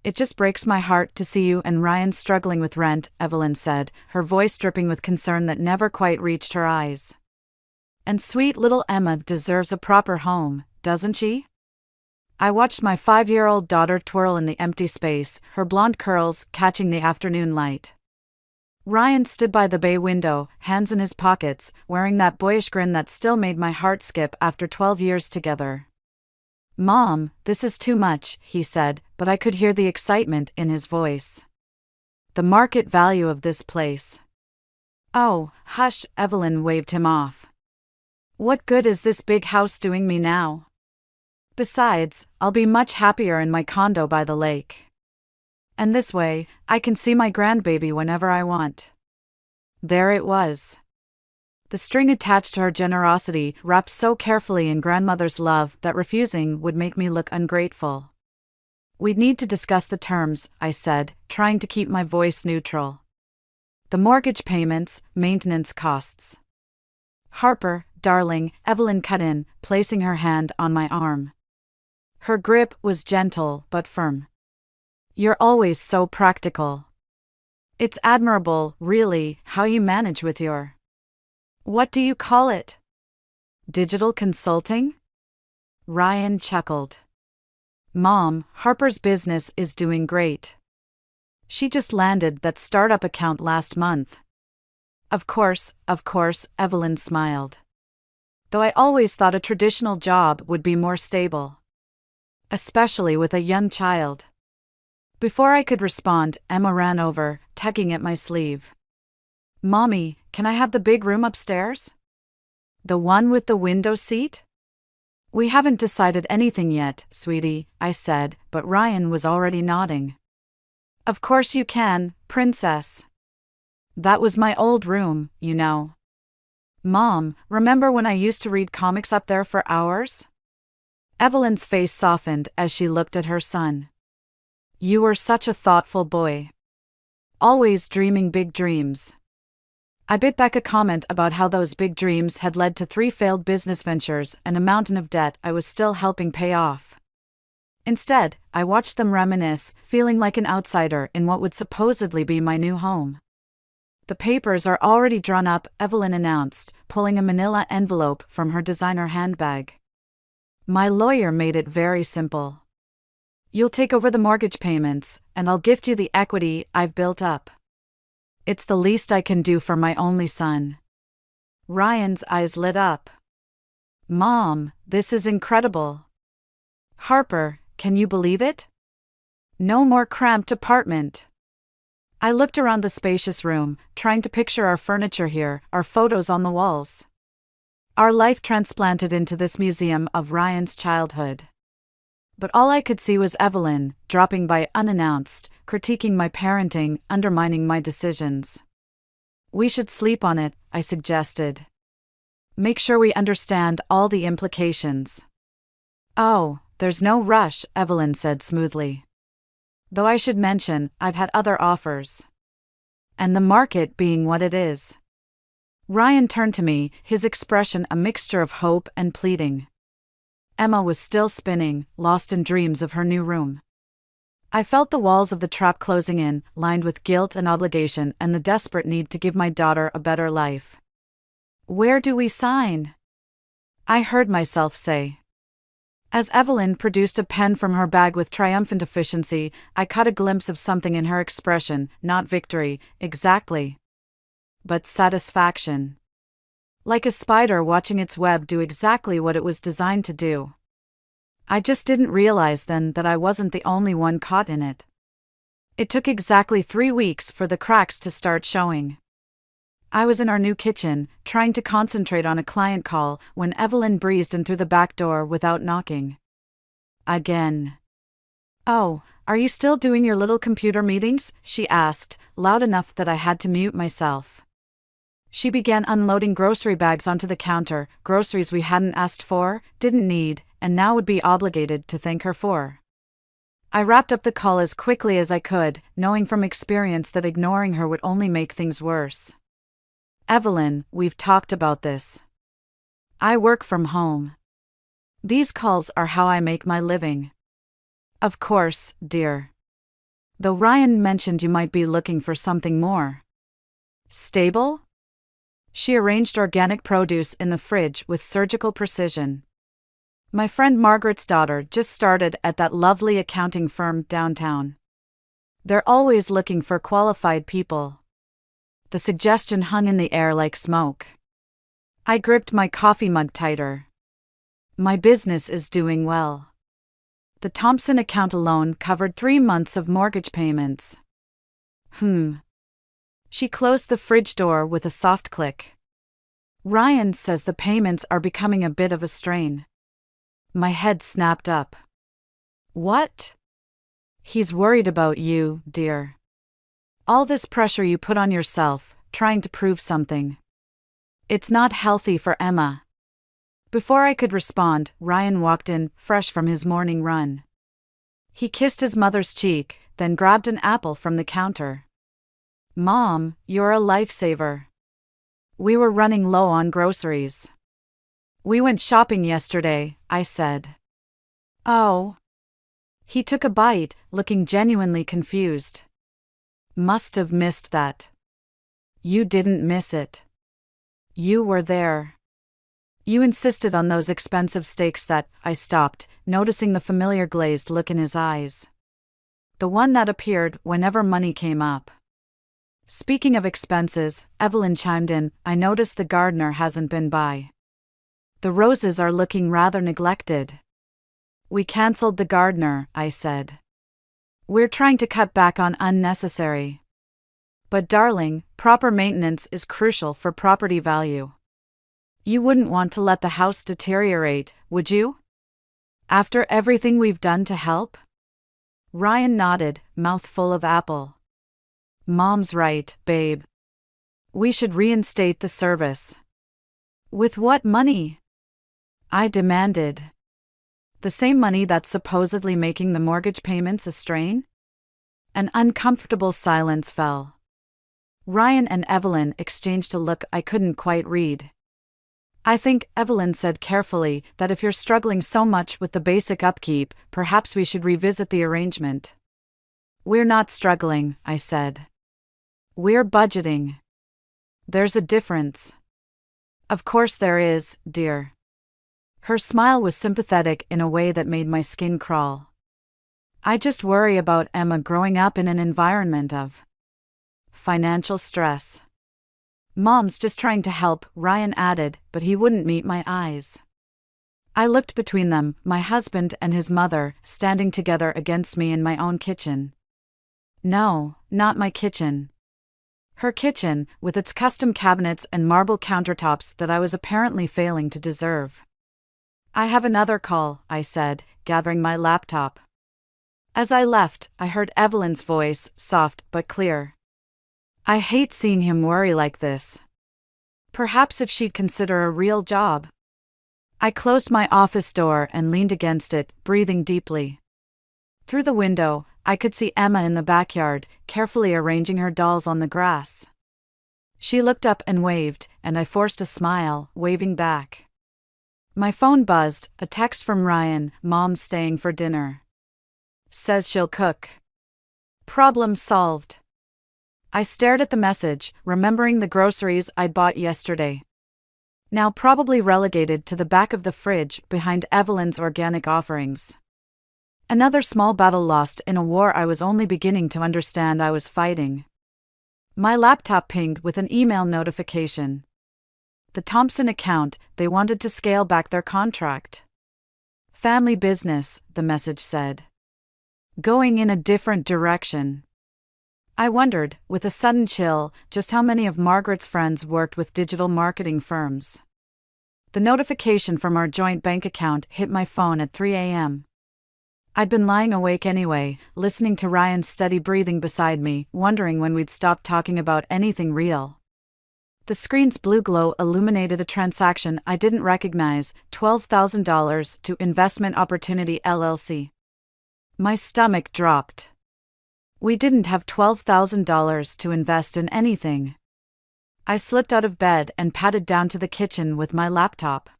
It just breaks my heart to see you and Ryan struggling with rent, Evelyn said, her voice dripping with concern that never quite reached her eyes. And sweet little Emma deserves a proper home, doesn't she? I watched my 5-year-old daughter twirl in the empty space, her blonde curls catching the afternoon light. Ryan stood by the bay window, hands in his pockets, wearing that boyish grin that still made my heart skip after 12 years together. "Mom, this is too much," he said, but I could hear the excitement in his voice. "The market value of this place." "Oh, hush," Evelyn waved him off. "What good is this big house doing me now? Besides, I'll be much happier in my condo by the lake. And this way, I can see my grandbaby whenever I want." There it was. The string attached to her generosity, wrapped so carefully in grandmother's love that refusing would make me look ungrateful. "We'd need to discuss the terms," I said, trying to keep my voice neutral. "The mortgage payments, maintenance costs." "Harper, darling," Evelyn cut in, placing her hand on my arm. Her grip was gentle but firm. "You're always so practical. It's admirable, really, how you manage with your... What do you call it? Digital consulting?" Ryan chuckled. "Mom, Harper's business is doing great. She just landed that startup account last month." Of course, Evelyn smiled. "Though I always thought a traditional job would be more stable. Especially with a young child." Before I could respond, Emma ran over, tugging at my sleeve. "Mommy, can I have the big room upstairs? The one with the window seat?" "We haven't decided anything yet, sweetie," I said, but Ryan was already nodding. "Of course you can, princess. That was my old room, you know. Mom, remember when I used to read comics up there for hours?" Evelyn's face softened as she looked at her son. "You were such a thoughtful boy. Always dreaming big dreams." I bit back a comment about how those big dreams had led to 3 failed business ventures and a mountain of debt I was still helping pay off. Instead, I watched them reminisce, feeling like an outsider in what would supposedly be my new home. "The papers are already drawn up," Evelyn announced, pulling a manila envelope from her designer handbag. "My lawyer made it very simple. You'll take over the mortgage payments, and I'll gift you the equity I've built up. It's the least I can do for my only son." Ryan's eyes lit up. "Mom, this is incredible. Harper, can you believe it? No more cramped apartment." I looked around the spacious room, trying to picture our furniture here, our photos on the walls. Our life transplanted into this museum of Ryan's childhood. But all I could see was Evelyn, dropping by unannounced, critiquing my parenting, undermining my decisions. "We should sleep on it," I suggested. "Make sure we understand all the implications." "Oh, there's no rush," Evelyn said smoothly. "Though I should mention, I've had other offers. And the market being what it is." Ryan turned to me, his expression a mixture of hope and pleading. Emma was still spinning, lost in dreams of her new room. I felt the walls of the trap closing in, lined with guilt and obligation and the desperate need to give my daughter a better life. "Where do we sign?" I heard myself say. As Evelyn produced a pen from her bag with triumphant efficiency, I caught a glimpse of something in her expression, not victory, exactly, but satisfaction. Like a spider watching its web do exactly what it was designed to do. I just didn't realize then that I wasn't the only one caught in it. It took exactly 3 weeks for the cracks to start showing. I was in our new kitchen, trying to concentrate on a client call, when Evelyn breezed in through the back door without knocking. Again. "Oh, are you still doing your little computer meetings?" she asked, loud enough that I had to mute myself. She began unloading grocery bags onto the counter, groceries we hadn't asked for, didn't need, and now would be obligated to thank her for. I wrapped up the call as quickly as I could, knowing from experience that ignoring her would only make things worse. "Evelyn, we've talked about this. I work from home. These calls are how I make my living." "Of course, dear. Though Ryan mentioned you might be looking for something more stable?" She arranged organic produce in the fridge with surgical precision. "My friend Margaret's daughter just started at that lovely accounting firm downtown. They're always looking for qualified people." The suggestion hung in the air like smoke. I gripped my coffee mug tighter. "My business is doing well. The Thompson account alone covered 3 months of mortgage payments." She closed the fridge door with a soft click. "Ryan says the payments are becoming a bit of a strain." My head snapped up. "What?" "He's worried about you, dear. All this pressure you put on yourself, trying to prove something. It's not healthy for Emma." Before I could respond, Ryan walked in, fresh from his morning run. He kissed his mother's cheek, then grabbed an apple from the counter. "Mom, you're a lifesaver. We were running low on groceries. We went shopping yesterday," I said. "Oh." He took a bite, looking genuinely confused. "Must have missed that." "You didn't miss it. You were there. You insisted on those expensive steaks that," I stopped, noticing the familiar glazed look in his eyes. The one that appeared whenever money came up. "Speaking of expenses," Evelyn chimed in, "I noticed the gardener hasn't been by. The roses are looking rather neglected." "We cancelled the gardener," I said. "We're trying to cut back on unnecessary." "But darling, proper maintenance is crucial for property value. You wouldn't want to let the house deteriorate, would you? After everything we've done to help?" Ryan nodded, mouth full of apple. "Mom's right, babe. We should reinstate the service." "With what money?" I demanded. "The same money that's supposedly making the mortgage payments a strain?" An uncomfortable silence fell. Ryan and Evelyn exchanged a look I couldn't quite read. "I think," Evelyn said carefully, "that if you're struggling so much with the basic upkeep, perhaps we should revisit the arrangement." "We're not struggling," I said. "We're budgeting." "There's a difference." "Of course there is, dear." Her smile was sympathetic in a way that made my skin crawl. "I just worry about Emma growing up in an environment of financial stress." "Mom's just trying to help," Ryan added, but he wouldn't meet my eyes. I looked between them, my husband and his mother, standing together against me in my own kitchen. No, not my kitchen. Her kitchen, with its custom cabinets and marble countertops that I was apparently failing to deserve. "I have another call," I said, gathering my laptop. As I left, I heard Evelyn's voice, soft but clear. "I hate seeing him worry like this. Perhaps if she'd consider a real job." I closed my office door and leaned against it, breathing deeply. Through the window, I could see Emma in the backyard, carefully arranging her dolls on the grass. She looked up and waved, and I forced a smile, waving back. My phone buzzed, a text from Ryan, "Mom's staying for dinner. Says she'll cook." Problem solved. I stared at the message, remembering the groceries I'd bought yesterday. Now probably relegated to the back of the fridge behind Evelyn's organic offerings. Another small battle lost in a war I was only beginning to understand I was fighting. My laptop pinged with an email notification. The Thompson account, they wanted to scale back their contract. "Family business," the message said. "Going in a different direction." I wondered, with a sudden chill, just how many of Margaret's friends worked with digital marketing firms. The notification from our joint bank account hit my phone at 3 a.m. I'd been lying awake anyway, listening to Ryan's steady breathing beside me, wondering when we'd stop talking about anything real. The screen's blue glow illuminated a transaction I didn't recognize, $12,000 to Investment Opportunity LLC. My stomach dropped. We didn't have $12,000 to invest in anything. I slipped out of bed and padded down to the kitchen with my laptop.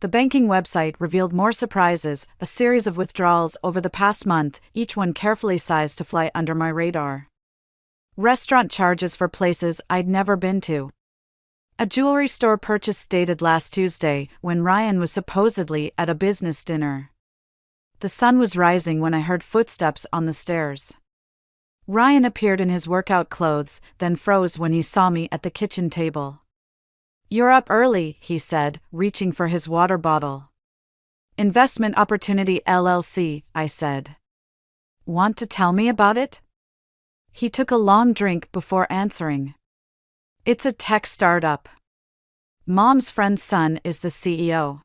The banking website revealed more surprises, a series of withdrawals over the past month, each one carefully sized to fly under my radar. Restaurant charges for places I'd never been to. A jewelry store purchase dated last Tuesday, when Ryan was supposedly at a business dinner. The sun was rising when I heard footsteps on the stairs. Ryan appeared in his workout clothes, then froze when he saw me at the kitchen table. "You're up early," he said, reaching for his water bottle. "Investment Opportunity LLC," I said. "Want to tell me about it?" He took a long drink before answering. "It's a tech startup. Mom's friend's son is the CEO.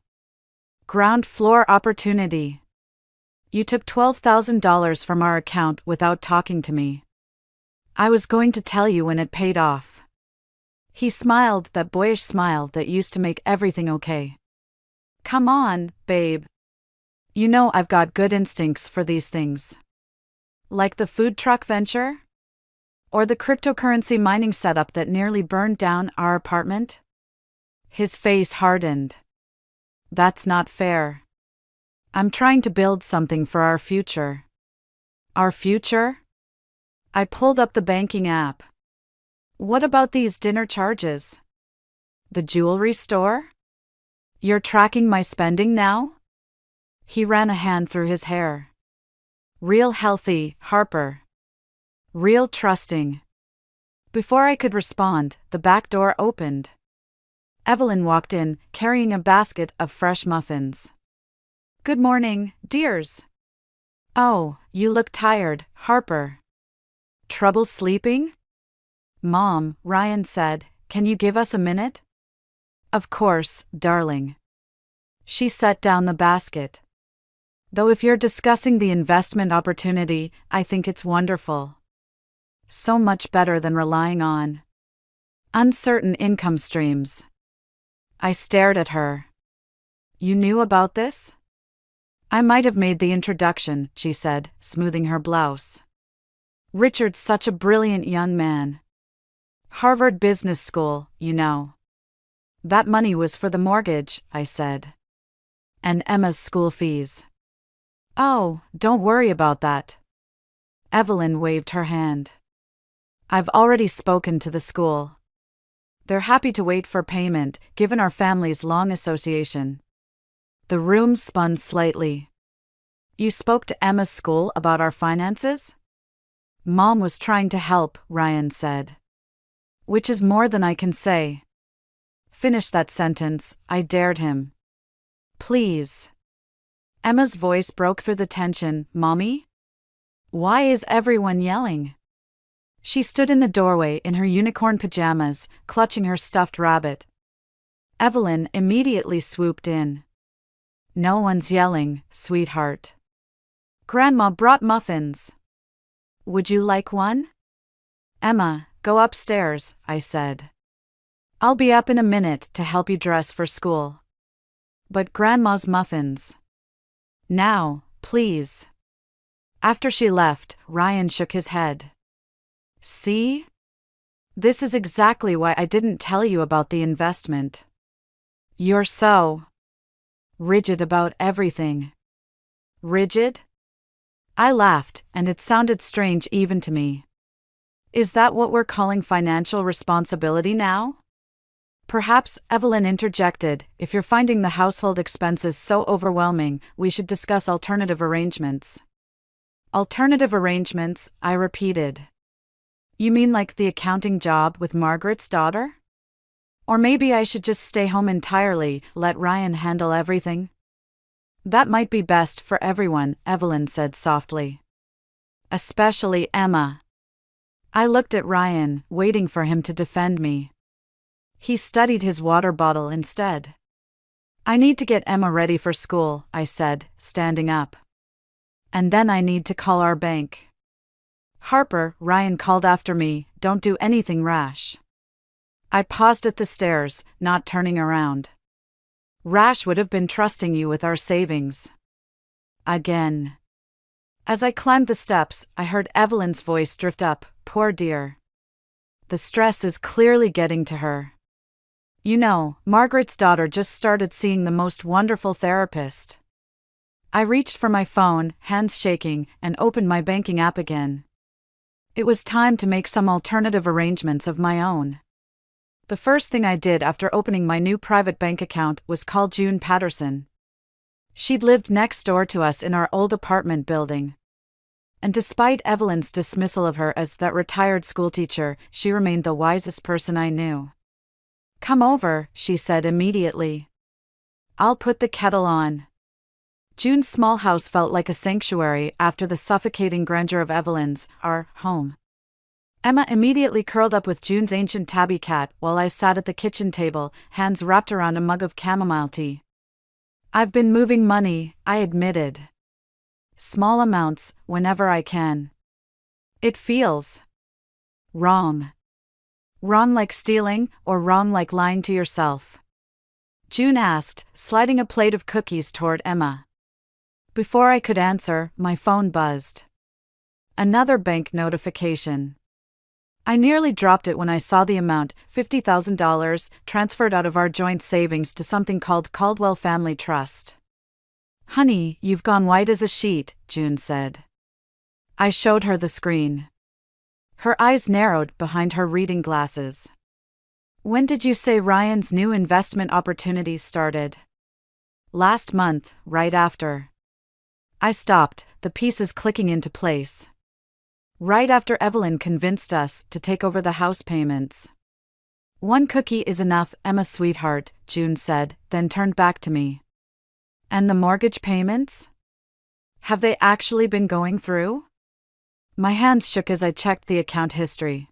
Ground floor opportunity. You took $12,000 from our account without talking to me. I was going to tell you when it paid off." He smiled, that boyish smile that used to make everything okay. "Come on, babe. You know I've got good instincts for these things." "Like the food truck venture? Or the cryptocurrency mining setup that nearly burned down our apartment?" His face hardened. "That's not fair. I'm trying to build something for our future." "Our future?" I pulled up the banking app. "What about these dinner charges? The jewelry store? You're tracking my spending now?" He ran a hand through his hair. "Real healthy, Harper. Real trusting." Before I could respond, the back door opened. Evelyn walked in, carrying a basket of fresh muffins. "Good morning, dears." "Oh, you look tired, Harper. Trouble sleeping?" "Mom," Ryan said, "can you give us a minute?" "Of course, darling." She set down the basket. "Though if you're discussing the investment opportunity, I think it's wonderful. So much better than relying on uncertain income streams." I stared at her. "You knew about this?" "I might have made the introduction," she said, smoothing her blouse. "Richard's such a brilliant young man. Harvard Business School, you know." "That money was for the mortgage," I said. "And Emma's school fees." "Oh, don't worry about that." Evelyn waved her hand. "I've already spoken to the school. They're happy to wait for payment, given our family's long association." The room spun slightly. "You spoke to Emma's school about our finances?" "Mom was trying to help," Ryan said. "Which is more than I can say." "Finish that sentence," I dared him. "Please." Emma's voice broke through the tension. "Mommy? Why is everyone yelling?" She stood in the doorway in her unicorn pajamas, clutching her stuffed rabbit. Evelyn immediately swooped in. "No one's yelling, sweetheart. Grandma brought muffins. Would you like one?" "Emma, go upstairs," I said. "I'll be up in a minute to help you dress for school." "But Grandma's muffins. Now, please." After she left, Ryan shook his head. "See? This is exactly why I didn't tell you about the investment. You're so rigid about everything." "Rigid?" I laughed, and it sounded strange even to me. "Is that what we're calling financial responsibility now?" Perhaps, Evelyn interjected, "if you're finding the household expenses so overwhelming, we should discuss alternative arrangements." "Alternative arrangements," I repeated. "You mean like the accounting job with Margaret's daughter? Or maybe I should just stay home entirely, let Ryan handle everything?" "That might be best for everyone," Evelyn said softly. "Especially Emma." I looked at Ryan, waiting for him to defend me. He studied his water bottle instead. I need to get Emma ready for school, I said, standing up. And then I need to call our bank. Harper, Ryan called after me, don't do anything rash. I paused at the stairs, not turning around. Rash would have been trusting you with our savings. Again. As I climbed the steps, I heard Evelyn's voice drift up, poor dear. The stress is clearly getting to her. You know, Margaret's daughter just started seeing the most wonderful therapist. I reached for my phone, hands shaking, and opened my banking app again. It was time to make some alternative arrangements of my own. The first thing I did after opening my new private bank account was call June Patterson. She'd lived next door to us in our old apartment building. And despite Evelyn's dismissal of her as that retired schoolteacher, she remained the wisest person I knew. Come over, she said immediately. I'll put the kettle on. June's small house felt like a sanctuary after the suffocating grandeur of Evelyn's, our home. Emma immediately curled up with June's ancient tabby cat while I sat at the kitchen table, hands wrapped around a mug of chamomile tea. I've been moving money, I admitted. Small amounts, whenever I can. It feels wrong. Wrong like stealing, or wrong like lying to yourself? June asked, sliding a plate of cookies toward Emma. Before I could answer, my phone buzzed. Another bank notification. I nearly dropped it when I saw the amount, $50,000, transferred out of our joint savings to something called Caldwell Family Trust. Honey, you've gone white as a sheet, June said. I showed her the screen. Her eyes narrowed behind her reading glasses. When did you say Ryan's new investment opportunity started? Last month, right after. I stopped, the pieces clicking into place. Right after Evelyn convinced us to take over the house payments. One cookie is enough, Emma sweetheart, June said, then turned back to me. And the mortgage payments? Have they actually been going through? My hands shook as I checked the account history.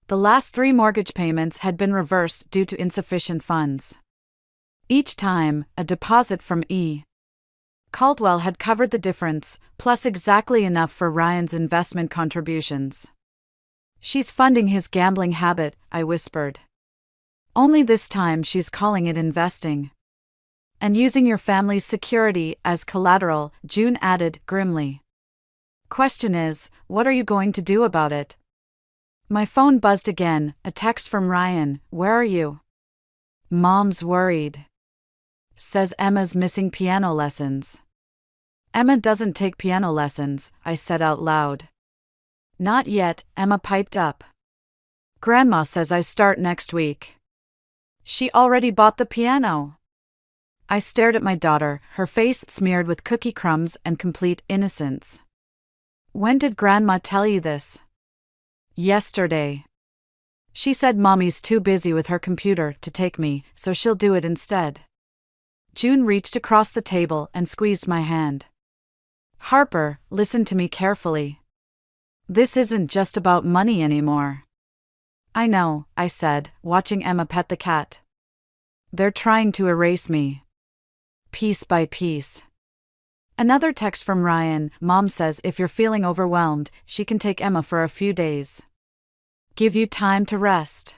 The last 3 mortgage payments had been reversed due to insufficient funds. Each time, a deposit from E. Caldwell had covered the difference, plus exactly enough for Ryan's investment contributions. She's funding his gambling habit, I whispered. Only this time she's calling it investing. And using your family's security as collateral, June added grimly. Question is, what are you going to do about it? My phone buzzed again, a text from Ryan, where are you? Mom's worried. Says Emma's missing piano lessons. Emma doesn't take piano lessons, I said out loud. Not yet, Emma piped up. Grandma says I start next week. She already bought the piano. I stared at my daughter, her face smeared with cookie crumbs and complete innocence. When did Grandma tell you this? Yesterday. She said Mommy's too busy with her computer to take me, so she'll do it instead. June reached across the table and squeezed my hand. Harper, listen to me carefully. This isn't just about money anymore. I know, I said, watching Emma pet the cat. They're trying to erase me. Piece by piece. Another text from Ryan, Mom says if you're feeling overwhelmed, she can take Emma for a few days. Give you time to rest.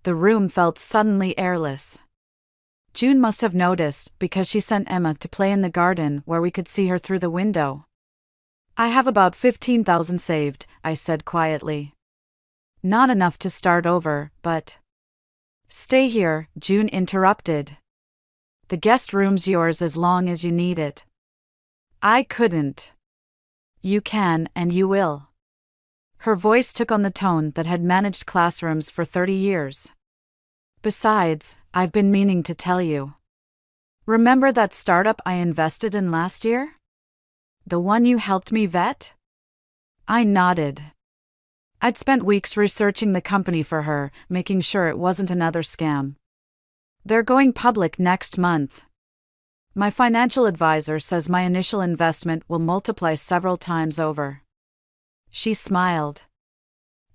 The room felt suddenly airless. June must have noticed because she sent Emma to play in the garden where we could see her through the window. I have about 15,000 saved, I said quietly. Not enough to start over, but... Stay here, June interrupted. The guest room's yours as long as you need it. I couldn't. You can and you will. Her voice took on the tone that had managed classrooms for 30 years. Besides, I've been meaning to tell you. Remember that startup I invested in last year? The one you helped me vet? I nodded. I'd spent weeks researching the company for her, making sure it wasn't another scam. They're going public next month. My financial advisor says my initial investment will multiply several times over. She smiled.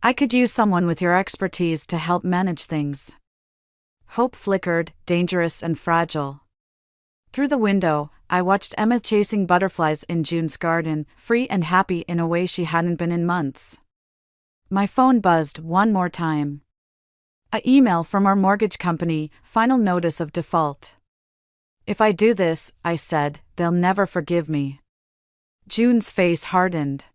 I could use someone with your expertise to help manage things. Hope flickered, dangerous and fragile. Through the window, I watched Emma chasing butterflies in June's garden, free and happy in a way she hadn't been in months. My phone buzzed one more time. An email from our mortgage company, final notice of default. If I do this, I said, they'll never forgive me. June's face hardened.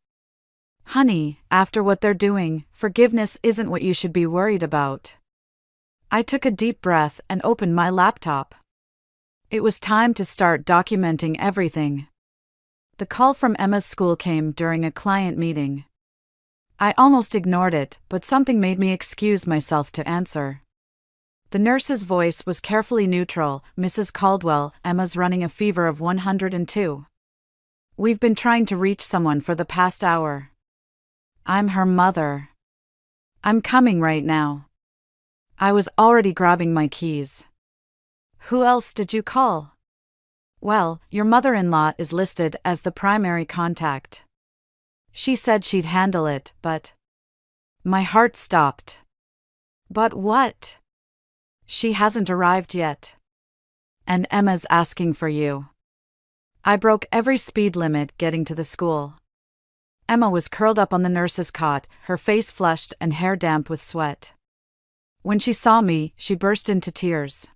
Honey, after what they're doing, forgiveness isn't what you should be worried about. I took a deep breath and opened my laptop. It was time to start documenting everything. The call from Emma's school came during a client meeting. I almost ignored it, but something made me excuse myself to answer. The nurse's voice was carefully neutral. Mrs. Caldwell, Emma's running a fever of 102. We've been trying to reach someone for the past hour. I'm her mother. I'm coming right now. I was already grabbing my keys. Who else did you call? Well, your mother-in-law is listed as the primary contact. She said she'd handle it, but... My heart stopped. But what? She hasn't arrived yet. And Emma's asking for you. I broke every speed limit getting to the school. Emma was curled up on the nurse's cot, her face flushed and hair damp with sweat. When she saw me, she burst into tears.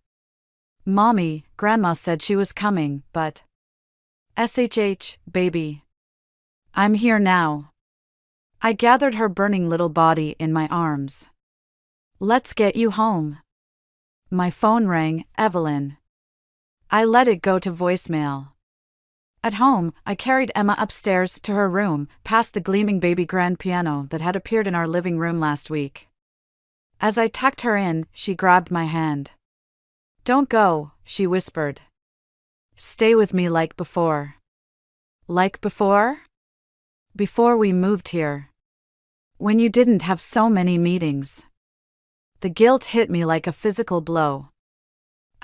Mommy, Grandma said she was coming, but... SHH, baby. I'm here now. I gathered her burning little body in my arms. Let's get you home. My phone rang, Evelyn. I let it go to voicemail. At home, I carried Emma upstairs to her room, past the gleaming baby grand piano that had appeared in our living room last week. As I tucked her in, she grabbed my hand. Don't go, she whispered. Stay with me like before. Like before? Before we moved here. When you didn't have so many meetings. The guilt hit me like a physical blow.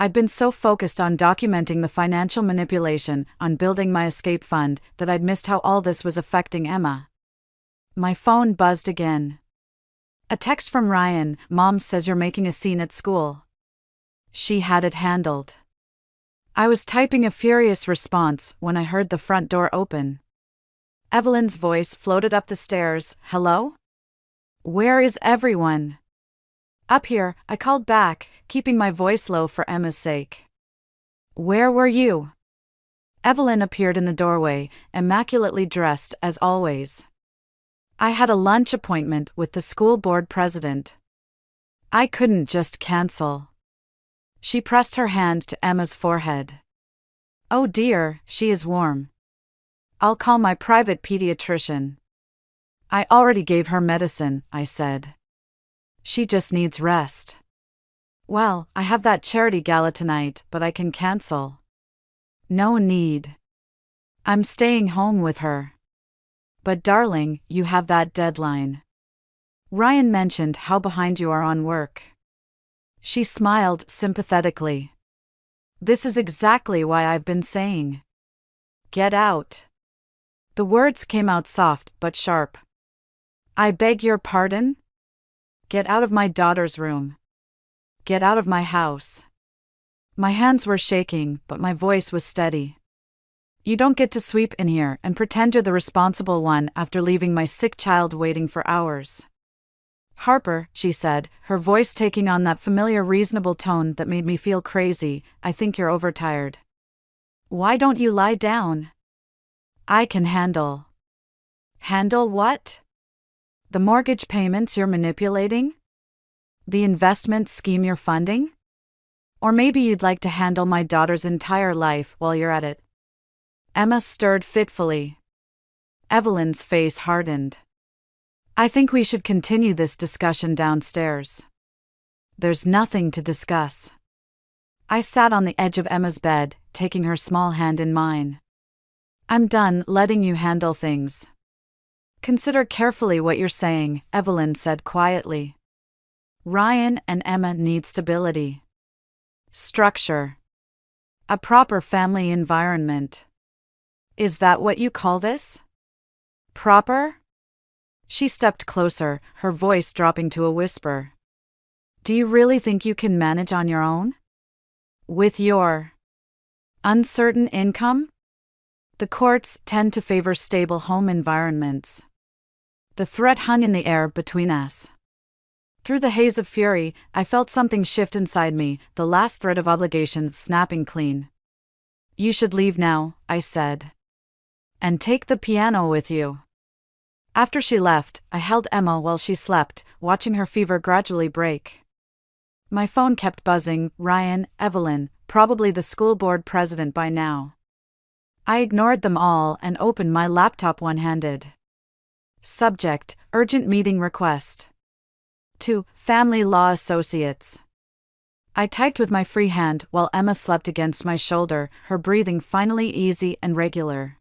I'd been so focused on documenting the financial manipulation, on building my escape fund, that I'd missed how all this was affecting Emma. My phone buzzed again. A text from Ryan, Mom says you're making a scene at school. She had it handled. I was typing a furious response when I heard the front door open. Evelyn's voice floated up the stairs. Hello? Where is everyone? Up here, I called back, keeping my voice low for Emma's sake. Where were you? Evelyn appeared in the doorway, immaculately dressed as always. I had a lunch appointment with the school board president. I couldn't just cancel. She pressed her hand to Emma's forehead. Oh dear, she is warm. I'll call my private pediatrician. I already gave her medicine, I said. She just needs rest. Well, I have that charity gala tonight, but I can cancel. No need. I'm staying home with her. But darling, you have that deadline. Ryan mentioned how behind you are on work. She smiled sympathetically. This is exactly why I've been saying. Get out. The words came out soft but sharp. I beg your pardon? Get out of my daughter's room. Get out of my house. My hands were shaking, but my voice was steady. You don't get to sweep in here and pretend you're the responsible one after leaving my sick child waiting for hours. Harper, she said, her voice taking on that familiar reasonable tone that made me feel crazy, I think you're overtired. Why don't you lie down? I can handle. Handle what? The mortgage payments you're manipulating? The investment scheme you're funding? Or maybe you'd like to handle my daughter's entire life while you're at it. Emma stirred fitfully. Evelyn's face hardened. I think we should continue this discussion downstairs. There's nothing to discuss. I sat on the edge of Emma's bed, taking her small hand in mine. I'm done letting you handle things. Consider carefully what you're saying, Evelyn said quietly. Ryan and Emma need stability. Structure. A proper family environment. Is that what you call this? Proper? She stepped closer, her voice dropping to a whisper. Do you really think you can manage on your own? With your uncertain income? The courts tend to favor stable home environments. The threat hung in the air between us. Through the haze of fury, I felt something shift inside me, the last thread of obligation snapping clean. You should leave now, I said. And take the piano with you. After she left, I held Emma while she slept, watching her fever gradually break. My phone kept buzzing, Ryan, Evelyn, probably the school board president by now. I ignored them all and opened my laptop one-handed. Subject, urgent meeting request. To Family Law Associates. I typed with my free hand while Emma slept against my shoulder, her breathing finally easy and regular.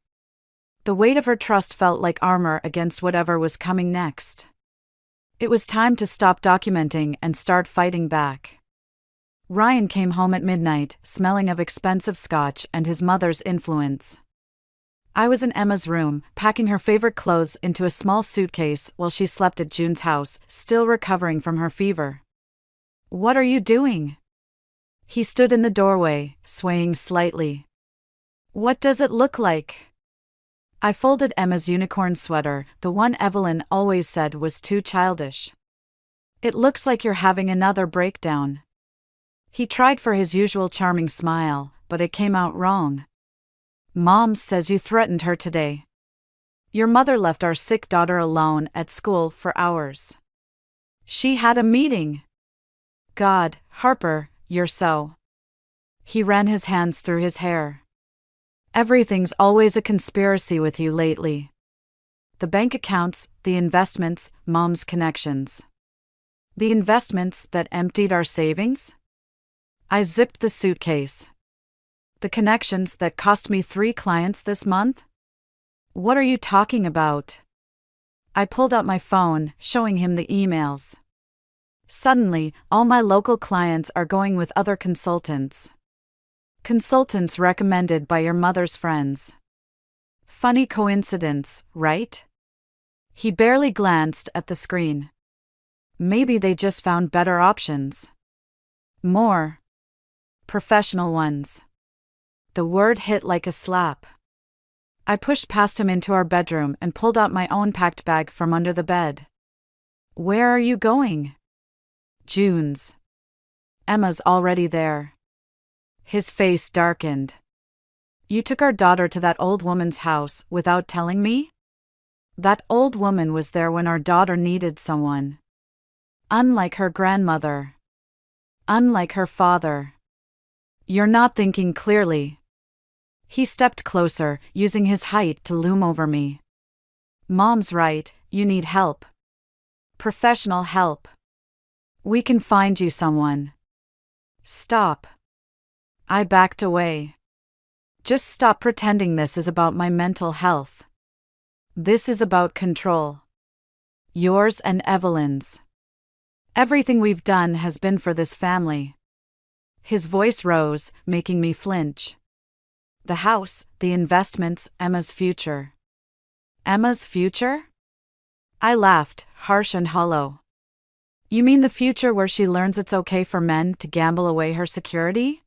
The weight of her trust felt like armor against whatever was coming next. It was time to stop documenting and start fighting back. Ryan came home at midnight, smelling of expensive scotch and his mother's influence. I was in Emma's room, packing her favorite clothes into a small suitcase while she slept at June's house, still recovering from her fever. What are you doing? He stood in the doorway, swaying slightly. What does it look like? I folded Emma's unicorn sweater, the one Evelyn always said was too childish. It looks like you're having another breakdown. He tried for his usual charming smile, but it came out wrong. Mom says you threatened her today. Your mother left our sick daughter alone at school for hours. She had a meeting. God, Harper, you're so. He ran his hands through his hair. Everything's always a conspiracy with you lately. The bank accounts, the investments, Mom's connections. The investments that emptied our savings? I zipped the suitcase. The connections that cost me 3 clients this month? What are you talking about? I pulled out my phone, showing him the emails. Suddenly, all my local clients are going with other consultants. Consultants recommended by your mother's friends. Funny coincidence, right? He barely glanced at the screen. Maybe they just found better options. More professional ones. The word hit like a slap. I pushed past him into our bedroom and pulled out my own packed bag from under the bed. Where are you going? June's. Emma's already there. His face darkened. You took our daughter to that old woman's house without telling me? That old woman was there when our daughter needed someone. Unlike her grandmother. Unlike her father. You're not thinking clearly. He stepped closer, using his height to loom over me. Mom's right, you need help. Professional help. We can find you someone. Stop. I backed away. Just stop pretending this is about my mental health. This is about control. Yours and Evelyn's. Everything we've done has been for this family. His voice rose, making me flinch. The house, the investments, Emma's future. Emma's future? I laughed, harsh and hollow. You mean the future where she learns it's okay for men to gamble away her security?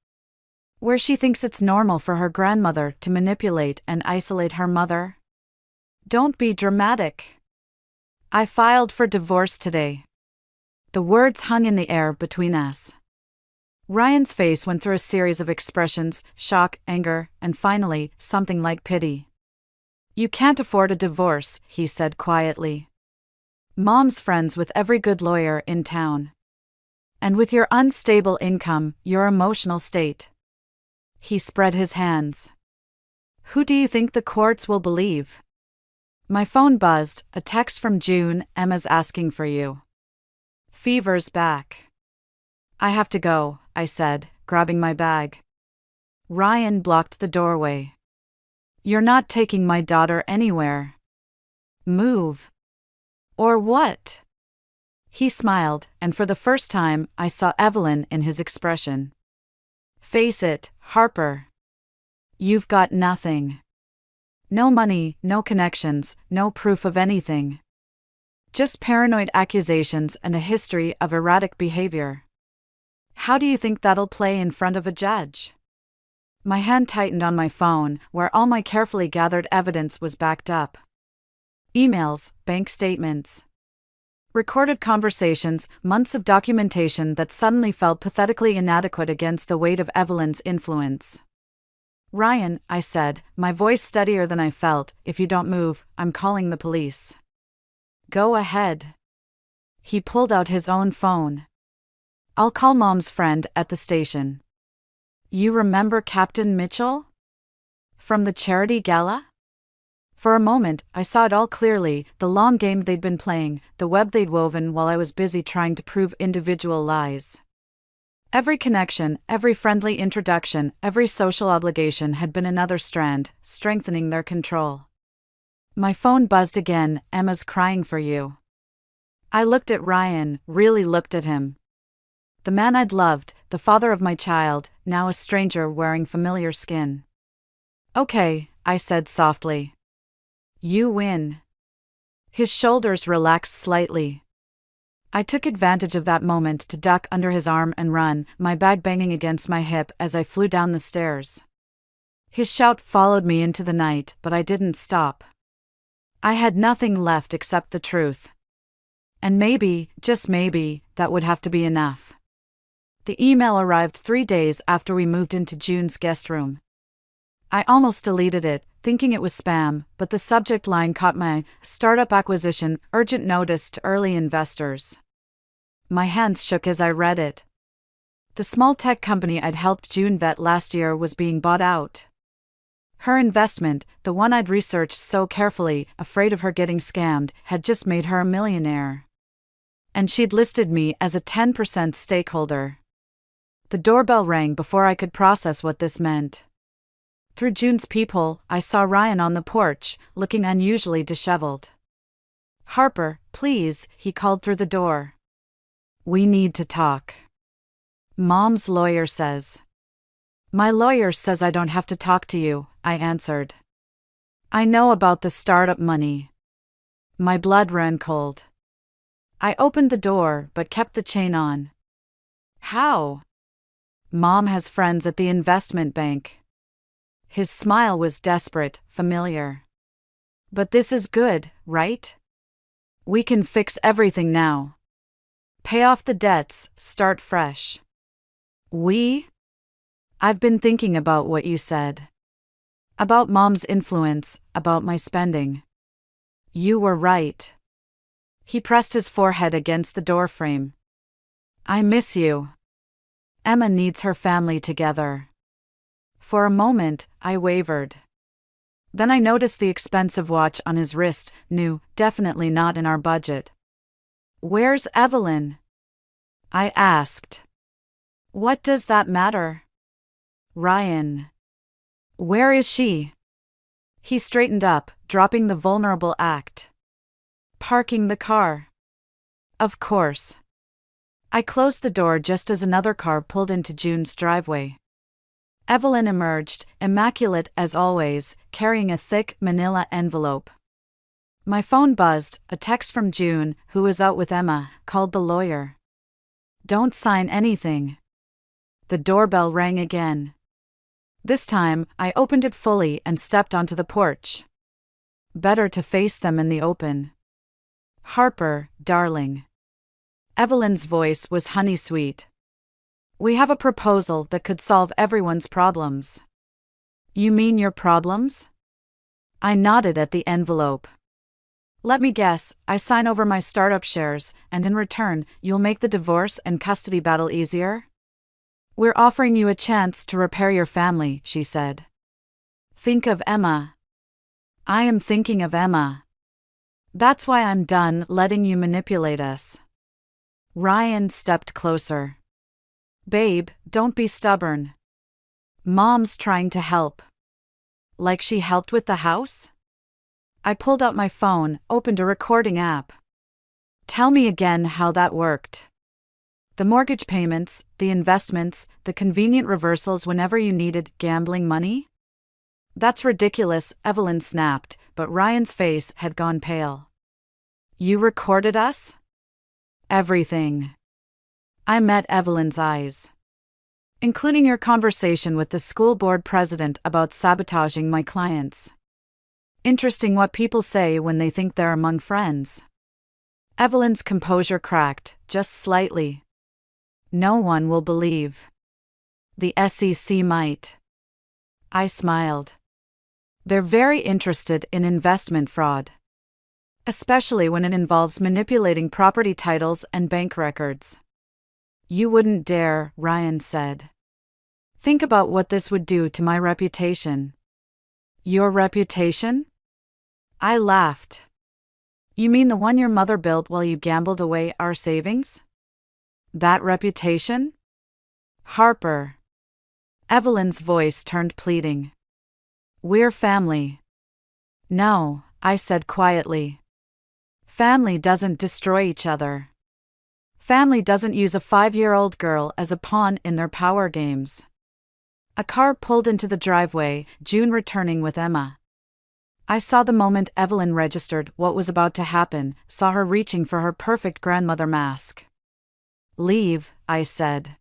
Where she thinks it's normal for her grandmother to manipulate and isolate her mother? Don't be dramatic. I filed for divorce today. The words hung in the air between us. Ryan's face went through a series of expressions, shock, anger, and finally, something like pity. You can't afford a divorce, he said quietly. Mom's friends with every good lawyer in town. And with your unstable income, your emotional state. He spread his hands. Who do you think the courts will believe? My phone buzzed, a text from June, Emma's asking for you. Fever's back. I have to go, I said, grabbing my bag. Ryan blocked the doorway. You're not taking my daughter anywhere. Move. Or what? He smiled, and for the first time, I saw Evelyn in his expression. Face it, Harper. You've got nothing. No money, no connections, no proof of anything. Just paranoid accusations and a history of erratic behavior. How do you think that'll play in front of a judge? My hand tightened on my phone, where all my carefully gathered evidence was backed up. Emails, bank statements, recorded conversations, months of documentation that suddenly felt pathetically inadequate against the weight of Evelyn's influence. "Ryan," I said, my voice steadier than I felt, "if you don't move, I'm calling the police." "Go ahead." He pulled out his own phone. "I'll call Mom's friend at the station." "You remember Captain Mitchell? From the charity gala?" For a moment, I saw it all clearly, the long game they'd been playing, the web they'd woven while I was busy trying to prove individual lies. Every connection, every friendly introduction, every social obligation had been another strand, strengthening their control. My phone buzzed again. "Emma's crying for you." I looked at Ryan, really looked at him. The man I'd loved, the father of my child, now a stranger wearing familiar skin. "Okay," I said softly. "You win." His shoulders relaxed slightly. I took advantage of that moment to duck under his arm and run, my bag banging against my hip as I flew down the stairs. His shout followed me into the night, but I didn't stop. I had nothing left except the truth. And maybe, just maybe, that would have to be enough. The email arrived 3 days after we moved into June's guest room. I almost deleted it, thinking it was spam, but the subject line caught my eye: startup acquisition, urgent notice to early investors. My hands shook as I read it. The small tech company I'd helped June vet last year was being bought out. Her investment, the one I'd researched so carefully, afraid of her getting scammed, had just made her a millionaire. And she'd listed me as a 10% stakeholder. The doorbell rang before I could process what this meant. Through June's peephole, I saw Ryan on the porch, looking unusually disheveled. "Harper, please," he called through the door. "We need to talk. Mom's lawyer says." "My lawyer says I don't have to talk to you," I answered. "I know about the startup money." My blood ran cold. I opened the door but kept the chain on. "How?" "Mom has friends at the investment bank." His smile was desperate, familiar. "But this is good, right? We can fix everything now. Pay off the debts, start fresh." "We?" "I've been thinking about what you said. About Mom's influence, about my spending. You were right." He pressed his forehead against the doorframe. "I miss you. Emma needs her family together." For a moment, I wavered. Then I noticed the expensive watch on his wrist, new, definitely not in our budget. "Where's Evelyn?" I asked. "What does that matter?" "Ryan. Where is she?" He straightened up, dropping the vulnerable act. "Parking the car." "Of course." I closed the door just as another car pulled into June's driveway. Evelyn emerged, immaculate as always, carrying a thick, manila envelope. My phone buzzed. A text from June, who was out with Emma, called the lawyer. "Don't sign anything." The doorbell rang again. This time, I opened it fully and stepped onto the porch. Better to face them in the open. "Harper, darling." Evelyn's voice was honey-sweet. "We have a proposal that could solve everyone's problems." "You mean your problems?" I nodded at the envelope. "Let me guess, I sign over my startup shares, and in return, you'll make the divorce and custody battle easier?" "We're offering you a chance to repair your family," she said. "Think of Emma." "I am thinking of Emma. That's why I'm done letting you manipulate us." Ryan stepped closer. "Babe, don't be stubborn. Mom's trying to help." "Like she helped with the house?" I pulled out my phone, opened a recording app. "Tell me again how that worked." "The mortgage payments, the investments, the convenient reversals whenever you needed gambling money?" "That's ridiculous," Evelyn snapped, but Ryan's face had gone pale. You recorded us? Everything. I met Evelyn's eyes. Including your conversation with the school board president about sabotaging my clients. Interesting what people say when they think they're among friends. Evelyn's composure cracked, just slightly. No one will believe. The SEC might. I smiled. They're very interested in investment fraud. Especially when it involves manipulating property titles and bank records. You wouldn't dare, Ryan said. Think about what this would do to my reputation. Your reputation? I laughed. You mean the one your mother built while you gambled away our savings? That reputation? Harper. Evelyn's voice turned pleading. We're family. No, I said quietly. Family doesn't destroy each other. Family doesn't use a 5-year-old girl as a pawn in their power games. A car pulled into the driveway, June returning with Emma. I saw the moment Evelyn registered what was about to happen, saw her reaching for her perfect grandmother mask. Leave, I said.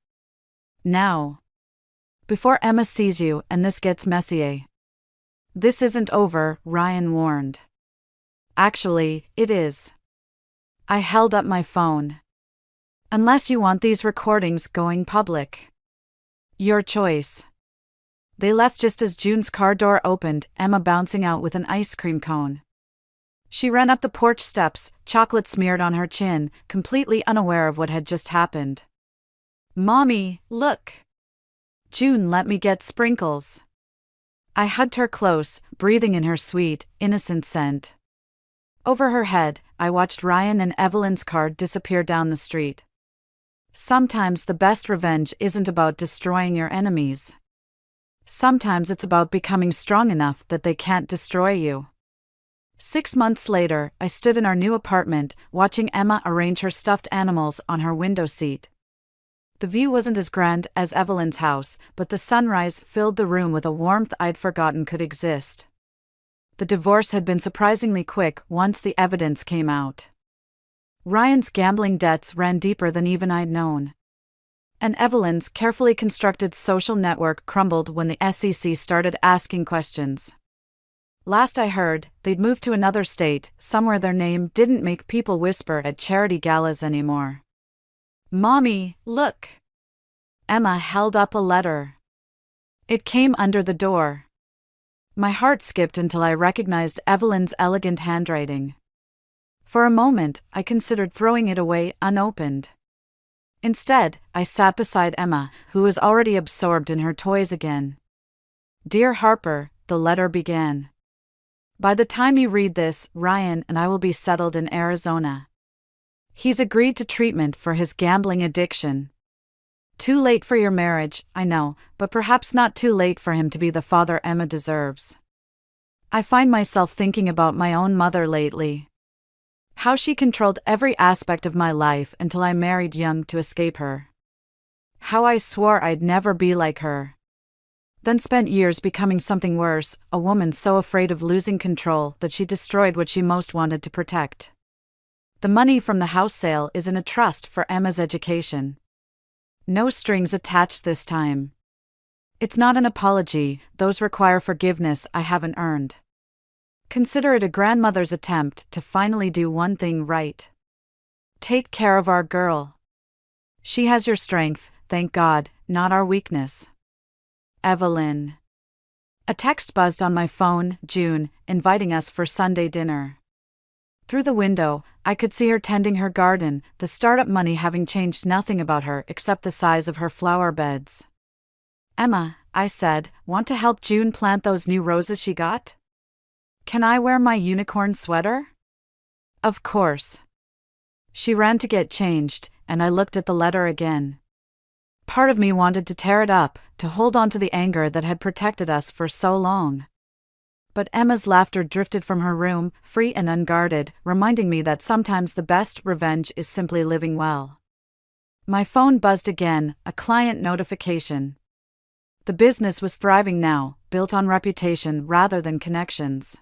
Now. Before Emma sees you and this gets messy. This isn't over, Ryan warned. Actually, it is. I held up my phone. Unless you want these recordings going public. Your choice. They left just as June's car door opened, Emma bouncing out with an ice cream cone. She ran up the porch steps, chocolate smeared on her chin, completely unaware of what had just happened. Mommy, look! June let me get sprinkles. I hugged her close, breathing in her sweet, innocent scent. Over her head, I watched Ryan and Evelyn's car disappear down the street. Sometimes the best revenge isn't about destroying your enemies. Sometimes it's about becoming strong enough that they can't destroy you. 6 months later, I stood in our new apartment, watching Emma arrange her stuffed animals on her window seat. The view wasn't as grand as Evelyn's house, but the sunrise filled the room with a warmth I'd forgotten could exist. The divorce had been surprisingly quick once the evidence came out. Ryan's gambling debts ran deeper than even I'd known. And Evelyn's carefully constructed social network crumbled when the SEC started asking questions. Last I heard, they'd moved to another state, somewhere their name didn't make people whisper at charity galas anymore. Mommy, look! Emma held up a letter. It came under the door. My heart skipped until I recognized Evelyn's elegant handwriting. For a moment, I considered throwing it away unopened. Instead, I sat beside Emma, who was already absorbed in her toys again. Dear Harper, the letter began. By the time you read this, Ryan and I will be settled in Arizona. He's agreed to treatment for his gambling addiction. Too late for your marriage, I know, but perhaps not too late for him to be the father Emma deserves. I find myself thinking about my own mother lately. How she controlled every aspect of my life until I married young to escape her. How I swore I'd never be like her. Then spent years becoming something worse, a woman so afraid of losing control that she destroyed what she most wanted to protect. The money from the house sale is in a trust for Emma's education. No strings attached this time. It's not an apology, those require forgiveness I haven't earned. Consider it a grandmother's attempt to finally do one thing right. Take care of our girl. She has your strength, thank God, not our weakness. Evelyn. A text buzzed on my phone, June, inviting us for Sunday dinner. Through the window, I could see her tending her garden, the startup money having changed nothing about her except the size of her flower beds. Emma, I said, want to help June plant those new roses she got? Can I wear my unicorn sweater? Of course. She ran to get changed, and I looked at the letter again. Part of me wanted to tear it up, to hold on to the anger that had protected us for so long. But Emma's laughter drifted from her room, free and unguarded, reminding me that sometimes the best revenge is simply living well. My phone buzzed again, a client notification. The business was thriving now, built on reputation rather than connections.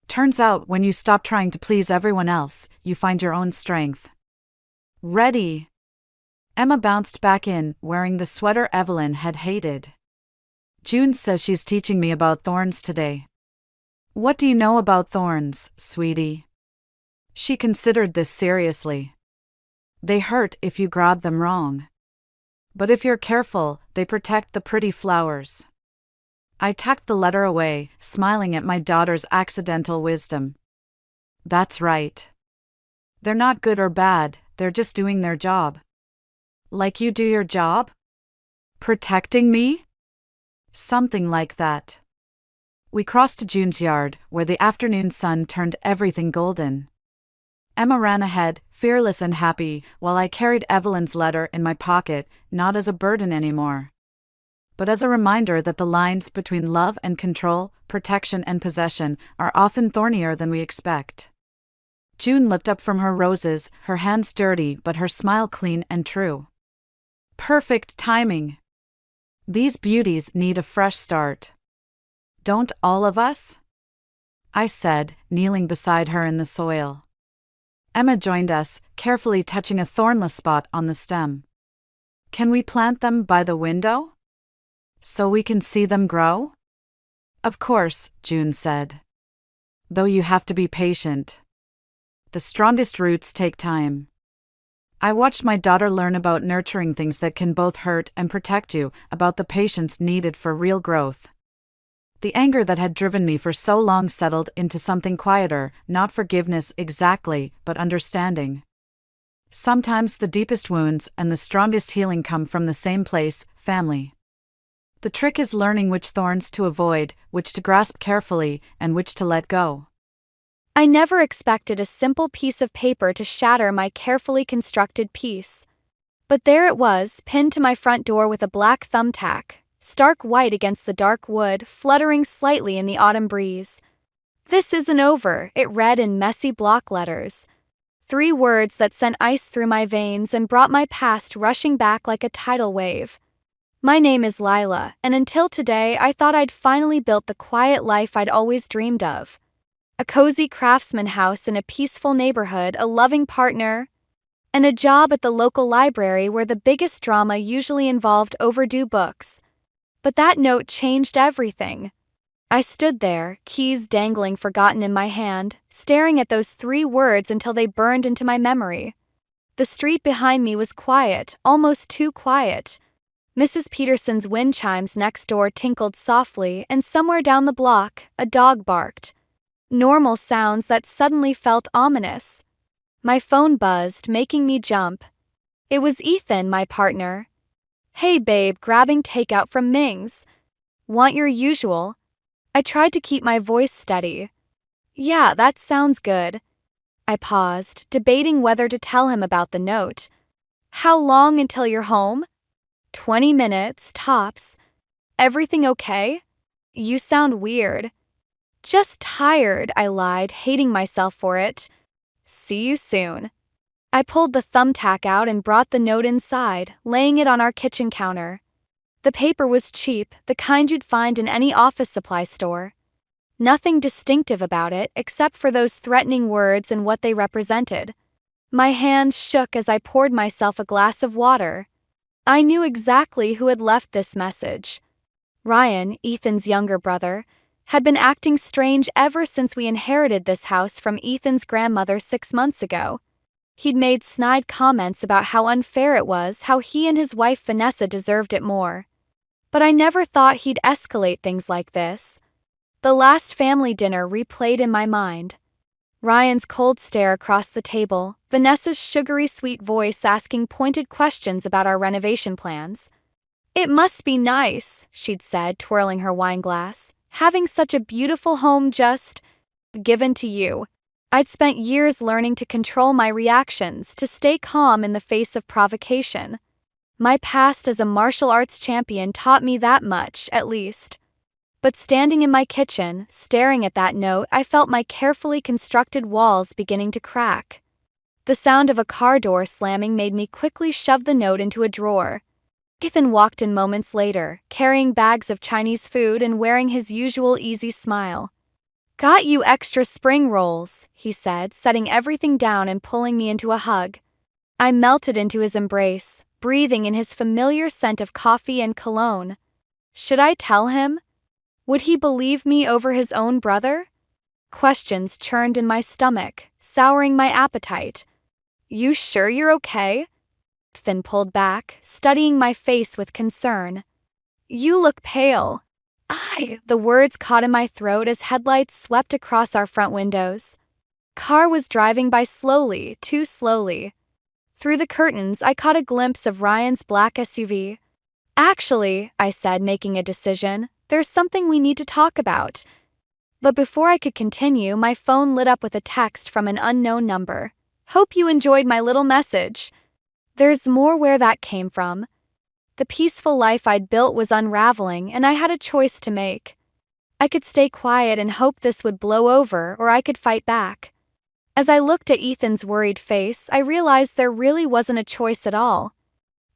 Turns out when you stop trying to please everyone else, you find your own strength. Ready? Emma bounced back in, wearing the sweater Evelyn had hated. June says she's teaching me about thorns today. What do you know about thorns, sweetie? She considered this seriously. They hurt if you grab them wrong. But if you're careful, they protect the pretty flowers. I tucked the letter away, smiling at my daughter's accidental wisdom. That's right. They're not good or bad, they're just doing their job. Like you do your job? Protecting me? Something like that. We crossed to June's yard, where the afternoon sun turned everything golden. Emma ran ahead, fearless and happy, while I carried Evelyn's letter in my pocket, not as a burden anymore, but as a reminder that the lines between love and control, protection and possession, are often thornier than we expect. June looked up from her roses, her hands dirty but her smile clean and true. Perfect timing. These beauties need a fresh start. Don't all of us? I said, kneeling beside her in the soil. Emma joined us, carefully touching a thornless spot on the stem. Can we plant them by the window? So we can see them grow? Of course, June said. Though you have to be patient. The strongest roots take time. I watched my daughter learn about nurturing things that can both hurt and protect you, about the patience needed for real growth. The anger that had driven me for so long settled into something quieter, not forgiveness exactly, but understanding. Sometimes the deepest wounds and the strongest healing come from the same place, family. The trick is learning which thorns to avoid, which to grasp carefully, and which to let go. I never expected a simple piece of paper to shatter my carefully constructed peace. But there it was, pinned to my front door with a black thumbtack, stark white against the dark wood, fluttering slightly in the autumn breeze. This isn't over, it read in messy block letters. 3 words that sent ice through my veins and brought my past rushing back like a tidal wave. My name is Lila, and until today I thought I'd finally built the quiet life I'd always dreamed of. A cozy craftsman house in a peaceful neighborhood, a loving partner, and a job at the local library where the biggest drama usually involved overdue books. But that note changed everything. I stood there, keys dangling forgotten in my hand, staring at those 3 words until they burned into my memory. The street behind me was quiet, almost too quiet. Mrs. Peterson's wind chimes next door tinkled softly, and somewhere down the block, a dog barked. Normal sounds that suddenly felt ominous. My phone buzzed, making me jump. It was Ethan, my partner. Hey babe, grabbing takeout from Ming's. Want your usual? I tried to keep my voice steady. Yeah, that sounds good. I paused, debating whether to tell him about the note. How long until you're home? 20 minutes, tops. Everything okay? You sound weird. Just tired, I lied, hating myself for it. See you soon. I pulled the thumbtack out and brought the note inside, laying it on our kitchen counter. The paper was cheap, the kind you'd find in any office supply store. Nothing distinctive about it except for those threatening words and what they represented. My hands shook as I poured myself a glass of water. I knew exactly who had left this message. Ryan, Ethan's younger brother, had been acting strange ever since we inherited this house from Ethan's grandmother 6 months ago. He'd made snide comments about how unfair it was, how he and his wife Vanessa deserved it more. But I never thought he'd escalate things like this. The last family dinner replayed in my mind. Ryan's cold stare across the table, Vanessa's sugary sweet voice asking pointed questions about our renovation plans. It must be nice, she'd said, twirling her wine glass, having such a beautiful home just given to you. I'd spent years learning to control my reactions, to stay calm in the face of provocation. My past as a martial arts champion taught me that much, at least. But standing in my kitchen, staring at that note, I felt my carefully constructed walls beginning to crack. The sound of a car door slamming made me quickly shove the note into a drawer. Ethan walked in moments later, carrying bags of Chinese food and wearing his usual easy smile. Got you extra spring rolls, he said, setting everything down and pulling me into a hug. I melted into his embrace, breathing in his familiar scent of coffee and cologne. Should I tell him? Would he believe me over his own brother? Questions churned in my stomach, souring my appetite. You sure you're okay? Ethan pulled back, studying my face with concern. You look pale. The words caught in my throat as headlights swept across our front windows. Car was driving by slowly, too slowly. Through the curtains, I caught a glimpse of Ryan's black SUV. Actually, I said, making a decision, there's something we need to talk about. But before I could continue, my phone lit up with a text from an unknown number. Hope you enjoyed my little message. There's more where that came from. The peaceful life I'd built was unraveling, and I had a choice to make. I could stay quiet and hope this would blow over, or I could fight back. As I looked at Ethan's worried face, I realized there really wasn't a choice at all.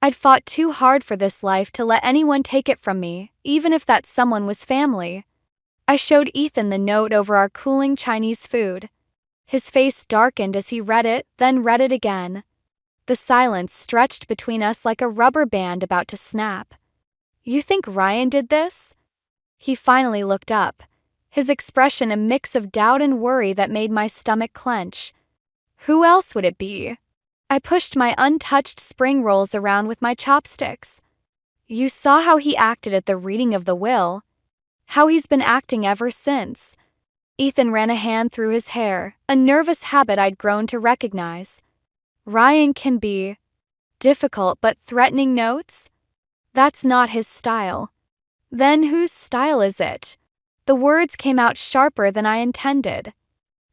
I'd fought too hard for this life to let anyone take it from me, even if that someone was family. I showed Ethan the note over our cooling Chinese food. His face darkened as he read it, then read it again. The silence stretched between us like a rubber band about to snap. You think Ryan did this? He finally looked up, his expression a mix of doubt and worry that made my stomach clench. Who else would it be? I pushed my untouched spring rolls around with my chopsticks. You saw how he acted at the reading of the will. How he's been acting ever since. Ethan ran a hand through his hair, a nervous habit I'd grown to recognize. Ryan can be difficult but threatening notes? That's not his style. Then whose style is it? The words came out sharper than I intended.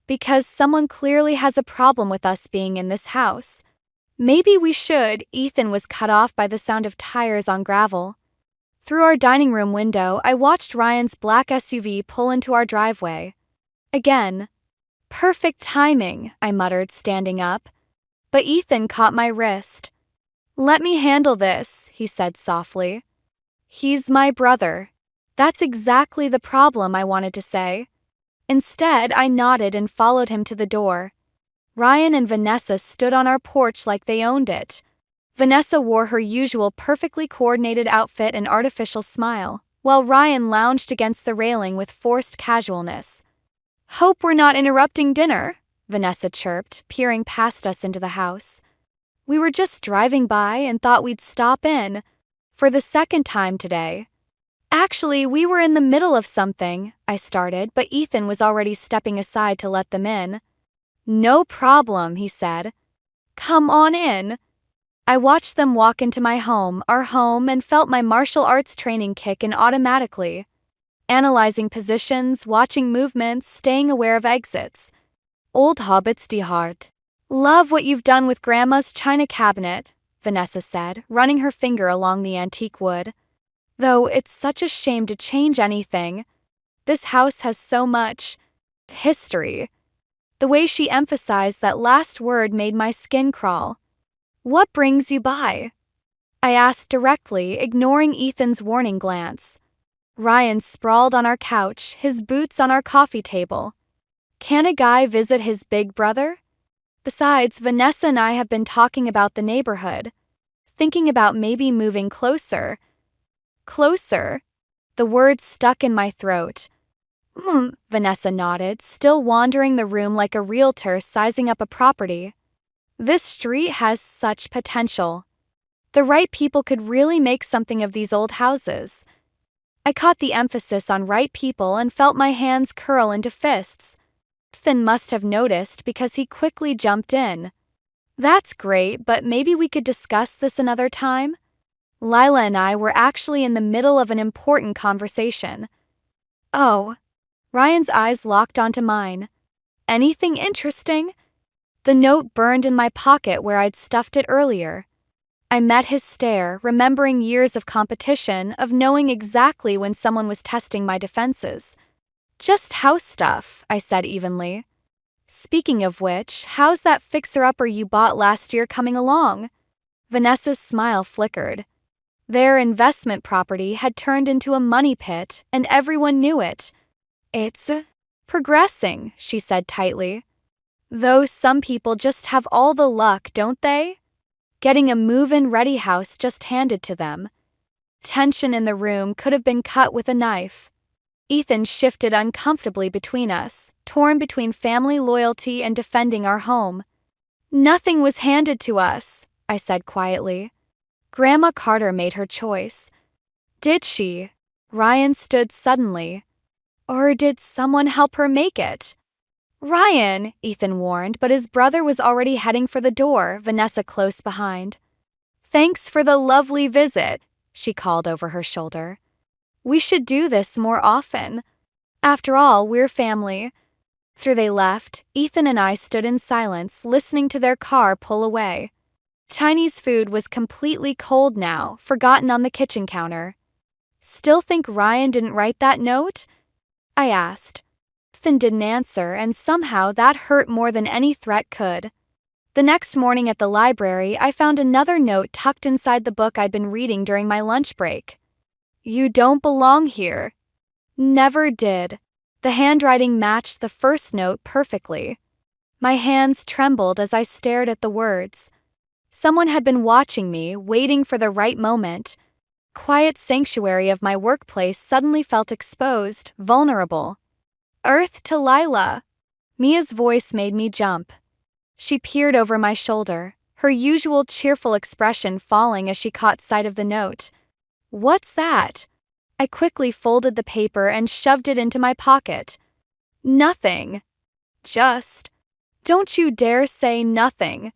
Because someone clearly has a problem with us being in this house. Maybe we should. Ethan was cut off by the sound of tires on gravel. Through our dining room window, I watched Ryan's black SUV pull into our driveway. Again. Perfect timing, I muttered, standing up. But Ethan caught my wrist. Let me handle this, he said softly. He's my brother. That's exactly the problem, I wanted to say. Instead, I nodded and followed him to the door. Ryan and Vanessa stood on our porch like they owned it. Vanessa wore her usual perfectly coordinated outfit and artificial smile, while Ryan lounged against the railing with forced casualness. Hope we're not interrupting dinner, Vanessa chirped, peering past us into the house. We were just driving by and thought we'd stop in. For the second time today. Actually, we were in the middle of something, I started, but Ethan was already stepping aside to let them in. No problem, he said. Come on in. I watched them walk into my home, our home, and felt my martial arts training kick in automatically. Analyzing positions, watching movements, staying aware of exits. Old hobbits die hard. Love what you've done with Grandma's china cabinet, Vanessa said, running her finger along the antique wood. Though it's such a shame to change anything. This house has so much history. The way she emphasized that last word made my skin crawl. What brings you by? I asked directly, ignoring Ethan's warning glance. Ryan sprawled on our couch, his boots on our coffee table. Can a guy visit his big brother? Besides, Vanessa and I have been talking about the neighborhood. Thinking about maybe moving closer. Closer? The words stuck in my throat. Vanessa nodded, still wandering the room like a realtor sizing up a property. This street has such potential. The right people could really make something of these old houses. I caught the emphasis on right people and felt my hands curl into fists. Ethan must have noticed because he quickly jumped in. That's great, but maybe we could discuss this another time? Lila and I were actually in the middle of an important conversation. Oh. Ryan's eyes locked onto mine. Anything interesting? The note burned in my pocket where I'd stuffed it earlier. I met his stare, remembering years of competition, of knowing exactly when someone was testing my defenses. Just house stuff, I said evenly. Speaking of which, how's that fixer-upper you bought last year coming along? Vanessa's smile flickered. Their investment property had turned into a money pit, and everyone knew it. It's Progressing, she said tightly. Though some people just have all the luck, don't they? Getting a move-in ready house just handed to them. Tension in the room could have been cut with a knife. Ethan shifted uncomfortably between us, torn between family loyalty and defending our home. Nothing was handed to us, I said quietly. Grandma Carter made her choice. Did she? Ryan stood suddenly. Or did someone help her make it? Ryan, Ethan warned, but his brother was already heading for the door, Vanessa close behind. Thanks for the lovely visit, she called over her shoulder. We should do this more often. After all, we're family. After they left, Ethan and I stood in silence, listening to their car pull away. Chinese food was completely cold now, forgotten on the kitchen counter. Still think Ryan didn't write that note? I asked. Ethan didn't answer, and somehow that hurt more than any threat could. The next morning at the library, I found another note tucked inside the book I'd been reading during my lunch break. You don't belong here. Never did. The handwriting matched the first note perfectly. My hands trembled as I stared at the words. Someone had been watching me, waiting for the right moment. Quiet sanctuary of my workplace suddenly felt exposed, vulnerable. Earth to Lila. Mia's voice made me jump. She peered over my shoulder, her usual cheerful expression falling as she caught sight of the note. What's that? I quickly folded the paper and shoved it into my pocket. Nothing. Just. Don't you dare say nothing.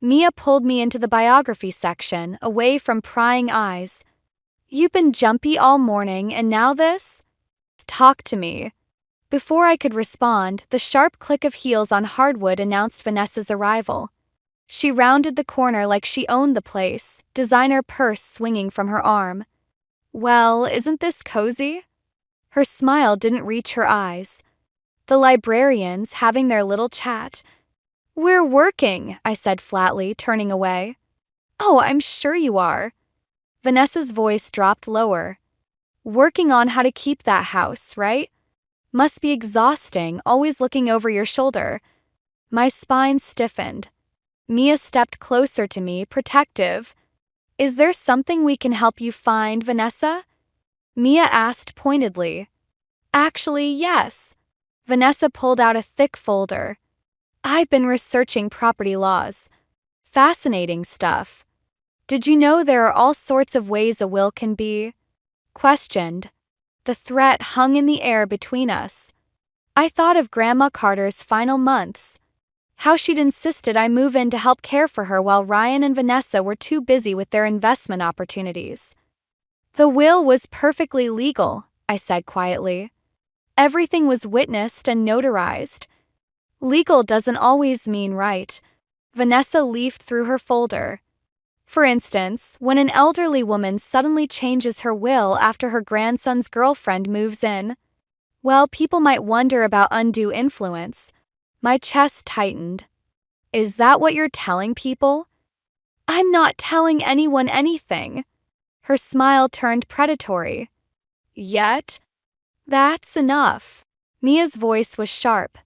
Mia pulled me into the biography section, away from prying eyes. You've been jumpy all morning and now this? Talk to me. Before I could respond, the sharp click of heels on hardwood announced Vanessa's arrival. She rounded the corner like she owned the place, designer purse swinging from her arm. Well, isn't this cozy? Her smile didn't reach her eyes. The librarians having their little chat. We're working, I said flatly, turning away. Oh, I'm sure you are. Vanessa's voice dropped lower. Working on how to keep that house, right? Must be exhausting, always looking over your shoulder. My spine stiffened. Mia stepped closer to me, protective. Is there something we can help you find, Vanessa? Mia asked pointedly. Actually, yes. Vanessa pulled out a thick folder. I've been researching property laws. Fascinating stuff. Did you know there are all sorts of ways a will can be questioned? The threat hung in the air between us. I thought of Grandma Carter's final months. How she'd insisted I move in to help care for her while Ryan and Vanessa were too busy with their investment opportunities. The will was perfectly legal, I said quietly. Everything was witnessed and notarized. Legal doesn't always mean right. Vanessa leafed through her folder. For instance, when an elderly woman suddenly changes her will after her grandson's girlfriend moves in. Well, people might wonder about undue influence. My chest tightened. Is that what you're telling people? I'm not telling anyone anything. Her smile turned predatory. Yet? That's enough. Mia's voice was sharp.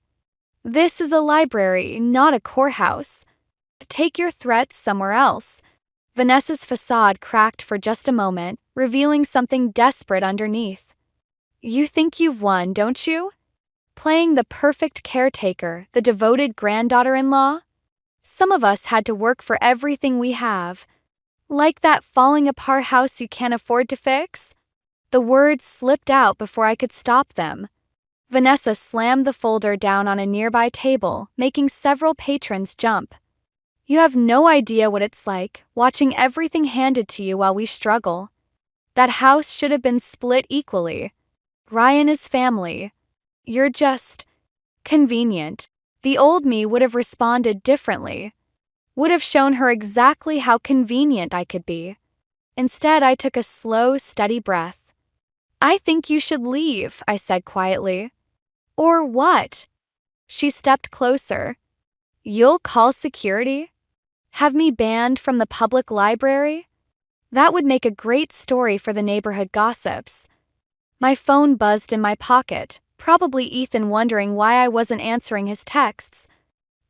This is a library, not a courthouse. Take your threats somewhere else. Vanessa's facade cracked for just a moment, revealing something desperate underneath. You think you've won, don't you? Playing the perfect caretaker, the devoted granddaughter-in-law? Some of us had to work for everything we have. Like that falling apart house you can't afford to fix? The words slipped out before I could stop them. Vanessa slammed the folder down on a nearby table, making several patrons jump. You have no idea what it's like, watching everything handed to you while we struggle. That house should have been split equally. Ryan is family. You're just convenient. The old me would have responded differently. Would have shown her exactly how convenient I could be. Instead, I took a slow, steady breath. I think you should leave, I said quietly. Or what? She stepped closer. You'll call security? Have me banned from the public library? That would make a great story for the neighborhood gossips. My phone buzzed in my pocket, Probably Ethan wondering why I wasn't answering his texts.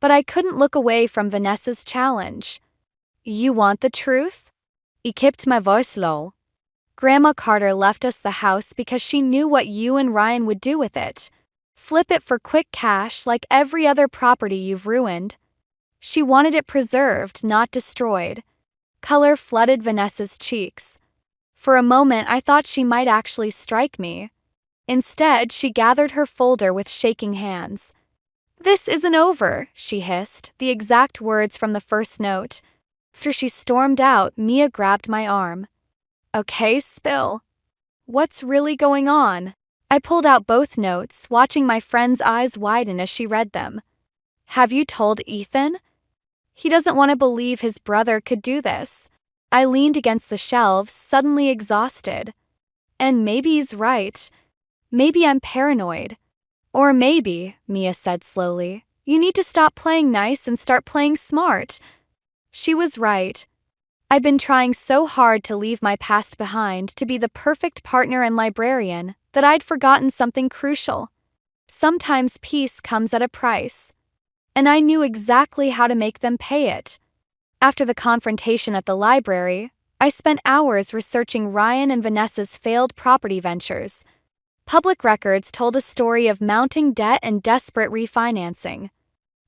But I couldn't look away from Vanessa's challenge. You want the truth? I kept my voice low. Grandma Carter left us the house because she knew what you and Ryan would do with it. Flip it for quick cash like every other property you've ruined. She wanted it preserved, not destroyed. Color flooded Vanessa's cheeks. For a moment, I thought she might actually strike me. Instead, she gathered her folder with shaking hands. This isn't over, she hissed, the exact words from the first note. After she stormed out, Mia grabbed my arm. Okay, spill. What's really going on? I pulled out both notes, watching my friend's eyes widen as she read them. Have you told Ethan? He doesn't want to believe his brother could do this. I leaned against the shelves, suddenly exhausted. And maybe he's right. Maybe I'm paranoid. Or maybe, Mia said slowly, you need to stop playing nice and start playing smart. She was right. I'd been trying so hard to leave my past behind, to be the perfect partner and librarian, that I'd forgotten something crucial. Sometimes peace comes at a price. And I knew exactly how to make them pay it. After the confrontation at the library, I spent hours researching Ryan and Vanessa's failed property ventures. Public records told a story of mounting debt and desperate refinancing.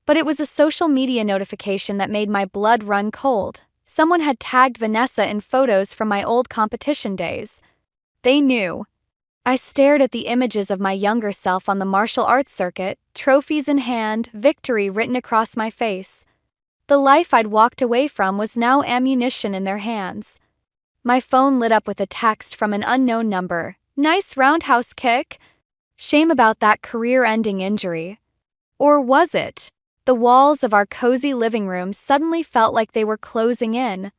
But it was a social media notification that made my blood run cold. Someone had tagged Vanessa in photos from my old competition days. They knew. I stared at the images of my younger self on the martial arts circuit, trophies in hand, victory written across my face. The life I'd walked away from was now ammunition in their hands. My phone lit up with a text from an unknown number. Nice roundhouse kick. Shame about that career-ending injury. Or was it? The walls of our cozy living room suddenly felt like they were closing in.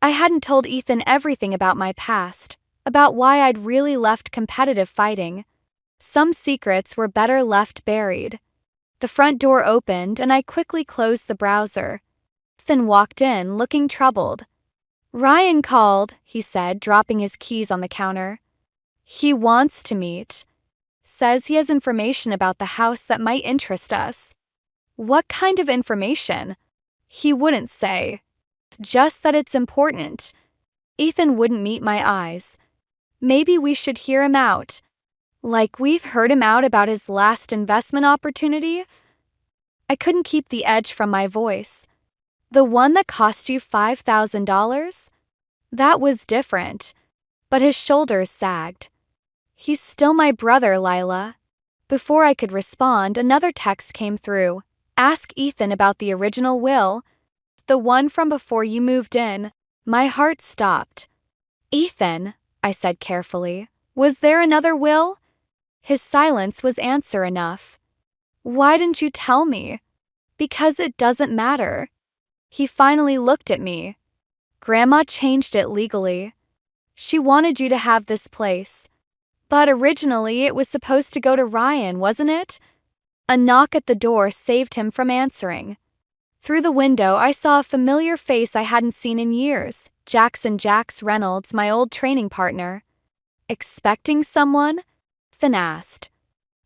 I hadn't told Ethan everything about my past, about why I'd really left competitive fighting. Some secrets were better left buried. The front door opened and I quickly closed the browser. Ethan walked in, looking troubled. Ryan called, he said, dropping his keys on the counter. He wants to meet. Says he has information about the house that might interest us. What kind of information? He wouldn't say. Just that it's important. Ethan wouldn't meet my eyes. Maybe we should hear him out. Like we've heard him out about his last investment opportunity? I couldn't keep the edge from my voice. The one that cost you $5,000? That was different. But his shoulders sagged. He's still my brother, Lila. Before I could respond, another text came through. Ask Ethan about the original will. The one from before you moved in. My heart stopped. Ethan, I said carefully, was there another will? His silence was answer enough. Why didn't you tell me? Because it doesn't matter. He finally looked at me. Grandma changed it legally. She wanted you to have this place. But originally it was supposed to go to Ryan, wasn't it? A knock at the door saved him from answering. Through the window, I saw a familiar face I hadn't seen in years. Jackson Jax Reynolds, my old training partner. Expecting someone? Ethan asked.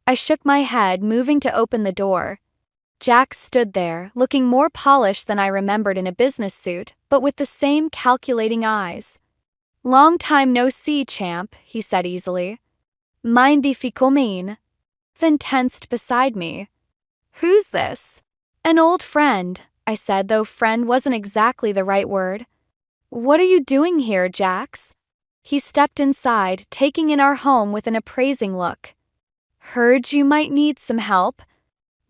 I shook my head, moving to open the door. Jax stood there, looking more polished than I remembered in a business suit, but with the same calculating eyes. Long time no see, champ, he said easily. Mind the ficomin. Then tensed beside me. Who's this? An old friend, I said, though friend wasn't exactly the right word. What are you doing here, Jax? He stepped inside, taking in our home with an appraising look. Heard you might need some help.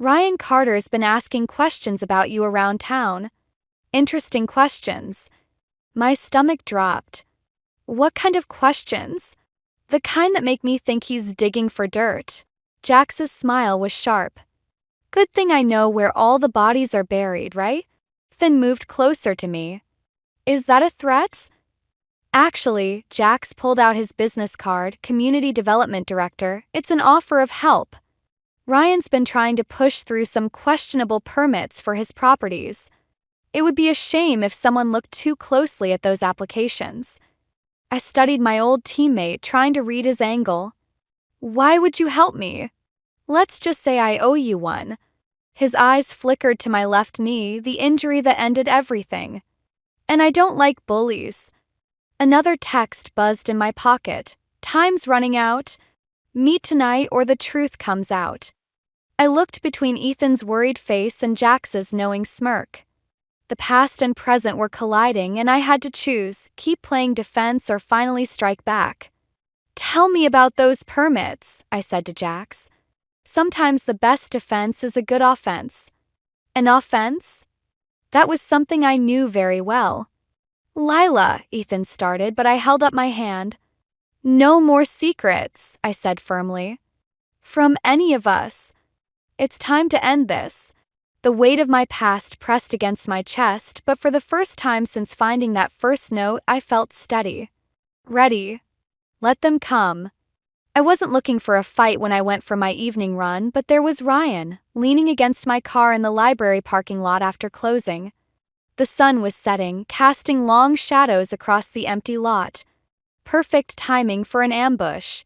Ryan Carter's been asking questions about you around town. Interesting questions. My stomach dropped. What kind of questions? The kind that make me think he's digging for dirt. Jax's smile was sharp. Good thing I know where all the bodies are buried, right? Then moved closer to me. Is that a threat? Actually, Jax pulled out his business card, Community Development Director. It's an offer of help. Ryan's been trying to push through some questionable permits for his properties. It would be a shame if someone looked too closely at those applications. I studied my old teammate, trying to read his angle. Why would you help me? Let's just say I owe you one. His eyes flickered to my left knee, the injury that ended everything. And I don't like bullies. Another text buzzed in my pocket. Time's running out. Meet tonight or the truth comes out. I looked between Ethan's worried face and Jax's knowing smirk. The past and present were colliding, and I had to choose, keep playing defense or finally strike back. Tell me about those permits, I said to Jax. Sometimes the best defense is a good offense. An offense? That was something I knew very well. Lila, Ethan started, but I held up my hand. No more secrets, I said firmly. From any of us. It's time to end this. The weight of my past pressed against my chest, but for the first time since finding that first note, I felt steady. Ready. Let them come. I wasn't looking for a fight when I went for my evening run, but there was Ryan, leaning against my car in the library parking lot after closing. The sun was setting, casting long shadows across the empty lot. Perfect timing for an ambush.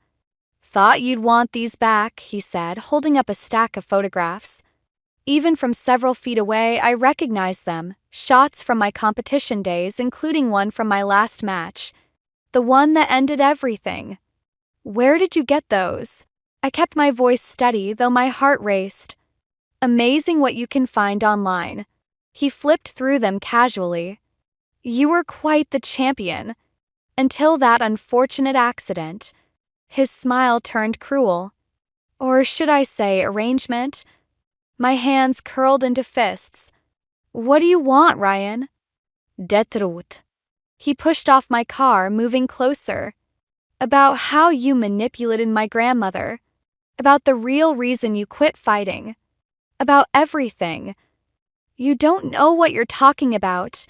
Thought you'd want these back, he said, holding up a stack of photographs. Even from several feet away, I recognized them, shots from my competition days, including one from my last match. The one that ended everything. Where did you get those? I kept my voice steady, though my heart raced. Amazing what you can find online. He flipped through them casually. You were quite the champion. Until that unfortunate accident. His smile turned cruel. Or should I say arrangement? My hands curled into fists. What do you want, Ryan? Detrut. He pushed off my car, moving closer. About how you manipulated my grandmother. About the real reason you quit fighting. About everything. You don't know what you're talking about.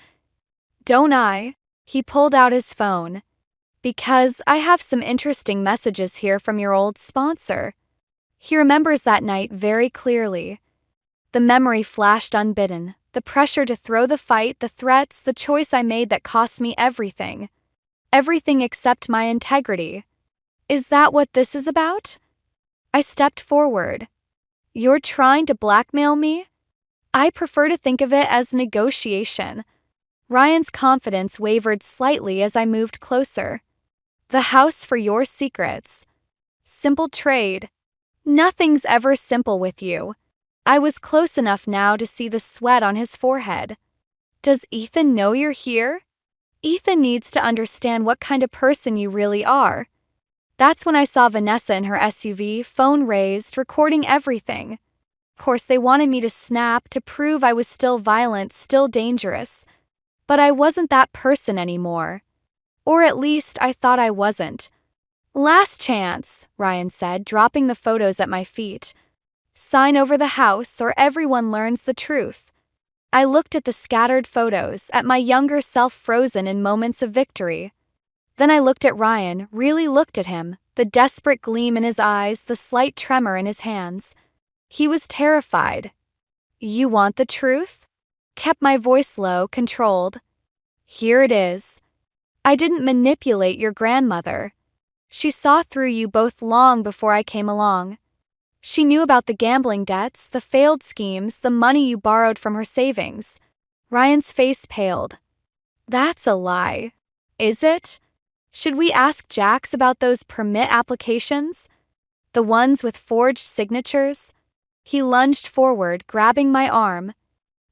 Don't I? He pulled out his phone. Because I have some interesting messages here from your old sponsor. He remembers that night very clearly. The memory flashed unbidden, the pressure to throw the fight, the threats, the choice I made that cost me everything. Everything except my integrity. Is that what this is about? I stepped forward. You're trying to blackmail me? I prefer to think of it as negotiation. Ryan's confidence wavered slightly as I moved closer. The house for your secrets. Simple trade. Nothing's ever simple with you. I was close enough now to see the sweat on his forehead. Does Ethan know you're here? Ethan needs to understand what kind of person you really are. That's when I saw Vanessa in her SUV, phone raised, recording everything. Of course, they wanted me to snap to prove I was still violent, still dangerous. But I wasn't that person anymore. Or at least I thought I wasn't. Last chance, Ryan said, dropping the photos at my feet. Sign over the house or everyone learns the truth. I looked at the scattered photos, at my younger self frozen in moments of victory. Then I looked at Ryan, really looked at him, the desperate gleam in his eyes, the slight tremor in his hands. He was terrified. You want the truth? Kept my voice low, controlled. Here it is. I didn't manipulate your grandmother. She saw through you both long before I came along. She knew about the gambling debts, the failed schemes, the money you borrowed from her savings. Ryan's face paled. That's a lie. Is it? Should we ask Jax about those permit applications? The ones with forged signatures? He lunged forward, grabbing my arm.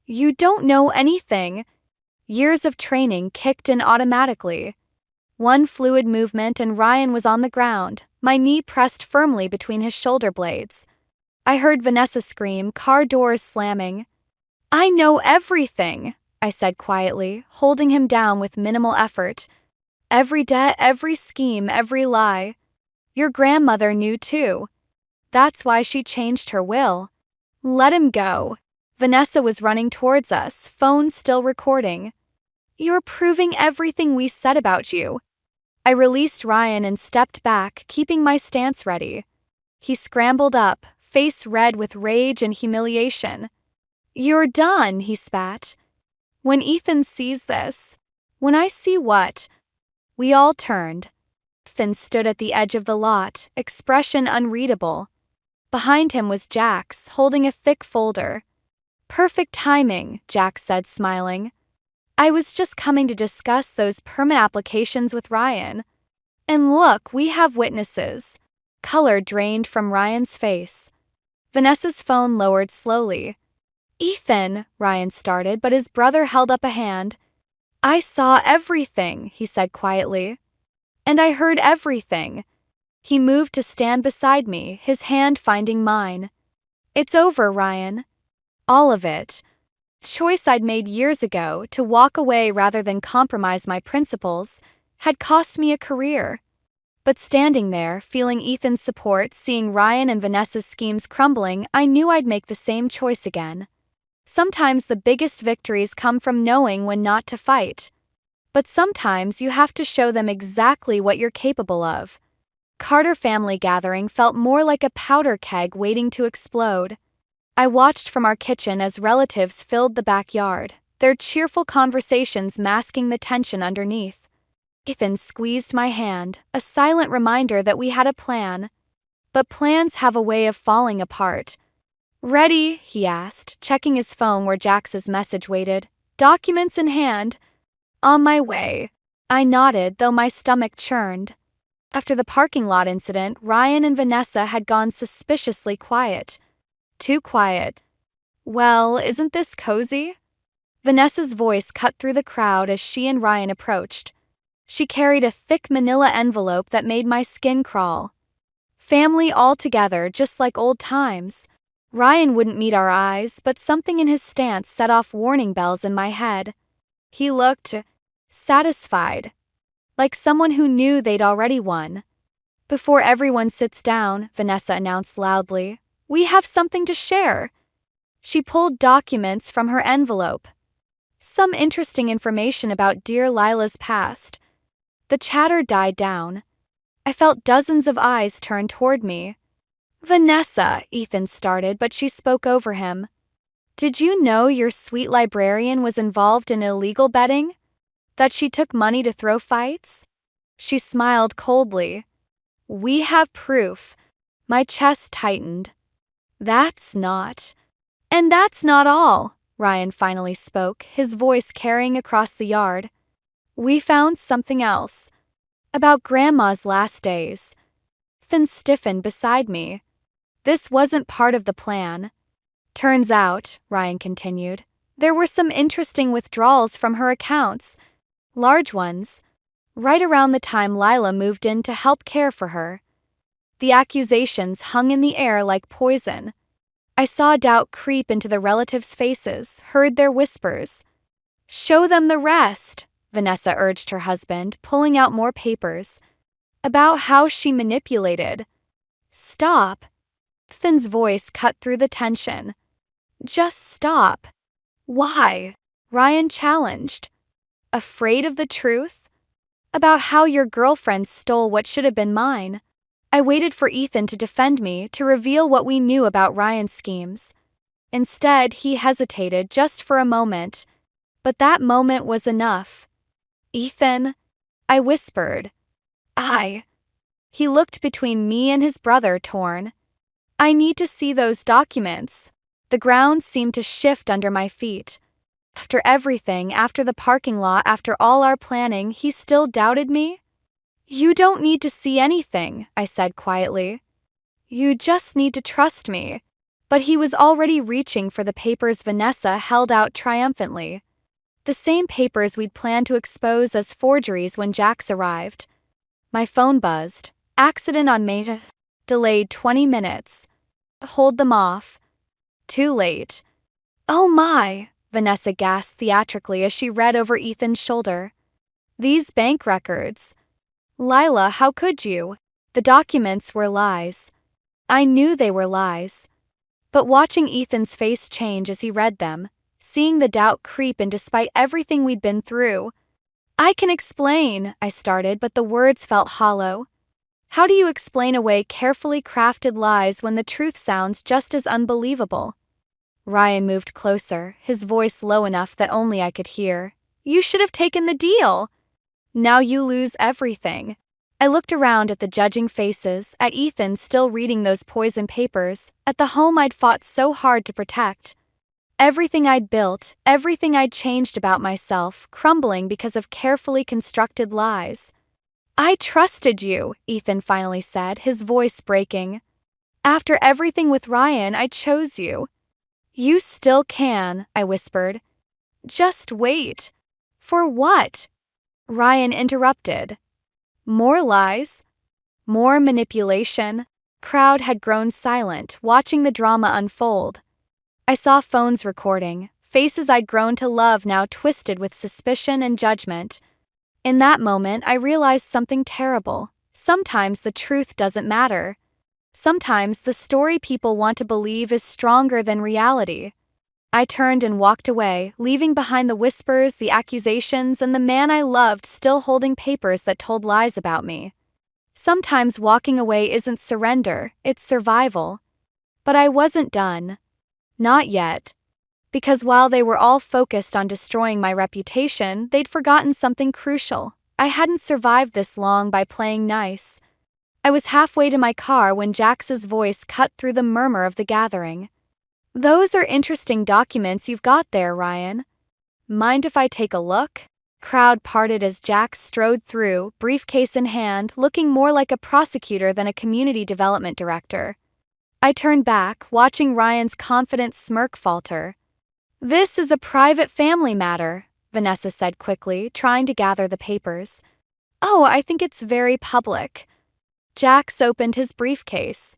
You don't know anything. Years of training kicked in automatically. One fluid movement and Ryan was on the ground, my knee pressed firmly between his shoulder blades. I heard Vanessa scream, car doors slamming. I know everything, I said quietly, holding him down with minimal effort. Every debt, every scheme, every lie. Your grandmother knew too. That's why she changed her will. Let him go. Vanessa was running towards us, phone still recording. You're proving everything we said about you. I released Ryan and stepped back, keeping my stance ready. He scrambled up, face red with rage and humiliation. You're done, he spat. When Ethan sees this. When I see what? We all turned. Ethan stood at the edge of the lot, expression unreadable. Behind him was Jax, holding a thick folder. "Perfect timing," Jax said, smiling. "I was just coming to discuss those permit applications with Ryan. And look, we have witnesses." Color drained from Ryan's face. Vanessa's phone lowered slowly. "Ethan," Ryan started, but his brother held up a hand. "I saw everything," he said quietly. "And I heard everything." He moved to stand beside me, his hand finding mine. "It's over, Ryan. All of it. Choice I'd made years ago, to walk away rather than compromise my principles, had cost me a career." But standing there, feeling Ethan's support, seeing Ryan and Vanessa's schemes crumbling, I knew I'd make the same choice again. Sometimes the biggest victories come from knowing when not to fight. But sometimes you have to show them exactly what you're capable of. Carter family gathering felt more like a powder keg waiting to explode. I watched from our kitchen as relatives filled the backyard, their cheerful conversations masking the tension underneath. Ethan squeezed my hand, a silent reminder that we had a plan. But plans have a way of falling apart. "Ready?" he asked, checking his phone where Jax's message waited. "Documents in hand." "On my way." I nodded, though my stomach churned. After the parking lot incident, Ryan and Vanessa had gone suspiciously quiet. Too quiet. "Well, isn't this cozy?" Vanessa's voice cut through the crowd as she and Ryan approached. She carried a thick manila envelope that made my skin crawl. Family all together, just like old times. Ryan wouldn't meet our eyes, but something in his stance set off warning bells in my head. He looked satisfied, like someone who knew they'd already won. "Before everyone sits down," Vanessa announced loudly, "we have something to share." She pulled documents from her envelope. Some interesting information about dear Lila's past. The chatter died down. I felt dozens of eyes turn toward me. "Vanessa," Ethan started, but she spoke over him. "Did you know your sweet librarian was involved in illegal betting? That she took money to throw fights?" She smiled coldly. "We have proof." My chest tightened. "That's not." "And that's not all," Ryan finally spoke, his voice carrying across the yard. "We found something else. About Grandma's last days." Ethan stiffened beside me. "This wasn't part of the plan." "Turns out," Ryan continued, "there were some interesting withdrawals from her accounts. Large ones. Right around the time Lila moved in to help care for her. The accusations hung in the air like poison. I saw doubt creep into the relatives' faces, heard their whispers. "Show them the rest," Vanessa urged her husband, pulling out more papers. "About how she manipulated." "Stop." Ethan's voice cut through the tension. "Just stop." "Why?" Ryan challenged. "Afraid of the truth? About how your girlfriend stole what should have been mine." I waited for Ethan to defend me, to reveal what we knew about Ryan's schemes. Instead, he hesitated just for a moment. But that moment was enough. "Ethan," I whispered. He looked between me and his brother, torn. "I need to see those documents." The ground seemed to shift under my feet. After everything, after the parking lot, after all our planning, he still doubted me? "You don't need to see anything," I said quietly. "You just need to trust me." But he was already reaching for the papers Vanessa held out triumphantly. The same papers we'd planned to expose as forgeries when Jax arrived. My phone buzzed. "Accident on May. Delayed 20 minutes. Hold them off." Too late. "Oh my," Vanessa gasped theatrically as she read over Ethan's shoulder. "These bank records." "Lila, how could you?" The documents were lies. I knew they were lies. But watching Ethan's face change as he read them, seeing the doubt creep in despite everything we'd been through. "I can explain," I started, but the words felt hollow. How do you explain away carefully crafted lies when the truth sounds just as unbelievable? Ryan moved closer, his voice low enough that only I could hear. "You should have taken the deal." "Now you lose everything." I looked around at the judging faces, at Ethan still reading those poison papers, at the home I'd fought so hard to protect. Everything I'd built, everything I'd changed about myself, crumbling because of carefully constructed lies. "I trusted you," Ethan finally said, his voice breaking. "After everything with Ryan, I chose you." "You still can," I whispered. "Just wait." "For what?" Ryan interrupted. "More lies? More manipulation?" Crowd had grown silent, watching the drama unfold. I saw phones recording, faces I'd grown to love now twisted with suspicion and judgment. In that moment, I realized something terrible. Sometimes the truth doesn't matter. Sometimes the story people want to believe is stronger than reality. I turned and walked away, leaving behind the whispers, the accusations, and the man I loved still holding papers that told lies about me. Sometimes walking away isn't surrender, it's survival. But I wasn't done. Not yet. Because while they were all focused on destroying my reputation, they'd forgotten something crucial. I hadn't survived this long by playing nice. I was halfway to my car when Jax's voice cut through the murmur of the gathering. "Those are interesting documents you've got there, Ryan. Mind if I take a look?" Crowd parted as Jax strode through, briefcase in hand, looking more like a prosecutor than a community development director. I turned back, watching Ryan's confident smirk falter. "This is a private family matter," Vanessa said quickly, trying to gather the papers. "Oh, I think it's very public." Jax opened his briefcase.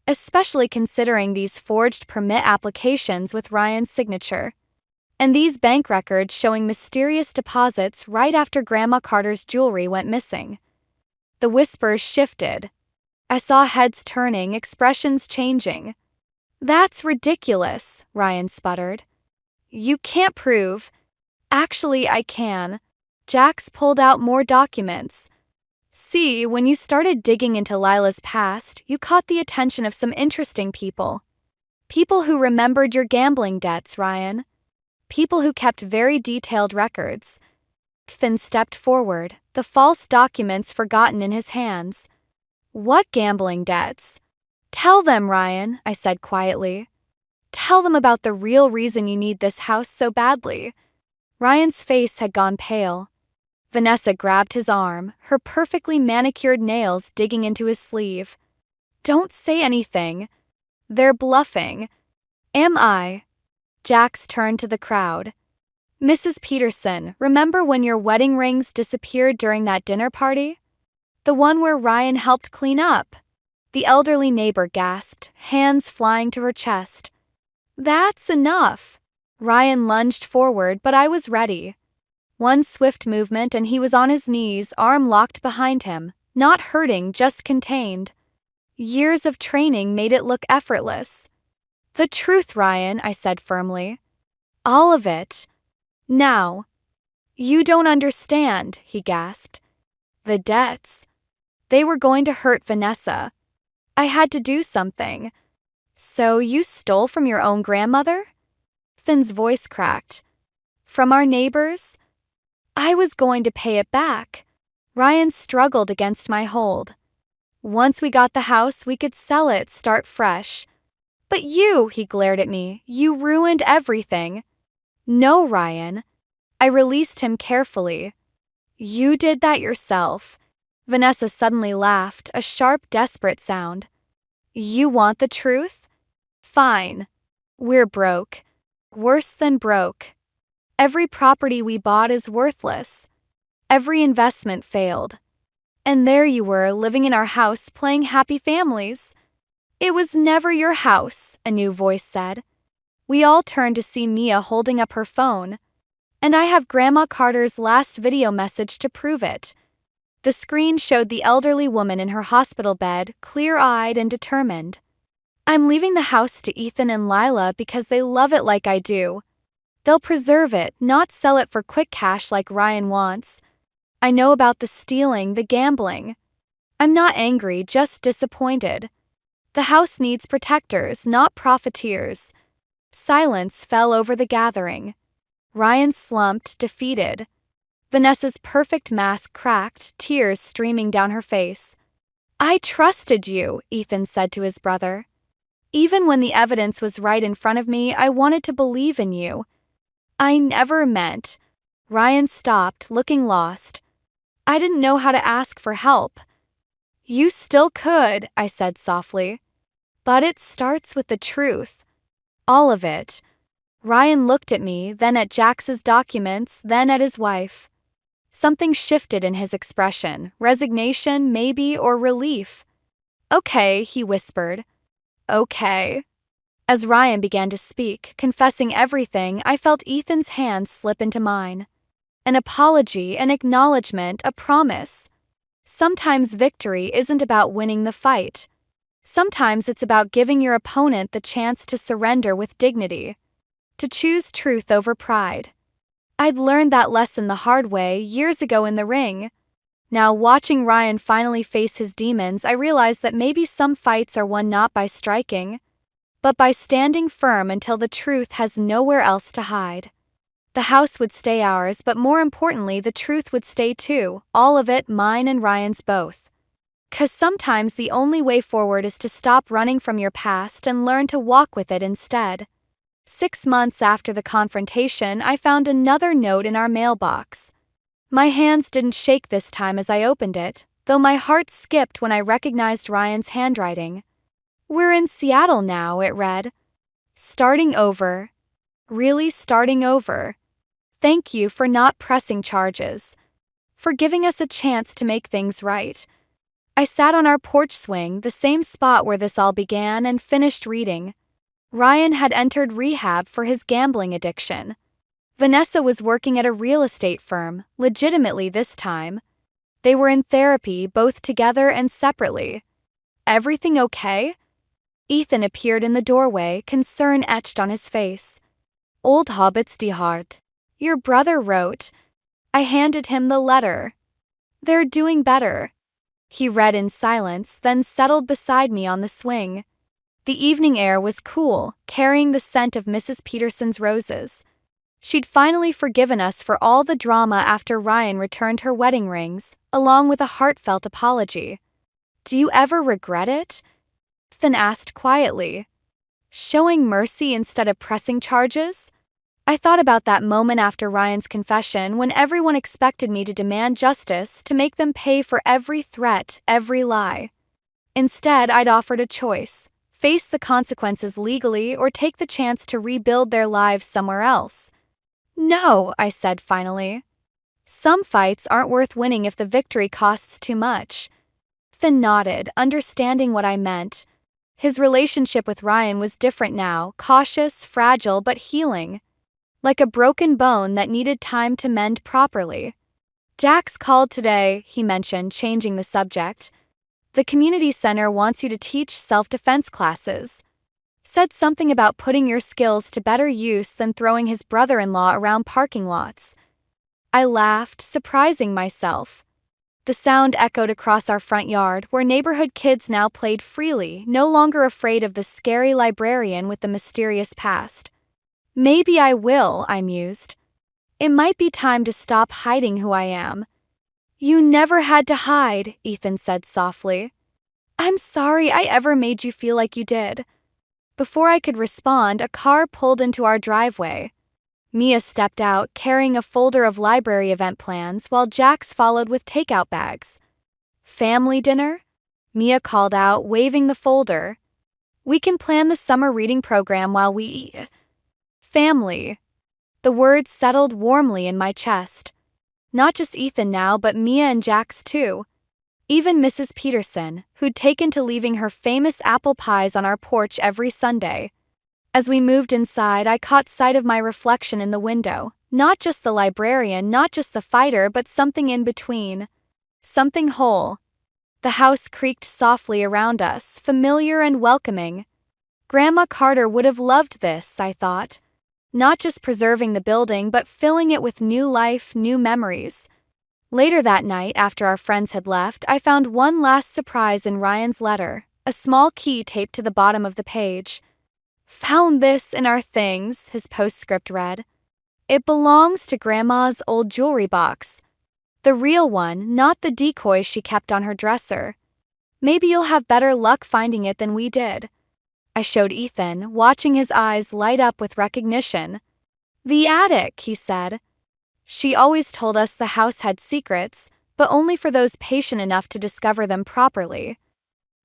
"Especially considering these forged permit applications with Ryan's signature. And these bank records showing mysterious deposits right after Grandma Carter's jewelry went missing." The whispers shifted. I saw heads turning, expressions changing. "That's ridiculous," Ryan sputtered. "You can't prove." "Actually, I can." Jax pulled out more documents. "See, when you started digging into Lila's past, you caught the attention of some interesting people. People who remembered your gambling debts, Ryan. People who kept very detailed records." Finn stepped forward, the false documents forgotten in his hands. "What gambling debts?" "Tell them, Ryan," I said quietly. "Tell them about the real reason you need this house so badly." Ryan's face had gone pale. Vanessa grabbed his arm, her perfectly manicured nails digging into his sleeve. "Don't say anything. They're bluffing." "Am I?" Jax turned to the crowd. "Mrs. Peterson, remember when your wedding rings disappeared during that dinner party? The one where Ryan helped clean up." The elderly neighbor gasped, hands flying to her chest. "That's enough." Ryan lunged forward, but I was ready. One swift movement and he was on his knees, arm locked behind him, not hurting, just contained. Years of training made it look effortless. "The truth, Ryan," I said firmly. "All of it. Now." "You don't understand," he gasped. "The debts. They were going to hurt Vanessa. I had to do something." "So you stole from your own grandmother?" Finn's voice cracked. "From our neighbors? I was going to pay it back." Ryan struggled against my hold. "Once we got the house, we could sell it, start fresh." "But you," he glared at me, "you ruined everything." "No, Ryan." I released him carefully. "You did that yourself." Vanessa suddenly laughed, a sharp, desperate sound. "You want the truth? Fine. We're broke. Worse than broke. Every property we bought is worthless. Every investment failed. And there you were, living in our house, playing happy families." "It was never your house," a new voice said. We all turned to see Mia holding up her phone. "And I have Grandma Carter's last video message to prove it." The screen showed the elderly woman in her hospital bed, clear-eyed and determined. "I'm leaving the house to Ethan and Lila because they love it like I do. They'll preserve it, not sell it for quick cash like Ryan wants. I know about the stealing, the gambling. I'm not angry, just disappointed. The house needs protectors, not profiteers." Silence fell over the gathering. Ryan slumped, defeated. Vanessa's perfect mask cracked, tears streaming down her face. "I trusted you," Ethan said to his brother. "Even when the evidence was right in front of me, I wanted to believe in you." "I never meant." Ryan stopped, looking lost. "I didn't know how to ask for help." "You still could," I said softly. "But it starts with the truth. All of it." Ryan looked at me, then at Jax's documents, then at his wife. Something shifted in his expression, resignation, maybe, or relief. "Okay," he whispered. "Okay." As Ryan began to speak, confessing everything, I felt Ethan's hand slip into mine. An apology, an acknowledgement, a promise. Sometimes victory isn't about winning the fight. Sometimes it's about giving your opponent the chance to surrender with dignity, to choose truth over pride. I'd learned that lesson the hard way years ago in the ring. Now, watching Ryan finally face his demons, I realized that maybe some fights are won not by striking, but by standing firm until the truth has nowhere else to hide. The house would stay ours, but more importantly, the truth would stay too, all of it, mine and Ryan's both. 'Cause sometimes the only way forward is to stop running from your past and learn to walk with it instead. 6 months after the confrontation, I found another note in our mailbox. My hands didn't shake this time as I opened it, though my heart skipped when I recognized Ryan's handwriting. "We're in Seattle now," it read. "Starting over. Really starting over. Thank you for not pressing charges. For giving us a chance to make things right." I sat on our porch swing, the same spot where this all began, and finished reading. Ryan had entered rehab for his gambling addiction. Vanessa was working at a real estate firm, legitimately this time. They were in therapy, both together and separately. "Everything okay?" Ethan appeared in the doorway, concern etched on his face. "Old hobbits die hard." "Your brother wrote." I handed him the letter. "They're doing better." He read in silence, then settled beside me on the swing. The evening air was cool, carrying the scent of Mrs. Peterson's roses. She'd finally forgiven us for all the drama after Ryan returned her wedding rings, along with a heartfelt apology. "Do you ever regret it?" Ethan asked quietly. "Showing mercy instead of pressing charges?" I thought about that moment after Ryan's confession when everyone expected me to demand justice, to make them pay for every threat, every lie. Instead, I'd offered a choice: face the consequences legally or take the chance to rebuild their lives somewhere else. "No," I said finally. "Some fights aren't worth winning if the victory costs too much." Ethan nodded, understanding what I meant. His relationship with Ryan was different now, cautious, fragile, but healing. Like a broken bone that needed time to mend properly. "Jax called today," he mentioned, changing the subject. "The community center wants you to teach self-defense classes. Said something about putting your skills to better use than throwing his brother-in-law around parking lots." I laughed, surprising myself. The sound echoed across our front yard, where neighborhood kids now played freely, no longer afraid of the scary librarian with the mysterious past. "Maybe I will," I mused. "It might be time to stop hiding who I am." "You never had to hide," Ethan said softly. "I'm sorry I ever made you feel like you did." Before I could respond, a car pulled into our driveway. Mia stepped out, carrying a folder of library event plans, while Jax followed with takeout bags. "Family dinner?" Mia called out, waving the folder. "We can plan the summer reading program while we eat." Family. The words settled warmly in my chest. Not just Ethan now, but Mia and Jax too. Even Mrs. Peterson, who'd taken to leaving her famous apple pies on our porch every Sunday. As we moved inside, I caught sight of my reflection in the window. Not just the librarian, not just the fighter, but something in between. Something whole. The house creaked softly around us, familiar and welcoming. Grandma Carter would have loved this, I thought. Not just preserving the building, but filling it with new life, new memories. Later that night, after our friends had left, I found one last surprise in Ryan's letter, a small key taped to the bottom of the page. "Found this in our things," his postscript read. It belongs to Grandma's old jewelry box. The real one, not the decoy she kept on her dresser. Maybe you'll have better luck finding it than we did. I showed Ethan, watching his eyes light up with recognition. The attic, he said. She always told us the house had secrets, but only for those patient enough to discover them properly.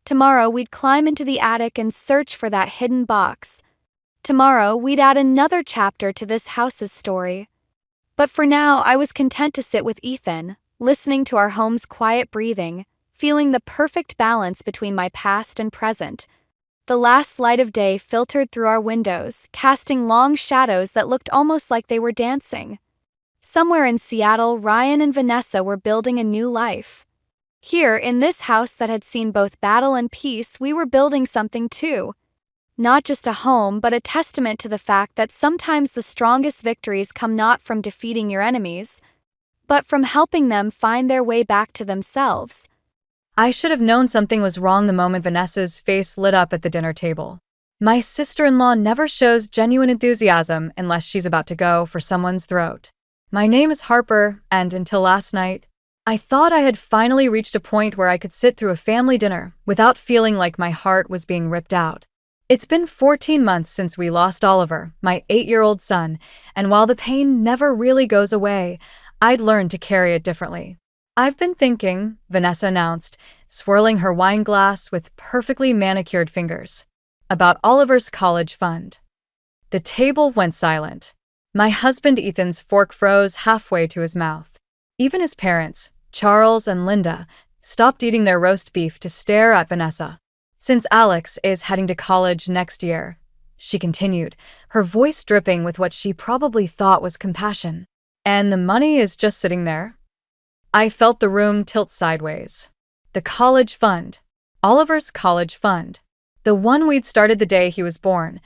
Tomorrow we'd climb into the attic and search for that hidden box. Tomorrow we'd add another chapter to this house's story. But for now, I was content to sit with Ethan, listening to our home's quiet breathing, feeling the perfect balance between my past and present. The last light of day filtered through our windows, casting long shadows that looked almost like they were dancing. Somewhere in Seattle, Ryan and Vanessa were building a new life. Here, in this house that had seen both battle and peace, we were building something too. Not just a home, but a testament to the fact that sometimes the strongest victories come not from defeating your enemies, but from helping them find their way back to themselves. I should have known something was wrong the moment Vanessa's face lit up at the dinner table. My sister-in-law never shows genuine enthusiasm unless she's about to go for someone's throat. My name is Harper, and until last night, I thought I had finally reached a point where I could sit through a family dinner without feeling like my heart was being ripped out. It's been 14 months since we lost Oliver, my 8-year-old son, and while the pain never really goes away, I'd learned to carry it differently. I've been thinking, Vanessa announced, swirling her wine glass with perfectly manicured fingers, about Oliver's college fund. The table went silent. My husband Ethan's fork froze halfway to his mouth. Even his parents, Charles and Linda, stopped eating their roast beef to stare at Vanessa. Since Alex is heading to college next year, she continued, her voice dripping with what she probably thought was compassion. And the money is just sitting there? I felt the room tilt sideways. The college fund. Oliver's college fund. The one we'd started the day he was born.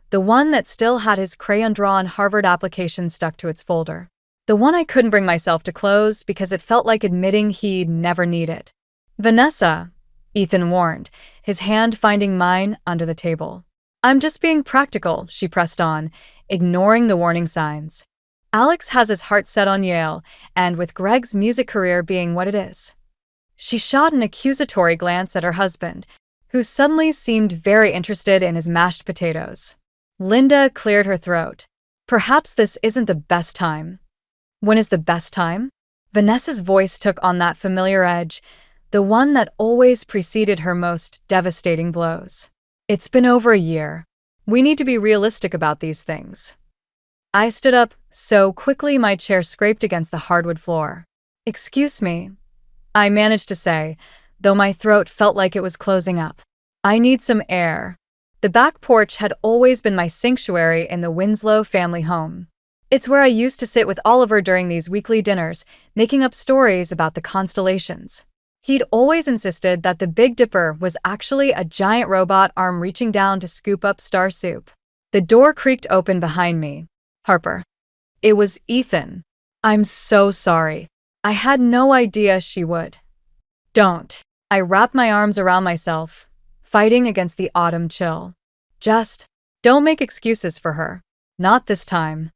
The one that still had his crayon-drawn Harvard application stuck to its folder. The one I couldn't bring myself to close because it felt like admitting he'd never need it. Vanessa, Ethan warned, his hand finding mine under the table. I'm just being practical, she pressed on, ignoring the warning signs. Alex has his heart set on Yale, and with Greg's music career being what it is. She shot an accusatory glance at her husband, who suddenly seemed very interested in his mashed potatoes. Linda cleared her throat. Perhaps this isn't the best time. When is the best time? Vanessa's voice took on that familiar edge, the one that always preceded her most devastating blows. It's been over a year. We need to be realistic about these things. I stood up so quickly my chair scraped against the hardwood floor. Excuse me, I managed to say, though my throat felt like it was closing up. I need some air. The back porch had always been my sanctuary in the Winslow family home. It's where I used to sit with Oliver during these weekly dinners, making up stories about the constellations. He'd always insisted that the Big Dipper was actually a giant robot arm reaching down to scoop up star soup. The door creaked open behind me. Harper. It was Ethan. I'm so sorry. I had no idea she would. Don't. I wrapped my arms around myself, fighting against the autumn chill. Just don't make excuses for her. Not this time.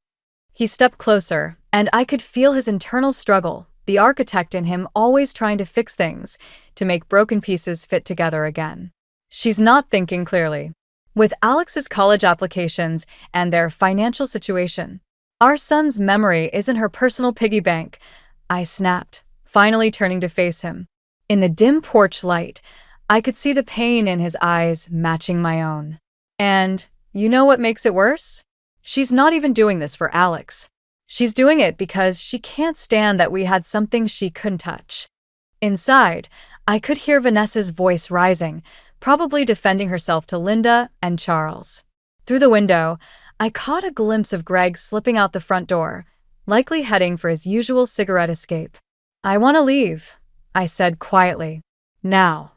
He stepped closer, and I could feel his internal struggle, the architect in him always trying to fix things, to make broken pieces fit together again. She's not thinking clearly. With Alex's college applications and their financial situation, our son's memory isn't her personal piggy bank, I snapped, finally turning to face him. In the dim porch light, I could see the pain in his eyes matching my own. And you know what makes it worse? She's not even doing this for Alex. She's doing it because she can't stand that we had something she couldn't touch. Inside, I could hear Vanessa's voice rising, probably defending herself to Linda and Charles. Through the window, I caught a glimpse of Greg slipping out the front door, likely heading for his usual cigarette escape. I want to leave, I said quietly. Now.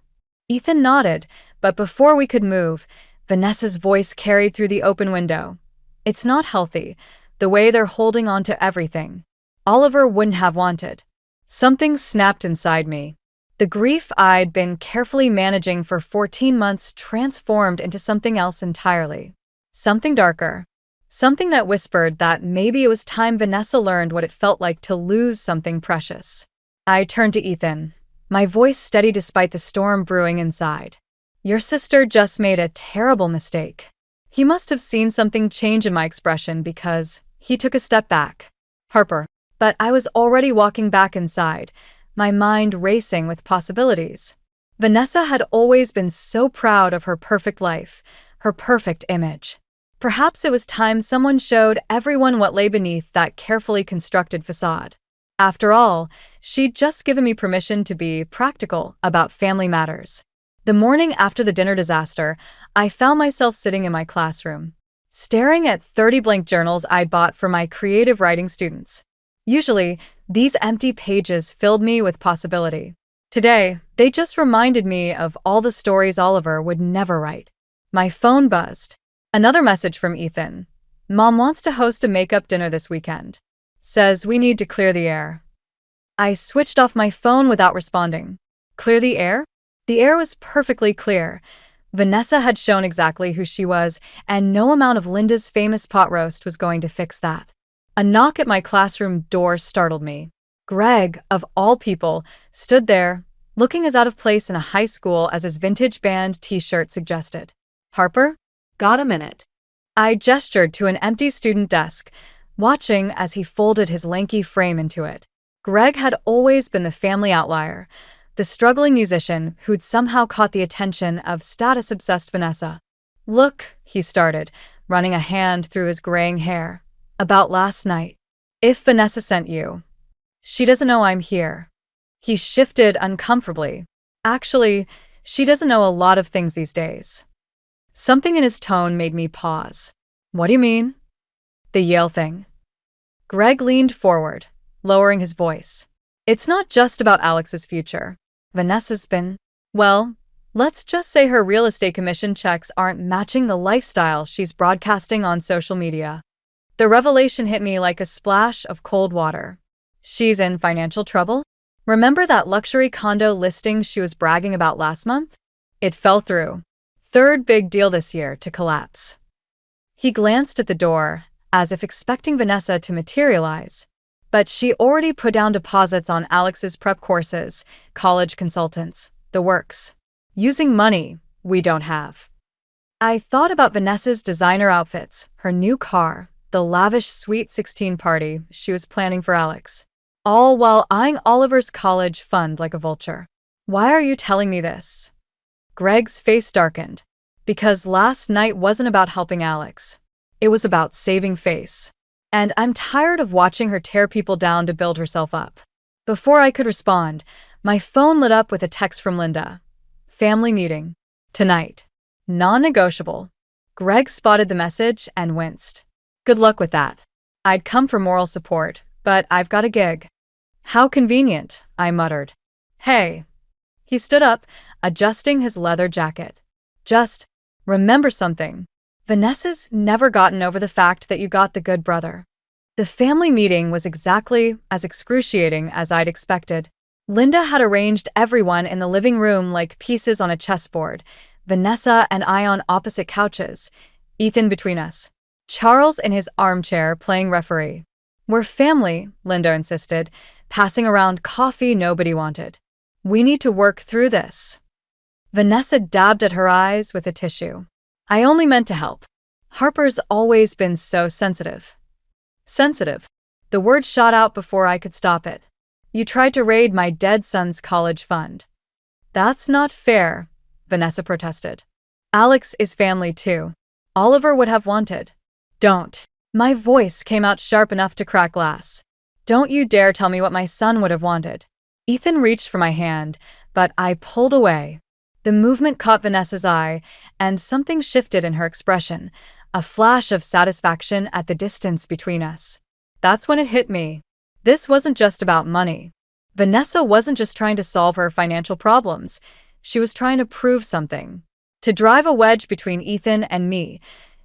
Ethan nodded, but before we could move, Vanessa's voice carried through the open window. It's not healthy, the way they're holding on to everything. Oliver wouldn't have wanted. Something snapped inside me. The grief I'd been carefully managing for 14 months transformed into something else entirely. Something darker. Something that whispered that maybe it was time Vanessa learned what it felt like to lose something precious. I turned to Ethan, my voice steady despite the storm brewing inside. Your sister just made a terrible mistake. He must have seen something change in my expression because he took a step back. Harper. But I was already walking back inside, my mind racing with possibilities. Vanessa had always been so proud of her perfect life, her perfect image. Perhaps it was time someone showed everyone what lay beneath that carefully constructed facade. After all, she'd just given me permission to be practical about family matters. The morning after the dinner disaster, I found myself sitting in my classroom, staring at 30 blank journals I'd bought for my creative writing students. Usually, these empty pages filled me with possibility. Today, they just reminded me of all the stories Oliver would never write. My phone buzzed. Another message from Ethan. Mom wants to host a makeup dinner this weekend. Says we need to clear the air. I switched off my phone without responding. Clear the air? The air was perfectly clear. Vanessa had shown exactly who she was, and no amount of Linda's famous pot roast was going to fix that. A knock at my classroom door startled me. Greg, of all people, stood there, looking as out of place in a high school as his vintage band t-shirt suggested. Harper? Got a minute? I gestured to an empty student desk, watching as he folded his lanky frame into it. Greg had always been the family outlier, the struggling musician who'd somehow caught the attention of status-obsessed Vanessa. Look, he started, running a hand through his graying hair. About last night. If Vanessa sent you. She doesn't know I'm here. He shifted uncomfortably. Actually, she doesn't know a lot of things these days. Something in his tone made me pause. What do you mean? The Yale thing. Greg leaned forward, lowering his voice. It's not just about Alex's future. Vanessa's been, well, let's just say her real estate commission checks aren't matching the lifestyle she's broadcasting on social media. The revelation hit me like a splash of cold water. She's in financial trouble? Remember that luxury condo listing she was bragging about last month? It fell through. Third big deal this year to collapse. He glanced at the door, as if expecting Vanessa to materialize. But she already put down deposits on Alex's prep courses, college consultants, the works. Using money we don't have. I thought about Vanessa's designer outfits, her new car, the lavish Sweet 16 party she was planning for Alex, all while eyeing Oliver's college fund like a vulture. Why are you telling me this? Greg's face darkened. Because last night wasn't about helping Alex. It was about saving face. And I'm tired of watching her tear people down to build herself up. Before I could respond, my phone lit up with a text from Linda. Family meeting. Tonight. Non-negotiable. Greg spotted the message and winced. Good luck with that. I'd come for moral support, but I've got a gig. How convenient, I muttered. Hey. He stood up, adjusting his leather jacket. Just remember something. Vanessa's never gotten over the fact that you got the good brother. The family meeting was exactly as excruciating as I'd expected. Linda had arranged everyone in the living room like pieces on a chessboard, Vanessa and I on opposite couches, Ethan between us. Charles in his armchair playing referee. We're family, Linda insisted, passing around coffee nobody wanted. We need to work through this. Vanessa dabbed at her eyes with a tissue. I only meant to help. Harper's always been so sensitive. Sensitive. The word shot out before I could stop it. You tried to raid my dead son's college fund. That's not fair, Vanessa protested. Alex is family too. Oliver would have wanted. Don't. My voice came out sharp enough to crack glass. Don't you dare tell me what my son would have wanted. Ethan reached for my hand, but I pulled away. The movement caught Vanessa's eye, and something shifted in her expression, a flash of satisfaction at the distance between us. That's when it hit me. This wasn't just about money. Vanessa wasn't just trying to solve her financial problems. She was trying to prove something. To drive a wedge between Ethan and me.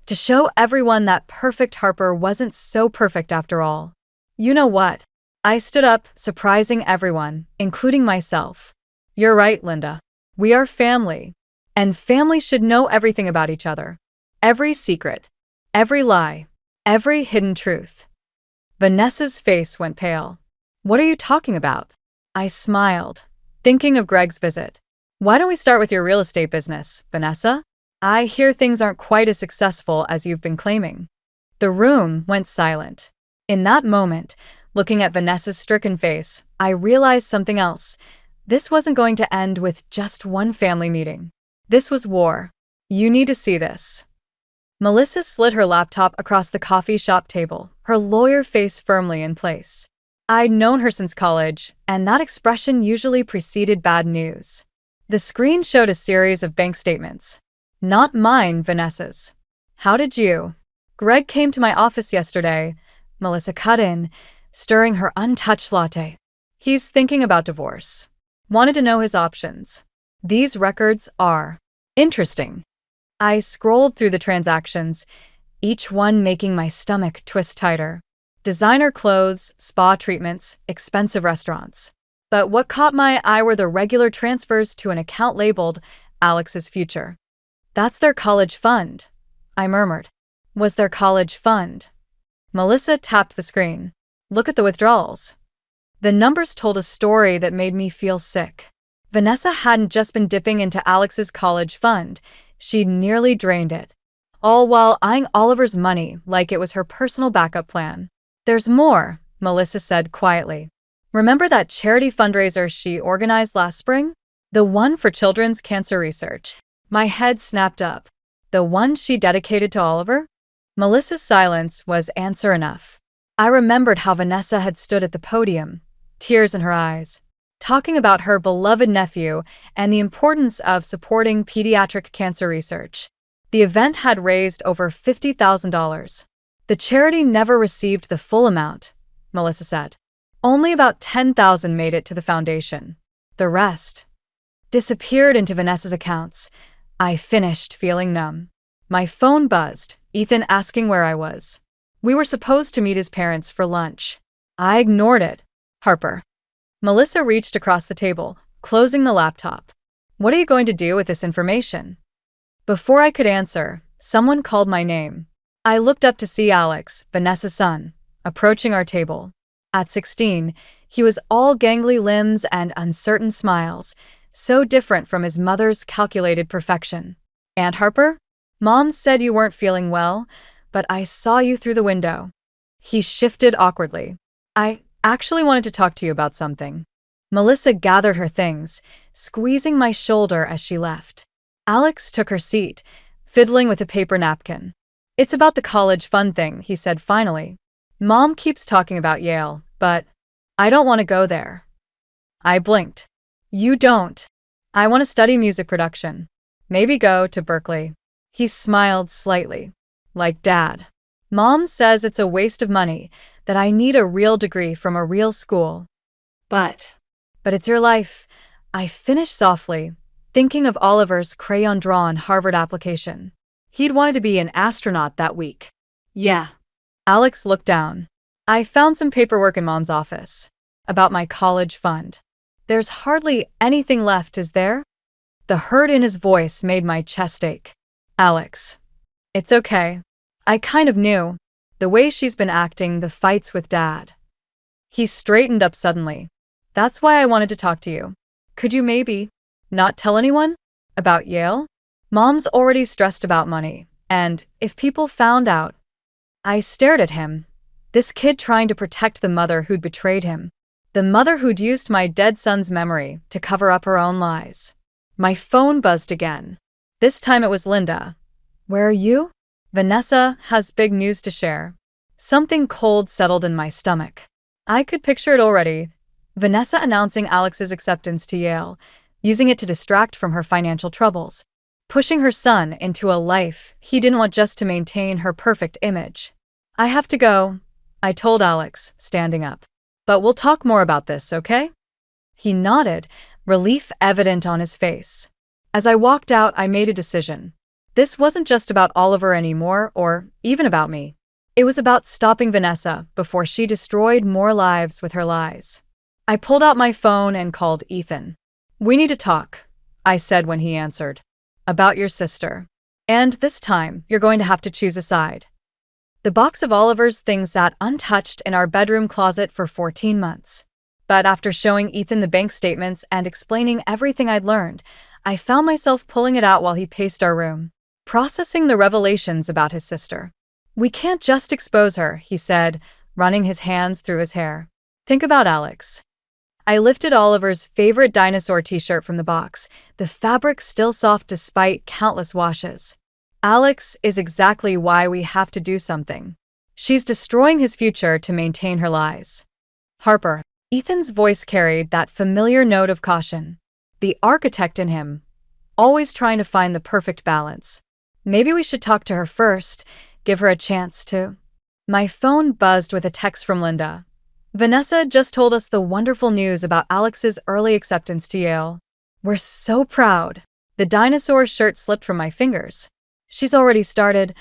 To show everyone that perfect Harper wasn't so perfect after all. You know what? I stood up, surprising everyone, including myself. You're right, Linda. We are family. And family should know everything about each other. Every secret. Every lie. every hidden truth. Vanessa's face went pale. What are you talking about? I smiled, thinking of Greg's visit. Why don't we start with your real estate business, Vanessa? I hear things aren't quite as successful as you've been claiming. The room went silent. In that moment, looking at Vanessa's stricken face, I realized something else. This wasn't going to end with just one family meeting. This was war. You need to see this. Melissa slid her laptop across the coffee shop table, her lawyer face firmly in place. I'd known her since college, and that expression usually preceded bad news. The screen showed a series of bank statements. Not mine, Vanessa's. How did you? Greg came to my office yesterday, Melissa cut in, stirring her untouched latte. He's thinking about divorce. Wanted to know his options. These records are interesting. I scrolled through the transactions, each one making my stomach twist tighter. Designer clothes, spa treatments, expensive restaurants. But what caught my eye were the regular transfers to an account labeled Alex's Future. That's their college fund, I murmured. Was their college fund? Melissa tapped the screen. Look at the withdrawals. The numbers told a story that made me feel sick. Vanessa hadn't just been dipping into Alex's college fund, she'd nearly drained it. All while eyeing Oliver's money like it was her personal backup plan. There's more, Melissa said quietly. Remember that charity fundraiser she organized last spring? The one for children's cancer research. My head snapped up. The one she dedicated to Oliver? Melissa's silence was answer enough. I remembered how Vanessa had stood at the podium, tears in her eyes, talking about her beloved nephew and the importance of supporting pediatric cancer research. The event had raised over $50,000. The charity never received the full amount, Melissa said. Only about $10,000 made it to the foundation. The rest disappeared into Vanessa's accounts. I finished feeling numb. My phone buzzed, Ethan asking where I was. We were supposed to meet his parents for lunch. I ignored it. Harper. Melissa reached across the table, closing the laptop. What are you going to do with this information? Before I could answer, someone called my name. I looked up to see Alex, Vanessa's son, approaching our table. At 16, he was all gangly limbs and uncertain smiles, so different from his mother's calculated perfection. Aunt Harper? Mom said you weren't feeling well, but I saw you through the window. He shifted awkwardly. I actually wanted to talk to you about something. Melissa gathered her things, squeezing my shoulder as she left. Alex took her seat, fiddling with a paper napkin. It's about the college fund thing, he said finally. Mom keeps talking about Yale, but I don't want to go there. I blinked. You don't. I want to study music production. Maybe go to Berkeley. He smiled slightly. Like Dad. Mom says it's a waste of money, that I need a real degree from a real school. But it's your life. I finished softly, thinking of Oliver's crayon-drawn Harvard application. He'd wanted to be an astronaut that week. Yeah. Alex looked down. I found some paperwork in Mom's office. About my college fund. There's hardly anything left, is there? The hurt in his voice made my chest ache. Alex. It's okay. I kind of knew. The way she's been acting, the fights with Dad. He straightened up suddenly. That's why I wanted to talk to you. Could you maybe not tell anyone? About Yale? Mom's already stressed about money, and if people found out. I stared at him. This kid trying to protect the mother who'd betrayed him. The mother who'd used my dead son's memory to cover up her own lies. My phone buzzed again. This time it was Linda. Where are you? Vanessa has big news to share. Something cold settled in my stomach. I could picture it already. Vanessa announcing Alex's acceptance to Yale, using it to distract from her financial troubles. Pushing her son into a life he didn't want just to maintain her perfect image. I have to go, I told Alex, standing up. But we'll talk more about this, okay? He nodded, relief evident on his face. As I walked out, I made a decision. This wasn't just about Oliver anymore, or even about me. It was about stopping Vanessa before she destroyed more lives with her lies. I pulled out my phone and called Ethan. We need to talk, I said when he answered. About your sister. And this time, you're going to have to choose a side. The box of Oliver's things sat untouched in our bedroom closet for 14 months. But after showing Ethan the bank statements and explaining everything I'd learned, I found myself pulling it out while he paced our room, processing the revelations about his sister. "We can't just expose her," he said, running his hands through his hair. "Think about Alex." I lifted Oliver's favorite dinosaur t-shirt from the box, the fabric still soft despite countless washes. "Alex is exactly why we have to do something. She's destroying his future to maintain her lies." "Harper." Ethan's voice carried that familiar note of caution. The architect in him, always trying to find the perfect balance. "Maybe we should talk to her first, give her a chance to." My phone buzzed with a text from Linda. "Vanessa just told us the wonderful news about Alex's early acceptance to Yale. We're so proud." The dinosaur shirt slipped from my fingers. "She's already started,"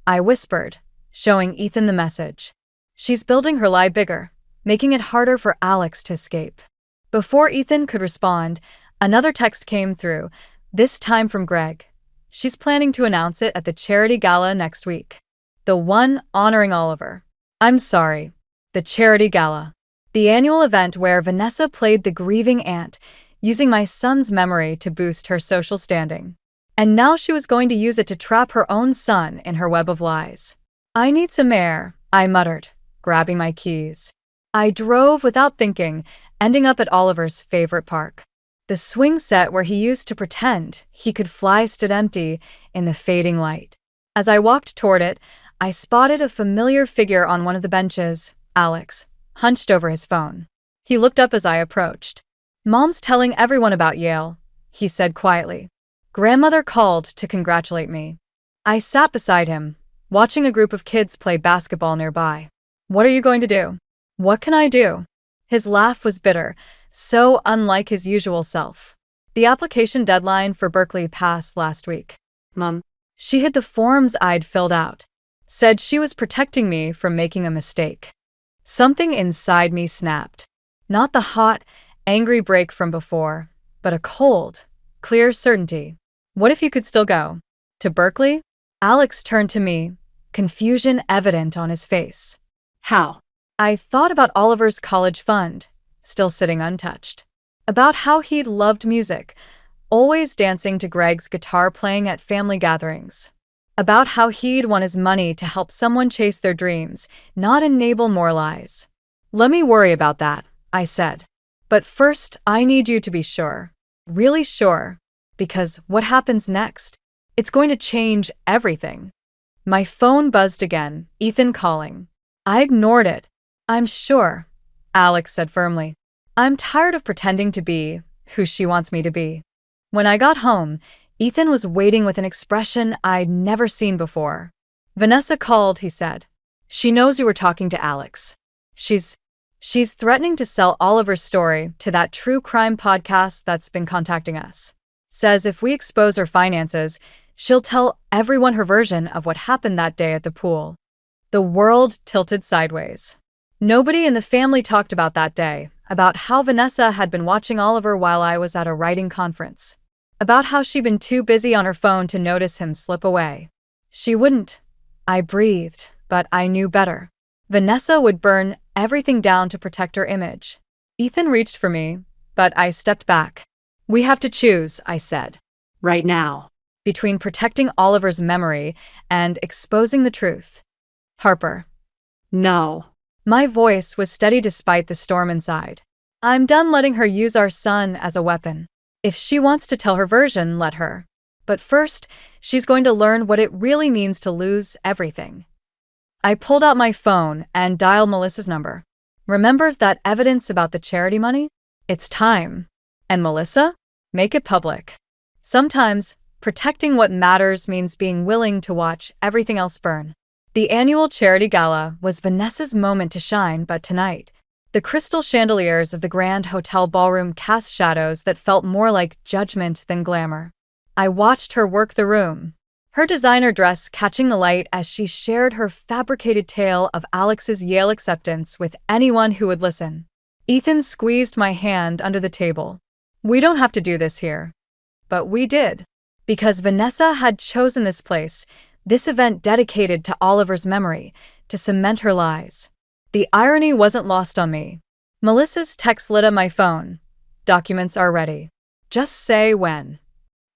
I whispered, showing Ethan the message. "She's building her lie bigger, making it harder for Alex to escape." Before Ethan could respond, another text came through, this time from Greg. "She's planning to announce it at the charity gala next week. The one honoring Oliver." I'm sorry. The charity gala. The annual event where Vanessa played the grieving aunt, using my son's memory to boost her social standing. And now she was going to use it to trap her own son in her web of lies. "I need some air," I muttered, grabbing my keys. I drove without thinking, ending up at Oliver's favorite park. The swing set where he used to pretend he could fly stood empty in the fading light. As I walked toward it, I spotted a familiar figure on one of the benches, Alex, hunched over his phone. He looked up as I approached. "Mom's telling everyone about Yale," he said quietly. "Grandmother called to congratulate me." I sat beside him, watching a group of kids play basketball nearby. "What are you going to do?" "What can I do?" His laugh was bitter, so unlike his usual self. "The application deadline for Berkeley passed last week. Mom." She hid the forms I'd filled out. Said she was protecting me from making a mistake. Something inside me snapped. Not the hot, angry break from before, but a cold, clear certainty. What if you could still go? To Berkeley? Alex turned to me, confusion evident on his face. How? I thought about Oliver's college fund, still sitting untouched. About how he'd loved music, always dancing to Greg's guitar playing at family gatherings. About how he'd want his money to help someone chase their dreams, not enable more lies. "Let me worry about that," I said. "But first, I need you to be sure. Really sure. Because what happens next? It's going to change everything." My phone buzzed again, Ethan calling. I ignored it. "I'm sure," Alex said firmly. "I'm tired of pretending to be who she wants me to be." When I got home, Ethan was waiting with an expression I'd never seen before. "Vanessa called," he said. "She knows you were talking to Alex. She's threatening to sell Oliver's story to that true crime podcast that's been contacting us. Says if we expose her finances, she'll tell everyone her version of what happened that day at the pool." The world tilted sideways. Nobody in the family talked about that day, about how Vanessa had been watching Oliver while I was at a writing conference. About how she'd been too busy on her phone to notice him slip away. She wouldn't. I breathed, but I knew better. Vanessa would burn everything down to protect her image. Ethan reached for me, but I stepped back. "We have to choose," I said. Right now. "Between protecting Oliver's memory and exposing the truth." "Harper." No. My voice was steady despite the storm inside. "I'm done letting her use our son as a weapon. If she wants to tell her version, let her. But first, she's going to learn what it really means to lose everything." I pulled out my phone and dialed Melissa's number. "Remember that evidence about the charity money? It's time. And Melissa? Make it public." Sometimes, protecting what matters means being willing to watch everything else burn. The annual charity gala was Vanessa's moment to shine, but tonight, the crystal chandeliers of the Grand Hotel ballroom cast shadows that felt more like judgment than glamour. I watched her work the room, her designer dress catching the light as she shared her fabricated tale of Alex's Yale acceptance with anyone who would listen. Ethan squeezed my hand under the table. "We don't have to do this here." But we did. Because Vanessa had chosen this place, this event dedicated to Oliver's memory, to cement her lies. The irony wasn't lost on me. Melissa's text lit up my phone. Documents are ready. Just say when.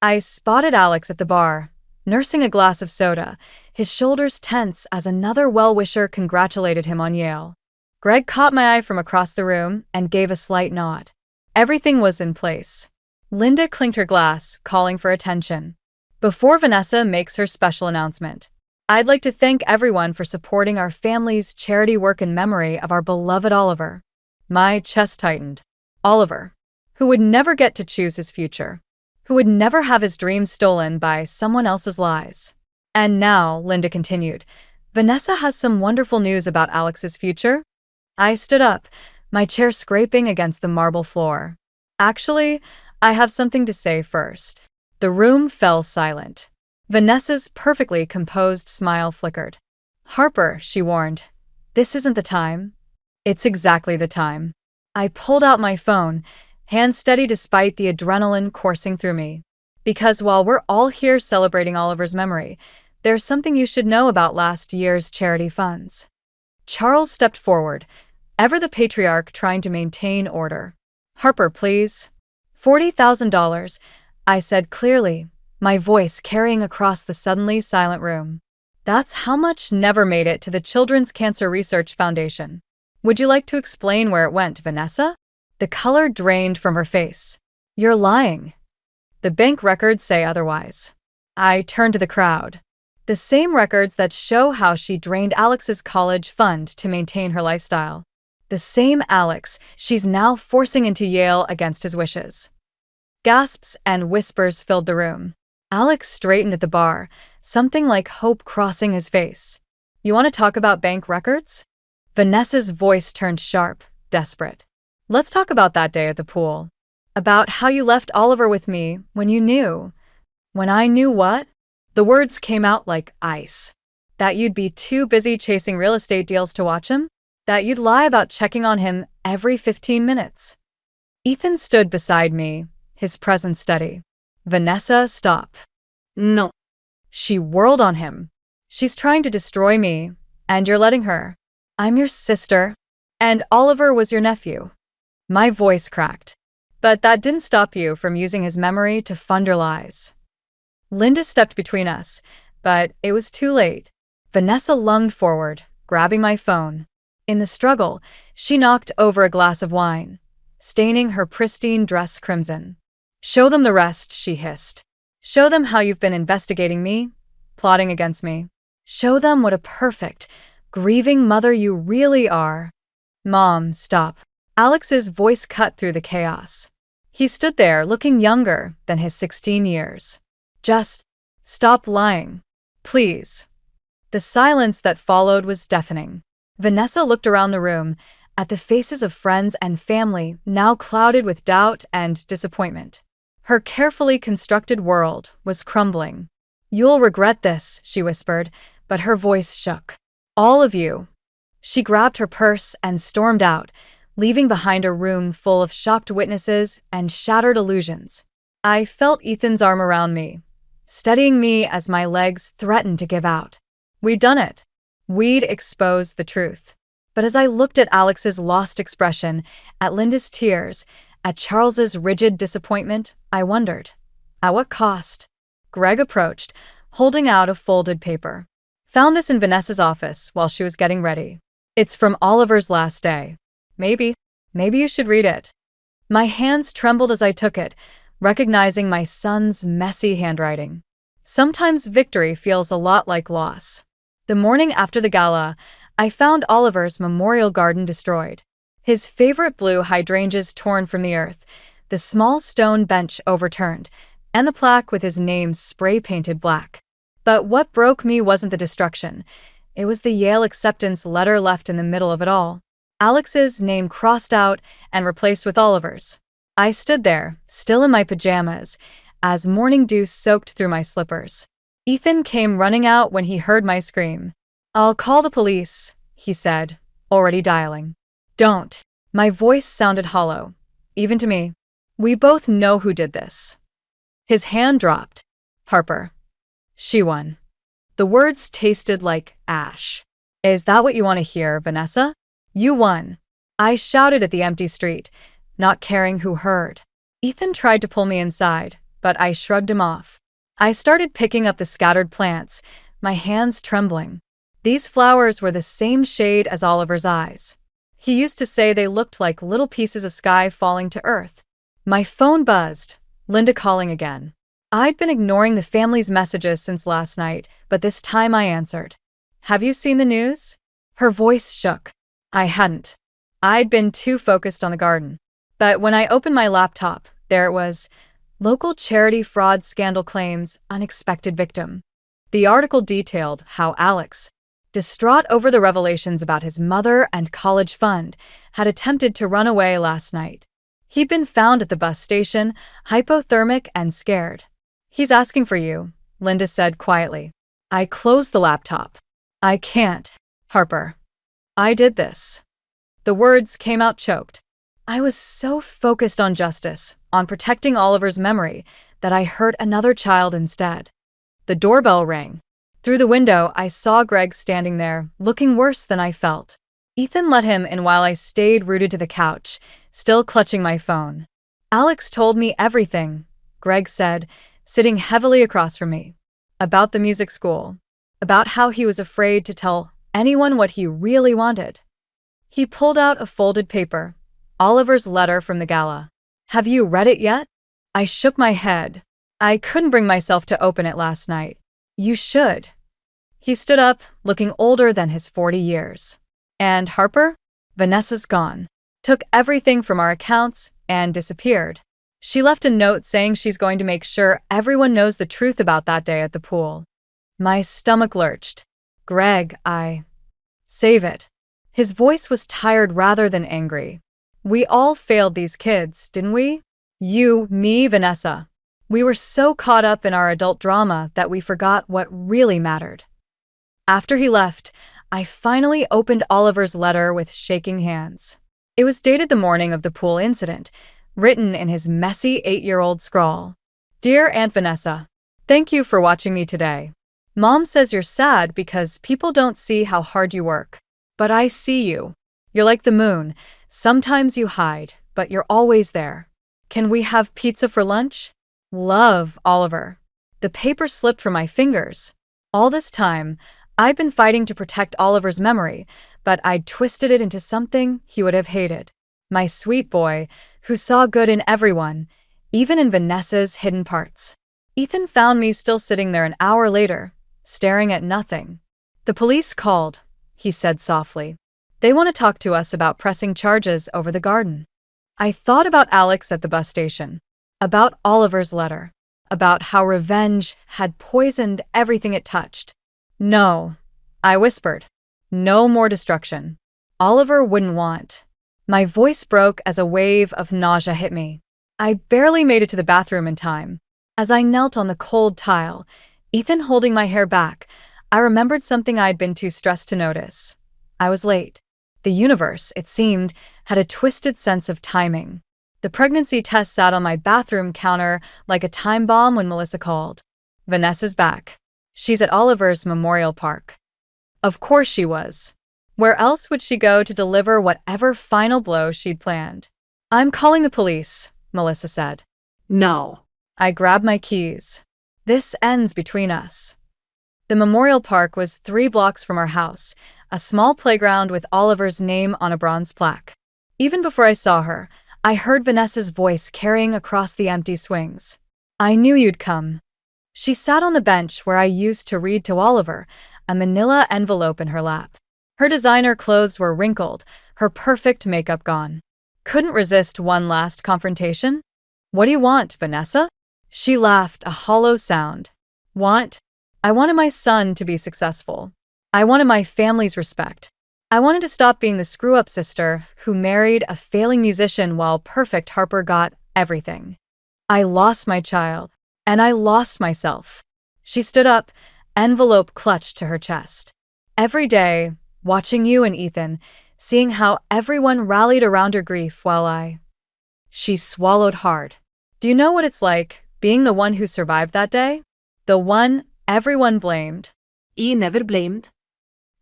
I spotted Alex at the bar, nursing a glass of soda, his shoulders tense as another well-wisher congratulated him on Yale. Greg caught my eye from across the room and gave a slight nod. Everything was in place. Linda clinked her glass, calling for attention. Before Vanessa makes her special announcement, I'd like to thank everyone for supporting our family's charity work in memory of our beloved Oliver. My chest tightened. Oliver, who would never get to choose his future, who would never have his dreams stolen by someone else's lies. And now, Linda continued, Vanessa has some wonderful news about Alex's future. I stood up, my chair scraping against the marble floor. Actually, I have something to say first. The room fell silent. Vanessa's perfectly composed smile flickered. Harper, she warned, this isn't the time. It's exactly the time. I pulled out my phone, hands steady despite the adrenaline coursing through me. Because while we're all here celebrating Oliver's memory, there's something you should know about last year's charity funds. Charles stepped forward, ever the patriarch trying to maintain order. Harper, please. $40,000, I said clearly, my voice carrying across the suddenly silent room. That's how much never made it to the Children's Cancer Research Foundation. Would you like to explain where it went, Vanessa? The color drained from her face. You're lying. The bank records say otherwise. I turned to the crowd. The same records that show how she drained Alex's college fund to maintain her lifestyle. The same Alex she's now forcing into Yale against his wishes. Gasps and whispers filled the room. Alex straightened at the bar, something like hope crossing his face. You want to talk about bank records? Vanessa's voice turned sharp, desperate. Let's talk about that day at the pool. About how you left Oliver with me when you knew. When I knew what? The words came out like ice. That you'd be too busy chasing real estate deals to watch him? That you'd lie about checking on him every 15 minutes. Ethan stood beside me, his presence steady. Vanessa, stop. No. She whirled on him. She's trying to destroy me, and you're letting her. I'm your sister, and Oliver was your nephew. My voice cracked. But that didn't stop you from using his memory to fund your lies. Linda stepped between us, but it was too late. Vanessa lunged forward, grabbing my phone. In the struggle, she knocked over a glass of wine, staining her pristine dress crimson. Show them the rest, she hissed. Show them how you've been investigating me, plotting against me. Show them what a perfect, grieving mother you really are. Mom, stop. Alex's voice cut through the chaos. He stood there looking younger than his 16 years. Just stop lying. Please. The silence that followed was deafening. Vanessa looked around the room, at the faces of friends and family now clouded with doubt and disappointment. Her carefully constructed world was crumbling. You'll regret this, she whispered, but her voice shook. All of you. She grabbed her purse and stormed out, leaving behind a room full of shocked witnesses and shattered illusions. I felt Ethan's arm around me, steadying me as my legs threatened to give out. We'd done it. We'd exposed the truth. But as I looked at Alex's lost expression, at Linda's tears, at Charles's rigid disappointment, I wondered, at what cost? Greg approached, holding out a folded paper. Found this in Vanessa's office while she was getting ready. It's from Oliver's last day. Maybe you should read it. My hands trembled as I took it, recognizing my son's messy handwriting. Sometimes victory feels a lot like loss. The morning after the gala, I found Oliver's memorial garden destroyed. His favorite blue hydrangeas torn from the earth, the small stone bench overturned, and the plaque with his name spray-painted black. But what broke me wasn't the destruction. It was the Yale acceptance letter left in the middle of it all. Alex's name crossed out and replaced with Oliver's. I stood there, still in my pajamas, as morning dew soaked through my slippers. Ethan came running out when he heard my scream. I'll call the police, he said, already dialing. Don't. My voice sounded hollow, even to me. We both know who did this. His hand dropped. Harper. She won. The words tasted like ash. Is that what you want to hear, Vanessa? You won. I shouted at the empty street, not caring who heard. Ethan tried to pull me inside, but I shrugged him off. I started picking up the scattered plants, my hands trembling. These flowers were the same shade as Oliver's eyes. He used to say they looked like little pieces of sky falling to earth. My phone buzzed. Linda calling again. I'd been ignoring the family's messages since last night, but this time I answered. Have you seen the news? Her voice shook. I hadn't. I'd been too focused on the garden. But when I opened my laptop, there it was. Local charity fraud scandal claims unexpected victim. The article detailed how Alex, distraught over the revelations about his mother and college fund, had attempted to run away last night. He'd been found at the bus station, hypothermic and scared. He's asking for you, Linda said quietly. I closed the laptop. I can't, Harper. I did this. The words came out choked. I was so focused on justice, on protecting Oliver's memory, that I hurt another child instead. The doorbell rang. Through the window, I saw Greg standing there, looking worse than I felt. Ethan let him in while I stayed rooted to the couch, still clutching my phone. Alex told me everything, Greg said, sitting heavily across from me. About the music school. About how he was afraid to tell anyone what he really wanted. He pulled out a folded paper, Oliver's letter from the gala. Have you read it yet? I shook my head. I couldn't bring myself to open it last night. You should. He stood up, looking older than his 40 years. And Harper? Vanessa's gone. Took everything from our accounts and disappeared. She left a note saying she's going to make sure everyone knows the truth about that day at the pool. My stomach lurched. Greg, Save it. His voice was tired rather than angry. We all failed these kids, didn't we? You, me, Vanessa. We were so caught up in our adult drama that we forgot what really mattered. After he left, I finally opened Oliver's letter with shaking hands. It was dated the morning of the pool incident, written in his messy 8-year-old scrawl. Dear Aunt Vanessa, thank you for watching me today. Mom says you're sad because people don't see how hard you work. But I see you. You're like the moon. Sometimes you hide, but you're always there. Can we have pizza for lunch? Love, Oliver. The paper slipped from my fingers. All this time, I'd been fighting to protect Oliver's memory, but I'd twisted it into something he would have hated. My sweet boy, who saw good in everyone, even in Vanessa's hidden parts. Ethan found me still sitting there an hour later, staring at nothing. The police called, he said softly. They want to talk to us about pressing charges over the garden. I thought about Alex at the bus station, about Oliver's letter, about how revenge had poisoned everything it touched. No, I whispered. No more destruction. Oliver wouldn't want. My voice broke as a wave of nausea hit me. I barely made it to the bathroom in time. As I knelt on the cold tile, Ethan holding my hair back, I remembered something I'd been too stressed to notice. I was late. The universe, it seemed, had a twisted sense of timing. The pregnancy test sat on my bathroom counter like a time bomb when Melissa called. Vanessa's back. She's at Oliver's Memorial Park. Of course she was. Where else would she go to deliver whatever final blow she'd planned? I'm calling the police, Melissa said. No. I grabbed my keys. This ends between us. The Memorial Park was 3 blocks from our house, a small playground with Oliver's name on a bronze plaque. Even before I saw her, I heard Vanessa's voice carrying across the empty swings. I knew you'd come. She sat on the bench where I used to read to Oliver, a manila envelope in her lap. Her designer clothes were wrinkled, her perfect makeup gone. Couldn't resist one last confrontation. What do you want, Vanessa? She laughed, a hollow sound. Want? I wanted my son to be successful. I wanted my family's respect. I wanted to stop being the screw-up sister who married a failing musician while perfect Harper got everything. I lost my child, and I lost myself. She stood up, envelope clutched to her chest. Every day, watching you and Ethan, seeing how everyone rallied around her grief while She swallowed hard. Do you know what it's like, being the one who survived that day? The one everyone blamed. I never blamed.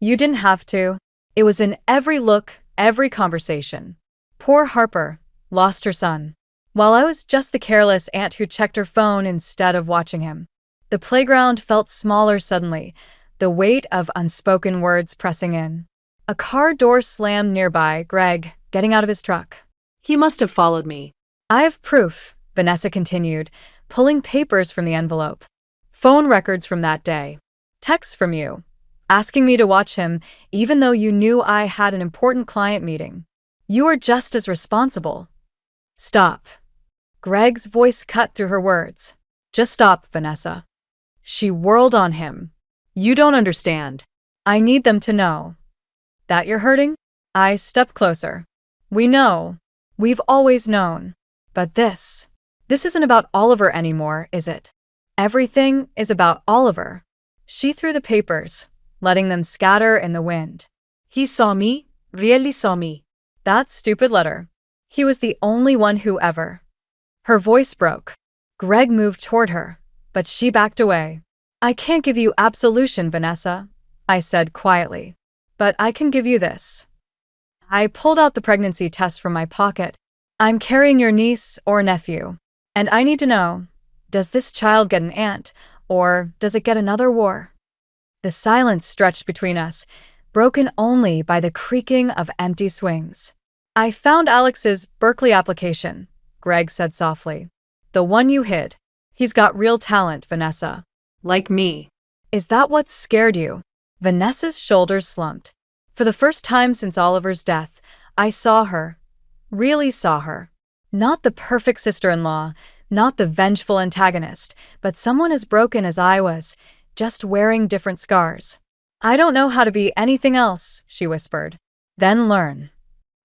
You didn't have to. It was in every look, every conversation. Poor Harper, lost her son. While I was just the careless aunt who checked her phone instead of watching him. The playground felt smaller suddenly, the weight of unspoken words pressing in. A car door slammed nearby, Greg, getting out of his truck. He must have followed me. I have proof, Vanessa continued, pulling papers from the envelope. Phone records from that day. Texts from you, asking me to watch him even though you knew I had an important client meeting. You are just as responsible. Stop. Greg's voice cut through her words. Just stop, Vanessa. She whirled on him. You don't understand. I need them to know. That you're hurting? I stepped closer. We know. We've always known. But this isn't about Oliver anymore, is it? Everything is about Oliver. She threw the papers, letting them scatter in the wind. He saw me, really saw me. That stupid letter. He was the only one who ever. Her voice broke. Greg moved toward her, but she backed away. I can't give you absolution, Vanessa, I said quietly. But I can give you this. I pulled out the pregnancy test from my pocket. I'm carrying your niece or nephew. And I need to know, does this child get an aunt, or does it get another war? The silence stretched between us, broken only by the creaking of empty swings. I found Alex's Berkeley application, Greg said softly. The one you hid. He's got real talent, Vanessa. Like me. Is that what scared you? Vanessa's shoulders slumped. For the first time since Oliver's death, I saw her. Really saw her. Not the perfect sister-in-law, not the vengeful antagonist, but someone as broken as I was, just wearing different scars. I don't know how to be anything else, she whispered. Then learn.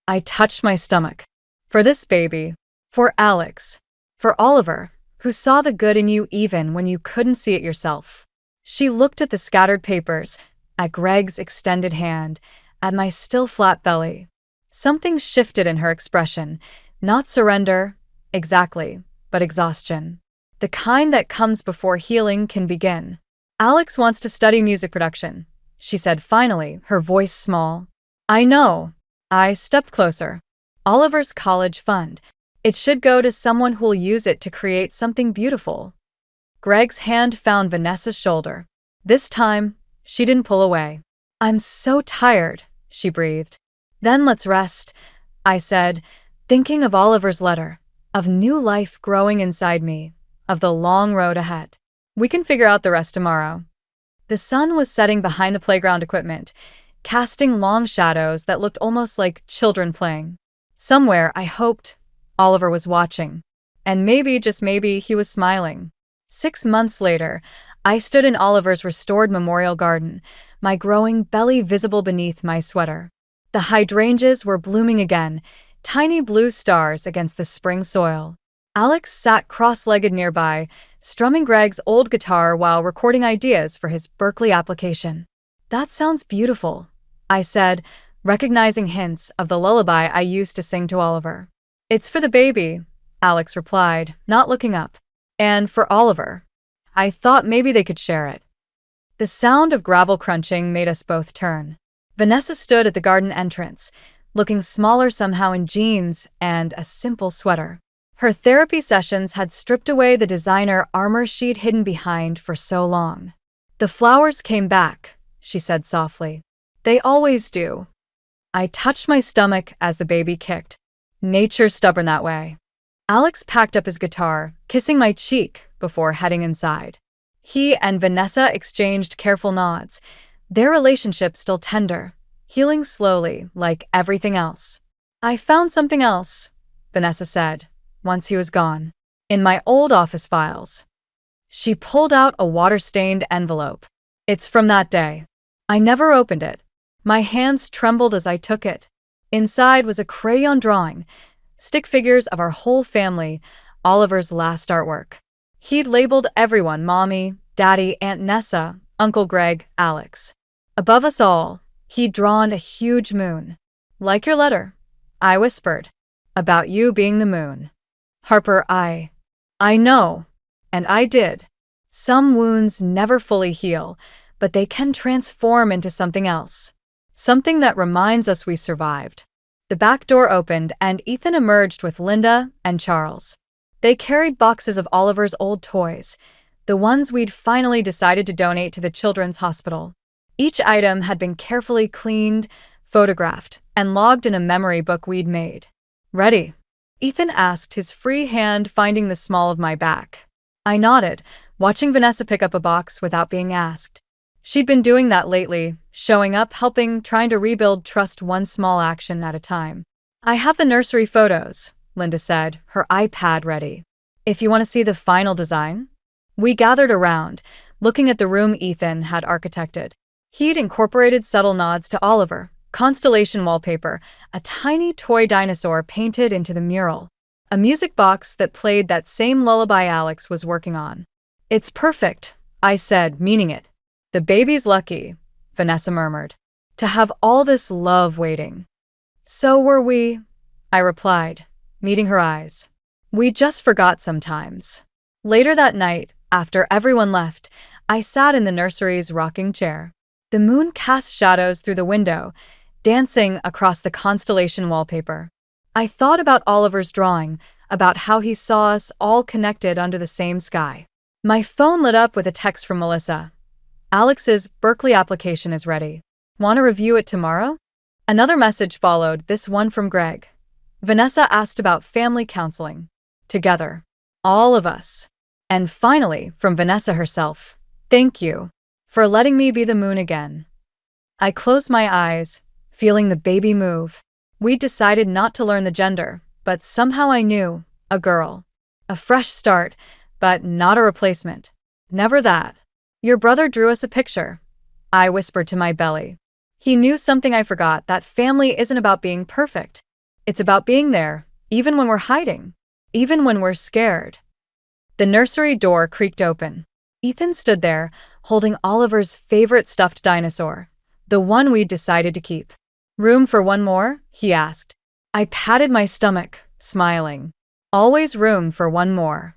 I touched my stomach. For this baby. For Alex. For Oliver, who saw the good in you even when you couldn't see it yourself. She looked at the scattered papers, at Greg's extended hand, at my still flat belly. Something shifted in her expression. Not surrender, exactly, but exhaustion. The kind that comes before healing can begin. Alex wants to study music production, she said finally, her voice small. I know. I stepped closer. Oliver's college fund. It should go to someone who'll use it to create something beautiful. Greg's hand found Vanessa's shoulder. This time, she didn't pull away. I'm so tired, she breathed. Then let's rest, I said, thinking of Oliver's letter, of new life growing inside me, of the long road ahead. We can figure out the rest tomorrow. The sun was setting behind the playground equipment, casting long shadows that looked almost like children playing. Somewhere, I hoped, Oliver was watching. And maybe, just maybe, he was smiling. 6 months later, I stood in Oliver's restored memorial garden, my growing belly visible beneath my sweater. The hydrangeas were blooming again, tiny blue stars against the spring soil. Alex sat cross-legged nearby, strumming Greg's old guitar while recording ideas for his Berkeley application. That sounds beautiful, I said, recognizing hints of the lullaby I used to sing to Oliver. It's for the baby, Alex replied, not looking up. And for Oliver. I thought maybe they could share it. The sound of gravel crunching made us both turn. Vanessa stood at the garden entrance, looking smaller somehow in jeans and a simple sweater. Her therapy sessions had stripped away the designer armor she'd hidden behind for so long. The flowers came back, she said softly. They always do. I touched my stomach as the baby kicked. Nature's stubborn that way. Alex packed up his guitar, kissing my cheek before heading inside. He and Vanessa exchanged careful nods, their relationship still tender, healing slowly like everything else. I found something else, Vanessa said, once he was gone. In my old office files. She pulled out a water-stained envelope. It's from that day. I never opened it. My hands trembled as I took it. Inside was a crayon drawing, stick figures of our whole family, Oliver's last artwork. He'd labeled everyone, Mommy, Daddy, Aunt Nessa, Uncle Greg, Alex. Above us all, he'd drawn a huge moon. Like your letter, I whispered. About you being the moon. Harper, I know. And I did. Some wounds never fully heal, but they can transform into something else. Something that reminds us we survived. The back door opened and Ethan emerged with Linda and Charles. They carried boxes of Oliver's old toys, the ones we'd finally decided to donate to the children's hospital. Each item had been carefully cleaned, photographed, and logged in a memory book we'd made. "Ready?" Ethan asked, his free hand finding the small of my back. I nodded, watching Vanessa pick up a box without being asked. She'd been doing that lately, showing up, helping, trying to rebuild trust one small action at a time. "I have the nursery photos," Linda said, her iPad ready. "If you want to see the final design." We gathered around, looking at the room Ethan had architected. He'd incorporated subtle nods to Oliver, constellation wallpaper, a tiny toy dinosaur painted into the mural, a music box that played that same lullaby Alex was working on. "It's perfect," I said, meaning it. "The baby's lucky," Vanessa murmured, "to have all this love waiting." "So were we," I replied, meeting her eyes. "We just forgot sometimes." Later that night, after everyone left, I sat in the nursery's rocking chair. The moon cast shadows through the window, dancing across the constellation wallpaper. I thought about Oliver's drawing, about how he saw us all connected under the same sky. My phone lit up with a text from Melissa. "Alex's Berkeley application is ready. Want to review it tomorrow?" Another message followed, this one from Greg. Vanessa asked about family counseling. Together. All of us. And finally, from Vanessa herself. "Thank you for letting me be the moon again." I closed my eyes, feeling the baby move. We'd decided not to learn the gender, but somehow I knew. A girl. A fresh start, but not a replacement. Never that. "Your brother drew us a picture," I whispered to my belly. He knew something I forgot, that family isn't about being perfect. It's about being there, even when we're hiding, even when we're scared. The nursery door creaked open. Ethan stood there, holding Oliver's favorite stuffed dinosaur, the one we'd decided to keep. "Room for one more?" he asked. I patted my stomach, smiling. Always room for one more.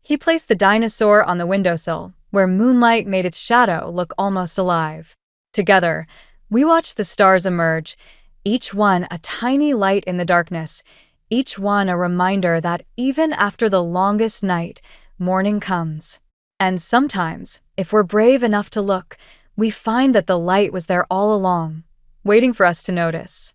He placed the dinosaur on the windowsill, where moonlight made its shadow look almost alive. Together, we watched the stars emerge, each one a tiny light in the darkness, each one a reminder that even after the longest night, morning comes. And sometimes, if we're brave enough to look, we find that the light was there all along, waiting for us to notice.